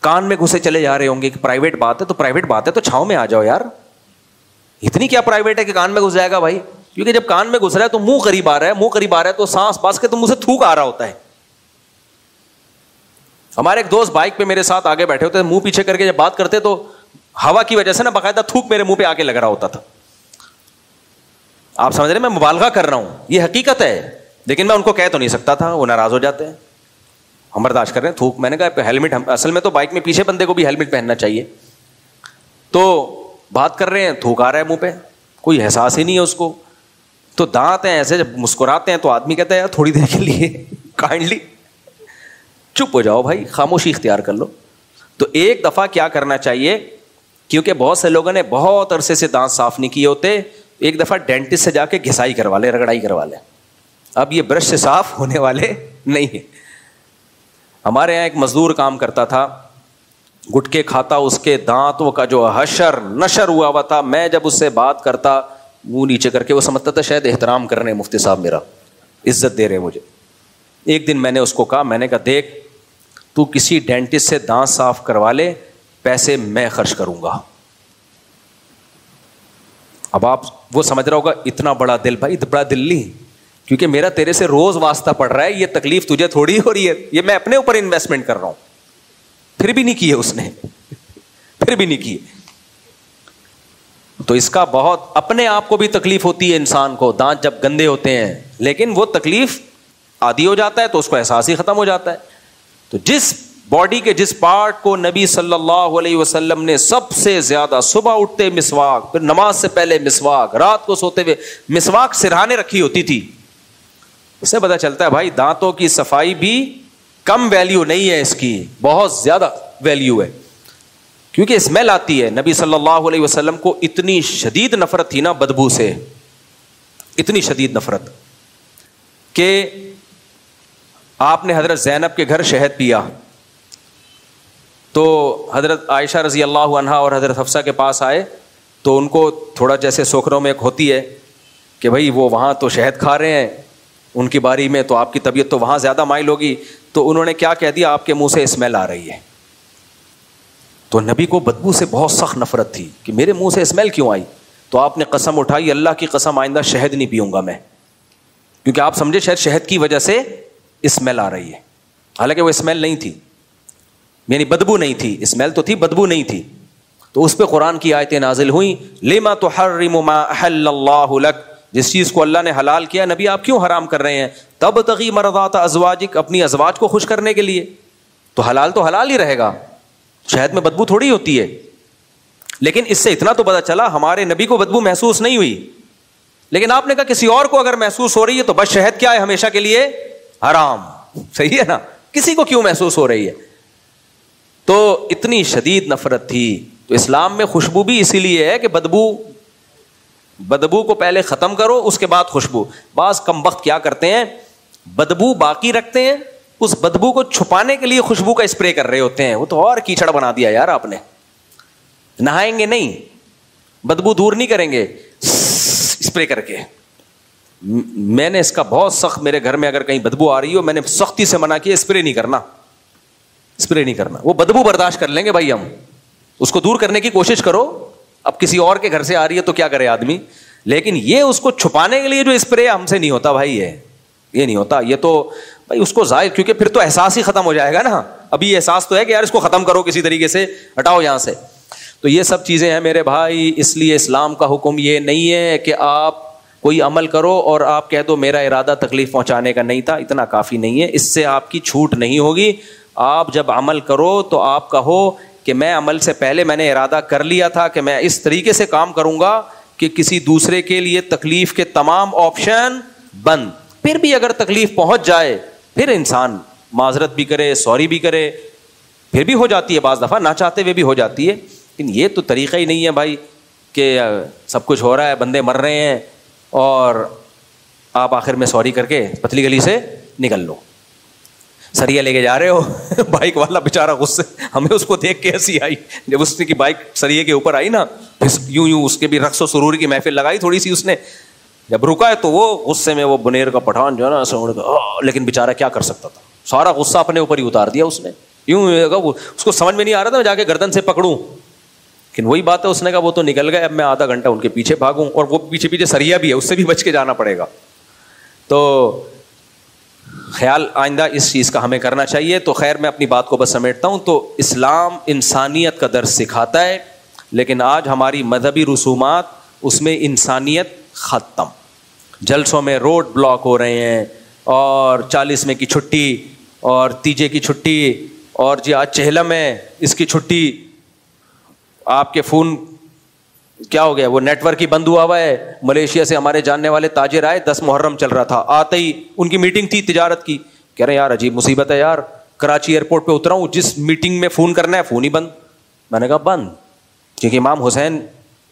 کان میں گھسے چلے جا رہے ہوں گے کہ پرائیویٹ بات ہے, تو پرائیویٹ بات ہے تو چھاؤں میں آ جاؤ یار. اتنی کیا پرائیویٹ ہے کہ کان میں گھس جائے گا بھائی؟ کیونکہ جب کان میں گھس رہا ہے تو منہ قریب آ رہا ہے, منہ قریب آ رہا ہے تو سانس باس کے تو منہ سے تھوک آ رہا ہوتا ہے. ہمارے ایک دوست بائک پہ میرے ساتھ آگے بیٹھے ہوتے تھے, منہ پیچھے کر کے جب بات کرتے تو ہوا کی وجہ سے نا باقاعدہ تھوک میرے منہ پہ آ کے لگ رہا ہوتا تھا. آپ سمجھ رہے ہیں, میں مبالغہ کر رہا ہوں, یہ حقیقت ہے, لیکن میں ان کو کہہ تو نہیں سکتا تھا, وہ ناراض ہو جاتے ہیں. ہم برداشت کر رہے ہیں تھوک. میں نے کہا ہیلمٹ, اصل میں تو بائک میں پیچھے بندے کو بھی ہیلمٹ پہننا چاہیے. تو بات کر رہے ہیں, تھوک آ رہا ہے منہ پہ, کوئی احساس ہی نہیں ہے اس کو. تو دانت ہیں ایسے, جب مسکراتے ہیں تو آدمی کہتا ہے یار تھوڑی دیر کے لیے کائنڈلی چپ ہو جاؤ بھائی, خاموشی اختیار کر لو. تو ایک دفعہ کیا کرنا چاہیے, کیونکہ بہت سے لوگوں نے بہت عرصے سے دانت صاف نہیں کیے ہوتے, ایک دفعہ ڈینٹسٹ سے جا کے گھسائی کروا لے, رگڑائی کروا لے. اب یہ برش سے صاف ہونے والے نہیں ہیں. ہمارے یہاں ایک مزدور کام کرتا تھا, گٹکے کھاتا, اس کے دانتوں کا جو حشر نشر ہوا تھا, میں جب اس سے بات کرتا منہ نیچے کر کے, وہ سمجھتا تھا شاید احترام کر رہے ہیں مفتی صاحب, میرا عزت دے رہے ہیں مجھے. ایک دن میں نے اس کو کہا, میں نے کہا دیکھ تو کسی ڈینٹسٹ سے دانت صاف کروا لے, پیسے میں خرچ کروں گا. اب آپ وہ سمجھ رہا ہوگا اتنا بڑا دل, بھائی بڑا دل نہیں, کیونکہ میرا تیرے سے روز واسطہ پڑ رہا ہے, یہ تکلیف تجھے تھوڑی ہو رہی ہے, یہ میں اپنے اوپر انویسٹمنٹ کر رہا ہوں. پھر بھی نہیں کیے اس نے, پھر بھی نہیں کیے. تو اس کا بہت اپنے آپ کو بھی تکلیف ہوتی ہے انسان کو, دانت جب گندے ہوتے ہیں, لیکن وہ تکلیف عادی ہو جاتا ہے تو اس کو احساس ہی ختم ہو جاتا ہے. تو جس باڈی کے جس پارٹ کو نبی صلی اللہ علیہ وسلم نے سب سے زیادہ, صبح اٹھتے مسواک, پھر نماز سے پہلے مسواک, رات کو سوتے ہوئے مسواک سرہانے رکھی ہوتی تھی, اس سے پتہ چلتا ہے بھائی دانتوں کی صفائی بھی کم ویلیو نہیں ہے, اس کی بہت زیادہ ویلیو ہے, کیونکہ اسمیل آتی ہے. نبی صلی اللہ علیہ وسلم کو اتنی شدید نفرت تھی نا بدبو سے, اتنی شدید نفرت کہ آپ نے حضرت زینب کے گھر شہد پیا تو حضرت عائشہ رضی اللہ عنہا اور حضرت حفصہ کے پاس آئے, تو ان کو تھوڑا جیسے سوکھروں میں ایک ہوتی ہے کہ بھائی وہ وہاں تو شہد کھا رہے ہیں ان کی باری میں, تو آپ کی طبیعت تو وہاں زیادہ مائل ہوگی. تو انہوں نے کیا کہہ دیا, آپ کے منہ سے اسمیل آ رہی ہے. تو نبی کو بدبو سے بہت سخت نفرت تھی کہ میرے منہ سے اسمیل کیوں آئی. تو آپ نے قسم اٹھائی, اللہ کی قسم آئندہ شہد نہیں پیوں گا میں, کیونکہ آپ سمجھے شاید شہد کی وجہ سے اسمیل آ رہی ہے, حالانکہ وہ اسمیل نہیں تھی, یعنی بدبو نہیں تھی, اسمیل تو تھی بدبو نہیں تھی. تو اس پہ قرآن کی آیتیں نازل ہوئیں, لما تحرم ما احل اللہ لک, جس چیز کو اللہ نے حلال کیا نبی آپ کیوں حرام کر رہے ہیں, تبتغی مرضات ازواجک, اپنی ازواج کو خوش کرنے کے لیے. تو حلال ہی رہے گا, شہد میں بدبو تھوڑی ہوتی ہے. لیکن اس سے اتنا تو پتہ چلا ہمارے نبی کو بدبو محسوس نہیں ہوئی, لیکن آپ نے کہا کسی اور کو اگر محسوس ہو رہی ہے تو بس شہد کیا ہے, ہمیشہ کے لیے حرام. صحیح ہے نا, کسی کو کیوں محسوس ہو رہی ہے. تو اتنی شدید نفرت تھی. تو اسلام میں خوشبو بھی اسی لیے ہے کہ بدبو کو پہلے ختم کرو, اس کے بعد خوشبو. بعض کم وقت کیا کرتے ہیں, بدبو باقی رکھتے ہیں, اس بدبو کو چھپانے کے لیے خوشبو کا اسپرے کر رہے ہوتے ہیں. وہ تو اور کیچڑ بنا دیا یار آپ نے. نہائیں گے نہیں, بدبو دور نہیں کریں گے اسپرے کر کے. میں نے اس کا بہت سخت, میرے گھر میں اگر کہیں بدبو آ رہی ہو, میں نے سختی سے منع کیا, اسپرے نہیں کرنا, اسپرے نہیں کرنا. وہ بدبو برداشت کر لیں گے بھائی, ہم اس کو دور کرنے کی کوشش کرو. اب کسی اور کے گھر سے آ رہی ہے تو کیا کرے آدمی, لیکن یہ اس کو چھپانے کے لیے جو اسپرے ہم سے نہیں ہوتا بھائی, یہ نہیں ہوتا. یہ تو بھائی اس کو ظاہر, کیونکہ پھر تو احساس ہی ختم ہو جائے گا نا. ابھی احساس تو ہے کہ یار اس کو ختم کرو کسی طریقے سے, ہٹاؤ یہاں سے. تو یہ سب چیزیں ہیں میرے بھائی. اس لیے اسلام کا حکم یہ نہیں ہے کہ آپ کوئی عمل کرو اور آپ کہہ دو میرا ارادہ تکلیف پہنچانے کا نہیں تھا, اتنا کافی نہیں ہے. اس سے آپ کی چھوٹ نہیں ہوگی. آپ جب عمل کرو تو آپ کہو کہ میں عمل سے پہلے میں نے ارادہ کر لیا تھا کہ میں اس طریقے سے کام کروں گا کہ کسی دوسرے کے لیے تکلیف کے تمام آپشن بند. پھر بھی اگر تکلیف پہنچ جائے پھر انسان معذرت بھی کرے, سوری بھی کرے, پھر بھی ہو جاتی ہے بعض دفعہ, نہ چاہتے ہوئے بھی ہو جاتی ہے. لیکن یہ تو طریقہ ہی نہیں ہے بھائی. کہ سب کچھ ہو رہا ہے, بندے مر رہے ہیں, اور آپ آخر میں سوری کر کے پتلی گلی سے نکل لو. سریا لے کے جا رہے ہو, بائک والا بےچارا غصے, ہمیں اس کو دیکھ کے ہنسی آئی جب اس کی بائک سریے کے اوپر آئی نا, یوں اس کے بھی رقص و سرور کی محفل لگائی تھوڑی سی اس نے. جب رکا ہے تو وہ غصے میں وہ بنیر کا پٹھان جو ہے نا, لیکن بےچارا کیا کر سکتا تھا, سارا غصہ اپنے اوپر ہی اتار دیا اس نے. یوں اس کو سمجھ میں نہیں آ رہا تھا میں جا کے گردن سے پکڑوں, لیکن وہی بات ہے, اس نے کہا وہ تو نکل گئے, اب میں آدھا گھنٹہ ان کے پیچھے بھاگوں, اور وہ پیچھے پیچھے سریا بھی ہے, اس سے بھی بچ کے جانا پڑے گا. تو خیال آئندہ اس چیز کا ہمیں کرنا چاہیے. تو خیر میں اپنی بات کو بس سمیٹتا ہوں. تو اسلام انسانیت کا درس سکھاتا ہے, لیکن آج ہماری مذہبی رسومات اس میں انسانیت ختم. جلسوں میں روڈ بلاک ہو رہے ہیں, اور 40ویں کی چھٹی, اور تیجے کی چھٹی, اور جی آج چہلم ہے اس کی چھٹی. آپ کے فون کیا ہو گیا, وہ نیٹ ورک ہی بند ہوا ہے. ملیشیا سے ہمارے جاننے والے تاجر آئے, 10 محرم چل رہا تھا, آتے ہی ان کی میٹنگ تھی تجارت کی, کہہ رہے ہیں یار عجیب مصیبت ہے یار, کراچی ایئرپورٹ پہ اترا ہوں, جس میٹنگ میں فون کرنا ہے فون ہی بند. میں نے کہا بند, کیونکہ امام حسین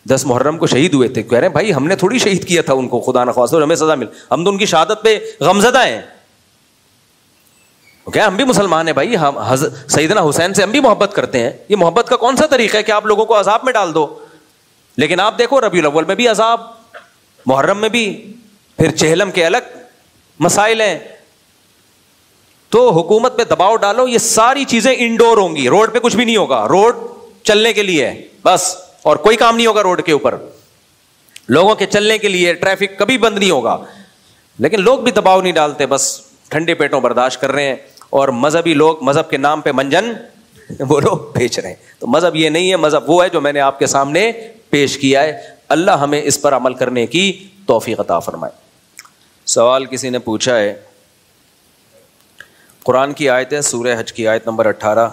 10 محرم کو شہید ہوئے تھے. کہہ رہے ہیں بھائی ہم نے تھوڑی شہید کیا تھا ان کو, خدا نخواستہ اور ہمیں سزا مل, ہم تو ان کی شہادت پہ غمزدہ ہیں. کیا ہم بھی مسلمان ہیں بھائی, ہم سیدنا حسین سے ہم بھی محبت کرتے ہیں. یہ محبت کا کون سا طریقہ ہے کہ آپ لوگوں کو عذاب میں ڈال دو؟ لیکن آپ دیکھو ربیع الاول میں بھی عذاب, محرم میں بھی, پھر چہلم کے الگ مسائل ہیں. تو حکومت پہ دباؤ ڈالو, یہ ساری چیزیں انڈور ہوں گی, روڈ پہ کچھ بھی نہیں ہوگا, روڈ چلنے کے لیے ہے بس, اور کوئی کام نہیں ہوگا روڈ کے اوپر, لوگوں کے چلنے کے لیے, ٹریفک کبھی بند نہیں ہوگا. لیکن لوگ بھی دباؤ نہیں ڈالتے, بس ٹھنڈے پیٹوں برداشت کر رہے ہیں, اور مذہبی لوگ مذہب کے نام پہ منجن وہ لوگ بیچ رہے ہیں. تو مذہب یہ نہیں ہے, مذہب وہ ہے جو میں نے آپ کے سامنے پیش کیا ہے. اللہ ہمیں اس پر عمل کرنے کی توفیق عطا فرمائے. سوال کسی نے پوچھا ہے, قرآن کی آیت ہے سورہ حج کی آیت نمبر 18,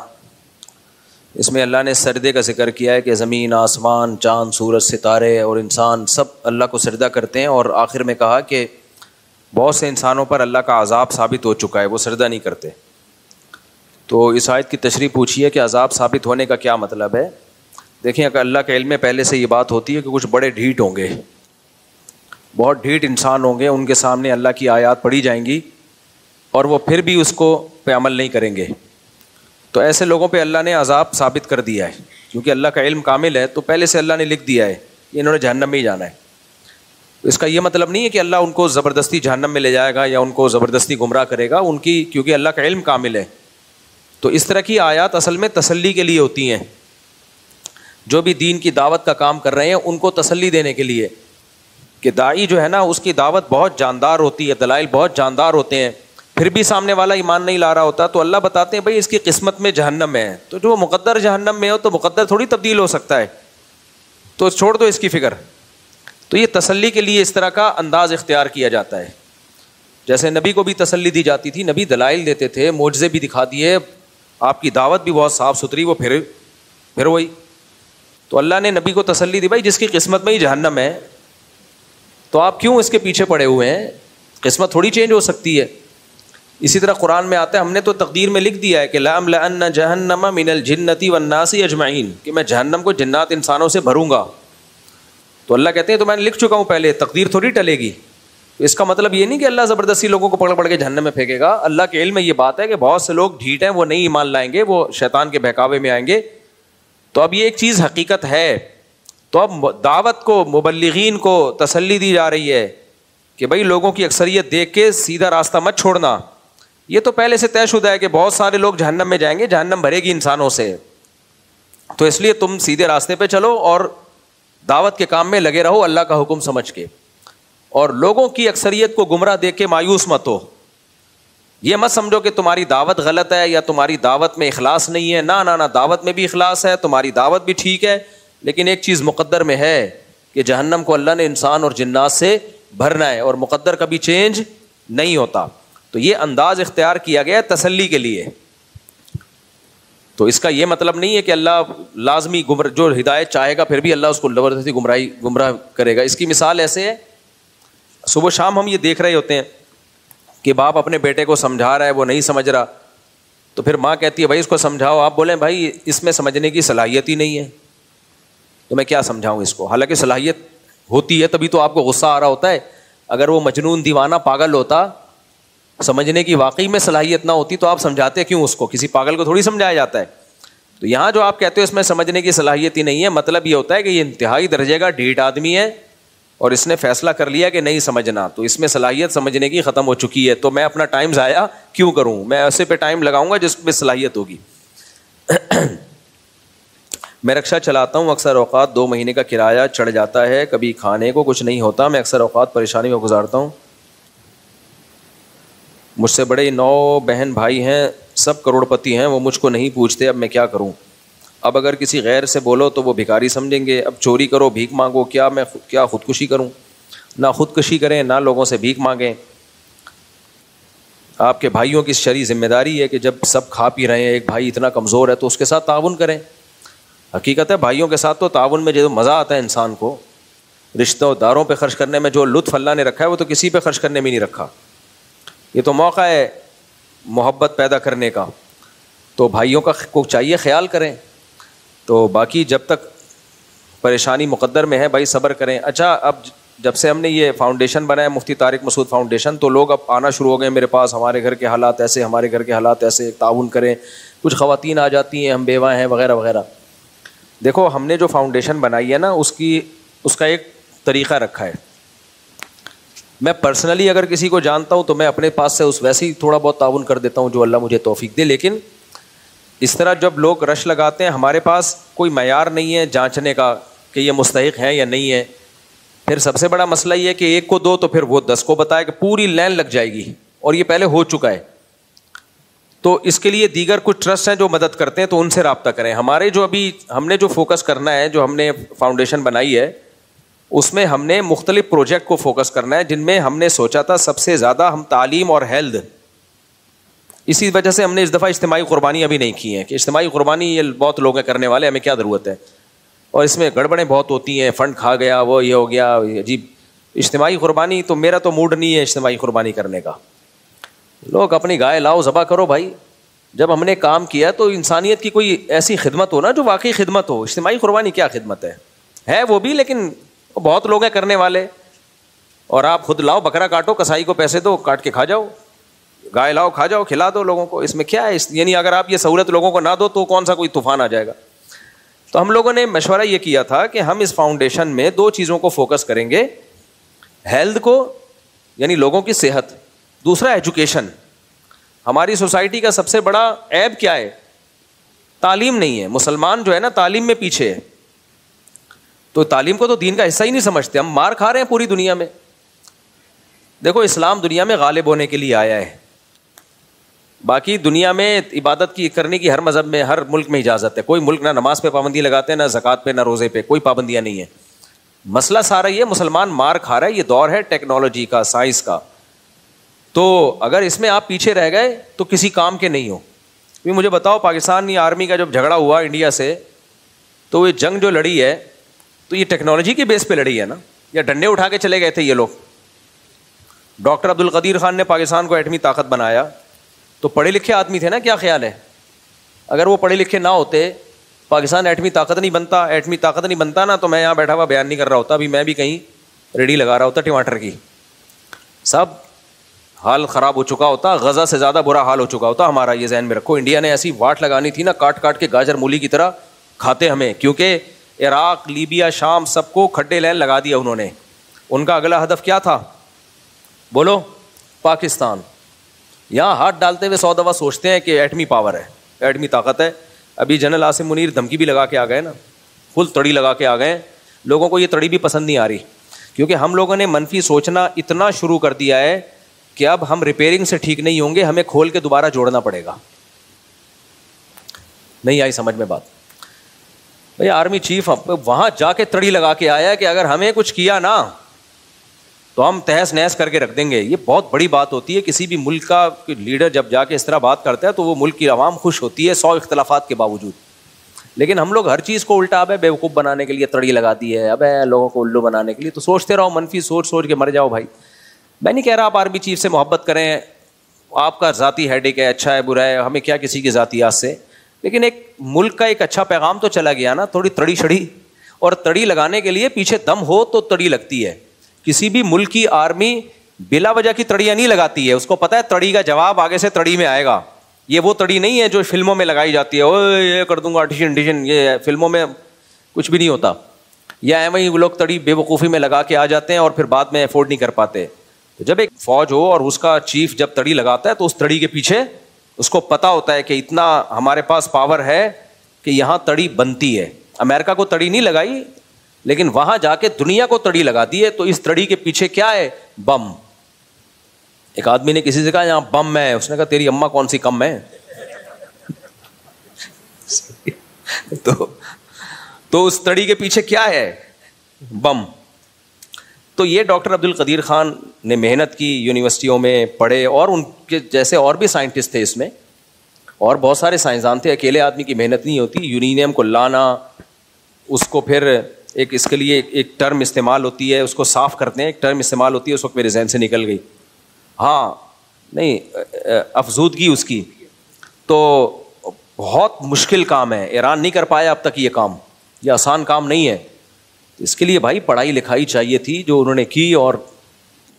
اس میں اللہ نے سجدے کا ذکر کیا ہے کہ زمین, آسمان, چاند, سورج, ستارے اور انسان سب اللہ کو سجدہ کرتے ہیں, اور آخر میں کہا کہ بہت سے انسانوں پر اللہ کا عذاب ثابت ہو چکا ہے, وہ سجدہ نہیں کرتے. تو اس آیت کی تشریح پوچھی ہے کہ عذاب ثابت ہونے کا کیا مطلب ہے. دیکھیں اگر اللہ کے علم میں پہلے سے یہ بات ہوتی ہے کہ کچھ بڑے ڈھیٹ ہوں گے, بہت ڈھیٹ انسان ہوں گے, ان کے سامنے اللہ کی آیات پڑھی جائیں گی اور وہ پھر بھی اس کو پہ عمل نہیں کریں گے, تو ایسے لوگوں پہ اللہ نے عذاب ثابت کر دیا ہے. کیونکہ اللہ کا علم کامل ہے تو پہلے سے اللہ نے لکھ دیا ہے کہ انہوں نے جہنم میں ہی جانا ہے. اس کا یہ مطلب نہیں ہے کہ اللہ ان کو زبردستی جہنم میں لے جائے گا یا ان کو زبردستی گمراہ کرے گا, ان کی کیونکہ اللہ کا علم کامل ہے. تو اس طرح کی آیات اصل میں تسلی کے لیے ہوتی ہیں, جو بھی دین کی دعوت کا کام کر رہے ہیں ان کو تسلی دینے کے لیے, کہ داعی جو ہے نا اس کی دعوت بہت جاندار ہوتی ہے, دلائل بہت جاندار ہوتے ہیں, پھر بھی سامنے والا ایمان نہیں لا رہا ہوتا, تو اللہ بتاتے ہیں بھائی اس کی قسمت میں جہنم ہے, تو جو مقدر جہنم میں ہو تو مقدر تھوڑی تبدیل ہو سکتا ہے, تو چھوڑ دو اس کی فکر. تو یہ تسلی کے لیے اس طرح کا انداز اختیار کیا جاتا ہے. جیسے نبی کو بھی تسلی دی جاتی تھی, نبی دلائل دیتے تھے, معجزے بھی دکھا دیے, آپ کی دعوت بھی بہت صاف ستھری, وہ پھر وہی. تو اللہ نے نبی کو تسلی دی, بھائی جس کی قسمت میں ہی جہنم ہے تو آپ کیوں اس کے پیچھے پڑے ہوئے ہیں, قسمت تھوڑی چینج ہو سکتی ہے. اسی طرح قرآن میں آتا ہے ہم نے تو تقدیر میں لکھ دیا ہے کہ لَأَمْلَأَنَّ جَهَنَّمَ مِنَ الْجِنَّةِ وَالنَّاسِ أَجْمَعِينَ, کہ میں جہنم کو جنات انسانوں سے بھروں گا. تو اللہ کہتے ہیں تو میں نے لکھ چکا ہوں پہلے, تقدیر تھوڑی ٹلے گی. اس کا مطلب یہ نہیں کہ اللہ زبردستی لوگوں کو پکڑ پڑ کے جہنم میں پھینکے گا. اللہ کے علم میں یہ بات ہے کہ بہت سے لوگ ڈھیٹ ہیں, وہ نہیں ایمان لائیں گے, وہ شیطان کے بہکاوے میں آئیں گے. تو اب یہ ایک چیز حقیقت ہے. تو اب دعوت کو, مبلغین کو تسلی دی جا رہی ہے کہ بھائی لوگوں کی اکثریت دیکھ کے سیدھا راستہ مت چھوڑنا. یہ تو پہلے سے طے شدہ ہے کہ بہت سارے لوگ جہنم میں جائیں گے, جہنم بھرے گی انسانوں سے, تو اس لیے تم سیدھے راستے پہ چلو اور دعوت کے کام میں لگے رہو اللہ کا حکم سمجھ کے, اور لوگوں کی اکثریت کو گمراہ دیکھ کے مایوس مت ہو. یہ مت سمجھو کہ تمہاری دعوت غلط ہے یا تمہاری دعوت میں اخلاص نہیں ہے. نہ دعوت میں بھی اخلاص ہے, تمہاری دعوت بھی ٹھیک ہے, لیکن ایک چیز مقدر میں ہے کہ جہنم کو اللہ نے انسان اور جنات سے بھرنا ہے, اور مقدر کبھی چینج نہیں ہوتا. تو یہ انداز اختیار کیا گیا تسلی کے لیے. تو اس کا یہ مطلب نہیں ہے کہ اللہ لازمی جو ہدایت چاہے گا پھر بھی اللہ اس کو زبردستی گمراہ کرے گا. اس کی مثال ایسے ہے, صبح شام ہم یہ دیکھ رہے ہوتے ہیں کہ باپ اپنے بیٹے کو سمجھا رہا ہے, وہ نہیں سمجھ رہا, تو پھر ماں کہتی ہے بھائی اس کو سمجھاؤ. آپ بولیں بھائی اس میں سمجھنے کی صلاحیت ہی نہیں ہے, تو میں کیا سمجھاؤں اس کو؟ حالانکہ صلاحیت ہوتی ہے تبھی تو آپ کو غصہ آ رہا ہوتا ہے. اگر وہ مجنون دیوانہ پاگل ہوتا, سمجھنے کی واقعی میں صلاحیت نہ ہوتی, تو آپ سمجھاتے کیوں اس کو؟ کسی پاگل کو تھوڑی سمجھایا جاتا ہے. تو یہاں جو آپ کہتے ہو اس میں سمجھنے کی صلاحیت ہی نہیں ہے, مطلب یہ ہوتا ہے کہ یہ انتہائی درجے کا ڈھیٹ آدمی ہے اور اس نے فیصلہ کر لیا کہ نہیں سمجھنا, تو اس میں صلاحیت سمجھنے کی ختم ہو چکی ہے. تو میں اپنا ٹائم ضائع کیوں کروں؟ میں ایسے پہ ٹائم لگاؤں گا جس پہ صلاحیت ہوگی. میں رکشا چلاتا ہوں, اکثر اوقات 2 مہینے کا کرایہ چڑھ جاتا ہے, کبھی کھانے کو کچھ نہیں ہوتا, میں اکثر اوقات پریشانی میں گزارتا ہوں. مجھ سے بڑے 9 بہن بھائی ہیں, سب کروڑ پتی ہیں, وہ مجھ کو نہیں پوچھتے, اب میں کیا کروں؟ اب اگر کسی غیر سے بولو تو وہ بھکاری سمجھیں گے, اب چوری کرو بھیک مانگو, کیا میں کیا خودکشی کروں؟ نہ خودکشی کریں نہ لوگوں سے بھیک مانگیں. آپ کے بھائیوں کی شرعی ذمہ داری ہے کہ جب سب کھا پی رہے ہیں, ایک بھائی اتنا کمزور ہے تو اس کے ساتھ تعاون کریں. حقیقت ہے بھائیوں کے ساتھ تو تعاون میں جو مزہ آتا ہے انسان کو, رشتوں داروں پہ خرچ کرنے میں جو لطف اللہ نے رکھا ہے وہ تو کسی پہ خرچ کرنے میں نہیں رکھا. یہ تو موقع ہے محبت پیدا کرنے کا, تو بھائیوں کا کو چاہیے خیال کریں. تو باقی جب تک پریشانی مقدر میں ہے بھائی صبر کریں. اچھا, اب جب سے ہم نے یہ فاؤنڈیشن بنایا مفتی طارق مسعود فاؤنڈیشن, تو لوگ اب آنا شروع ہو گئے میرے پاس, ہمارے گھر کے حالات ایسے, ہمارے گھر کے حالات ایسے, تعاون کریں. کچھ خواتین آ جاتی ہیں, ہم بیوہ ہیں وغیرہ وغیرہ. دیکھو ہم نے جو فاؤنڈیشن بنائی ہے نا, اس کا ایک طریقہ رکھا ہے. میں پرسنلی اگر کسی کو جانتا ہوں تو میں اپنے پاس سے اس ویسے ہی تھوڑا بہت تعاون کر دیتا ہوں جو اللہ مجھے توفیق دے. لیکن اس طرح جب لوگ رش لگاتے ہیں, ہمارے پاس کوئی معیار نہیں ہے جانچنے کا کہ یہ مستحق ہے یا نہیں ہے. پھر سب سے بڑا مسئلہ یہ ہے کہ ایک کو دو تو پھر وہ 10 کو بتائے کہ پوری لائن لگ جائے گی, اور یہ پہلے ہو چکا ہے. تو اس کے لیے دیگر کچھ ٹرسٹ ہیں جو مدد کرتے ہیں, تو ان سے رابطہ کریں. ہمارے جو ابھی ہم نے جو فوکس کرنا ہے, جو ہم نے فاؤنڈیشن بنائی ہے, اس میں ہم نے مختلف پروجیکٹ کو فوکس کرنا ہے, جن میں ہم نے سوچا تھا سب سے زیادہ ہم تعلیم اور ہیلتھ. اسی وجہ سے ہم نے اس دفعہ اجتماعی قربانی ابھی نہیں کی ہیں کہ اجتماعی قربانی یہ بہت لوگ ہیں کرنے والے, ہمیں کیا ضرورت ہے, اور اس میں گڑبڑیں بہت ہوتی ہیں, فنڈ کھا گیا, وہ یہ ہو گیا عجیب. اجتماعی قربانی تو میرا تو موڈ نہیں ہے اجتماعی قربانی کرنے کا. لوگ اپنی گائے لاؤ ذبح کرو بھائی. جب ہم نے کام کیا تو انسانیت کی کوئی ایسی خدمت ہو نا جو واقعی خدمت ہو. اجتماعی قربانی کیا خدمت ہے وہ بھی, لیکن بہت لوگ ہیں کرنے والے. اور آپ خود لاؤ بکرا کاٹو, کسائی کو پیسے دو, کاٹ کے کھا جاؤ. گائے لاؤ کھا جاؤ, کھلا دو لوگوں کو, اس میں کیا ہے؟ یعنی اگر آپ یہ سہولت لوگوں کو نہ دو تو کون سا کوئی طوفان آ جائے گا. تو ہم لوگوں نے مشورہ یہ کیا تھا کہ ہم اس فاؤنڈیشن میں 2 چیزوں کو فوکس کریں گے. ہیلتھ کو, یعنی لوگوں کی صحت. دوسرا ایجوکیشن. ہماری سوسائٹی کا سب سے بڑا عیب کیا ہے؟ تعلیم نہیں ہے. مسلمان جو ہے نا تعلیم میں پیچھے ہے, تو تعلیم کو تو دین کا حصہ ہی نہیں سمجھتے. ہم مار کھا رہے ہیں پوری دنیا میں. دیکھو اسلام دنیا میں غالب ہونے کے لیے آیا ہے. باقی دنیا میں عبادت کی کرنے کی ہر مذہب میں, ہر ملک میں اجازت ہے. کوئی ملک نہ نماز پہ پابندی لگاتے ہیں, نہ زکوٰۃ پہ, نہ روزے پہ, کوئی پابندیاں نہیں ہیں. مسئلہ سارا یہ مسلمان مار کھا رہا ہے. یہ دور ہے ٹیکنالوجی کا, سائنس کا. تو اگر اس میں آپ پیچھے رہ گئے تو کسی کام کے نہیں ہو. مجھے بتاؤ, پاکستانی آرمی کا جب جھگڑا ہوا انڈیا سے, تو یہ جنگ جو لڑی ہے تو یہ ٹیکنالوجی کے بیس پہ لڑی ہے نا, یا ڈنڈے اٹھا کے چلے گئے تھے یہ لوگ؟ ڈاکٹر عبد القدیر خان نے پاکستان کو ایٹمی طاقت بنایا تو پڑھے لکھے آدمی تھے نا. کیا خیال ہے اگر وہ پڑھے لکھے نہ ہوتے پاکستان ایٹمی طاقت نہیں بنتا. ایٹمی طاقت نہیں بنتا نا تو میں یہاں بیٹھا ہوا بیان نہیں کر رہا ہوتا, ابھی میں بھی کہیں ریڈی لگا رہا ہوتا ٹماٹر کی. سب حال خراب ہو چکا ہوتا, غزہ سے زیادہ برا حال ہو چکا ہوتا ہمارا. یہ ذہن میں رکھو, انڈیا نے ایسی واٹ لگانی تھی نا, کاٹ کاٹ کے گاجر مولی کی طرح کھاتے ہمیں, کیونکہ عراق, لیبیا, شام سب کو کھڈے لین لگا دیا انہوں نے. ان کا اگلا ہدف کیا تھا بولو؟ پاکستان. یہاں ہاتھ ڈالتے ہوئے 100 دفعہ سوچتے ہیں کہ ایٹمی پاور ہے, ایٹمی طاقت ہے. ابھی جنرل عاصم منیر دھمکی بھی لگا کے آ گئے نا, فل تڑی لگا کے آ گئے. لوگوں کو یہ تڑی بھی پسند نہیں آ رہی, کیونکہ ہم لوگوں نے منفی سوچنا اتنا شروع کر دیا ہے کہ اب ہم ریپیئرنگ سے ٹھیک نہیں ہوں گے, ہمیں کھول کے دوبارہ جوڑنا پڑے گا. نہیں آئی سمجھ میں بات؟ بھائی آرمی چیف وہاں جا کے تڑی لگا کے آیا کہ اگر ہمیں کچھ کیا نا تو ہم تہس نہس کر کے رکھ دیں گے. یہ بہت بڑی بات ہوتی ہے. کسی بھی ملک کا لیڈر جب جا کے اس طرح بات کرتا ہے تو وہ ملک کی عوام خوش ہوتی ہے 100 اختلافات کے باوجود. لیکن ہم لوگ ہر چیز کو الٹا اب بیوقوف بنانے کے لیے تڑی لگا دی ہے, اب لوگوں کو الو بنانے کے لیے. تو سوچتے رہو, منفی سوچ کے مر جاؤ بھائی. میں نہیں کہہ رہا آپ آرمی چیف سے محبت کریں, آپ کا ذاتی ہیڈک ہے, اچھا ہے برا ہے, ہمیں کیا کسی کی ذاتیات سے. لیکن ایک ملک کا ایک اچھا پیغام تو چلا گیا نا, تھوڑی تڑی شڑی اور تڑی لگانے کے لیے پیچھے دم ہو تو تڑی لگتی ہے. کسی بھی ملک کی آرمی بلا وجہ کی تڑیاں نہیں لگاتی ہے, اس کو پتا ہے تڑی کا جواب آگے سے تڑی میں آئے گا. یہ وہ تڑی نہیں ہے جو فلموں میں لگائی جاتی ہے, اوے یہ کر دوں گا ڈیشن ڈیشن, یہ فلموں میں کچھ بھی نہیں ہوتا. یا ایویں ہی وہ لوگ تڑی بے وقوفی میں لگا کے آ جاتے ہیں اور پھر بعد میں افورڈ نہیں کر پاتے. تو جب ایک فوج ہو اور اس کا چیف جب تڑی لگاتا ہے تو اس تڑی کے پیچھے اس کو پتا ہوتا ہے کہ اتنا ہمارے پاس پاور ہے کہ یہاں تڑی بنتی ہے. امریکہ کو تڑی نہیں لگائی لیکن وہاں جا کے دنیا کو تڑی لگا دی ہے. تو اس تڑی کے پیچھے کیا ہے؟ بم. ایک آدمی نے کسی سے کہا یہاں بم ہے, اس نے کہا تیری اماں کون سی کم ہے. تو اس تڑی کے پیچھے کیا ہے؟ بم. تو یہ ڈاکٹر عبد القدیر خان نے محنت کی, یونیورسٹیوں میں پڑھے, اور ان کے جیسے اور بھی سائنٹسٹ تھے اس میں, اور بہت سارے سائنسدان تھے. اکیلے آدمی کی محنت نہیں ہوتی. یورینیم کو لانا, اس کو پھر ایک اس کے لیے ایک ٹرم استعمال ہوتی ہے, اس کو صاف کرتے ہیں, ایک ٹرم استعمال ہوتی ہے, اس وقت میرے ذہن سے نکل گئی, ہاں نہیں افزودگی اس کی. تو بہت مشکل کام ہے, ایران نہیں کر پایا اب تک یہ کام, یہ آسان کام نہیں ہے. اس کے لیے بھائی پڑھائی لکھائی چاہیے تھی جو انہوں نے کی, اور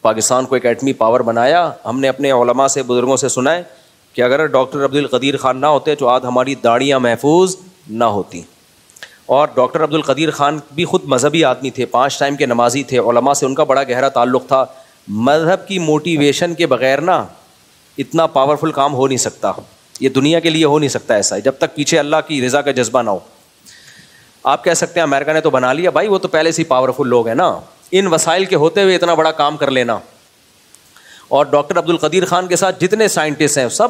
پاکستان کو ایک ایٹمی پاور بنایا. ہم نے اپنے علماء سے, بزرگوں سے سنا ہے کہ اگر ڈاکٹر عبد القدیر خان نہ ہوتے تو آج ہماری داڑیاں محفوظ نہ ہوتی. اور ڈاکٹر عبد القدیر خان بھی خود مذہبی آدمی تھے, 5 ٹائم کے نمازی تھے, علماء سے ان کا بڑا گہرا تعلق تھا. مذہب کی موٹیویشن کے بغیر نا اتنا پاورفل کام ہو نہیں سکتا, یہ دنیا کے لیے ہو نہیں سکتا ایسا, جب تک پیچھے اللہ کی رضا کا جذبہ نہ ہو. آپ کہہ سکتے ہیں امریکہ نے تو بنا لیا, بھائی وہ تو پہلے سے ہی پاورفل لوگ ہیں نا, ان وسائل کے ہوتے ہوئے اتنا بڑا کام کر لینا. اور ڈاکٹر عبد القدیر خان کے ساتھ جتنے سائنٹسٹ ہیں سب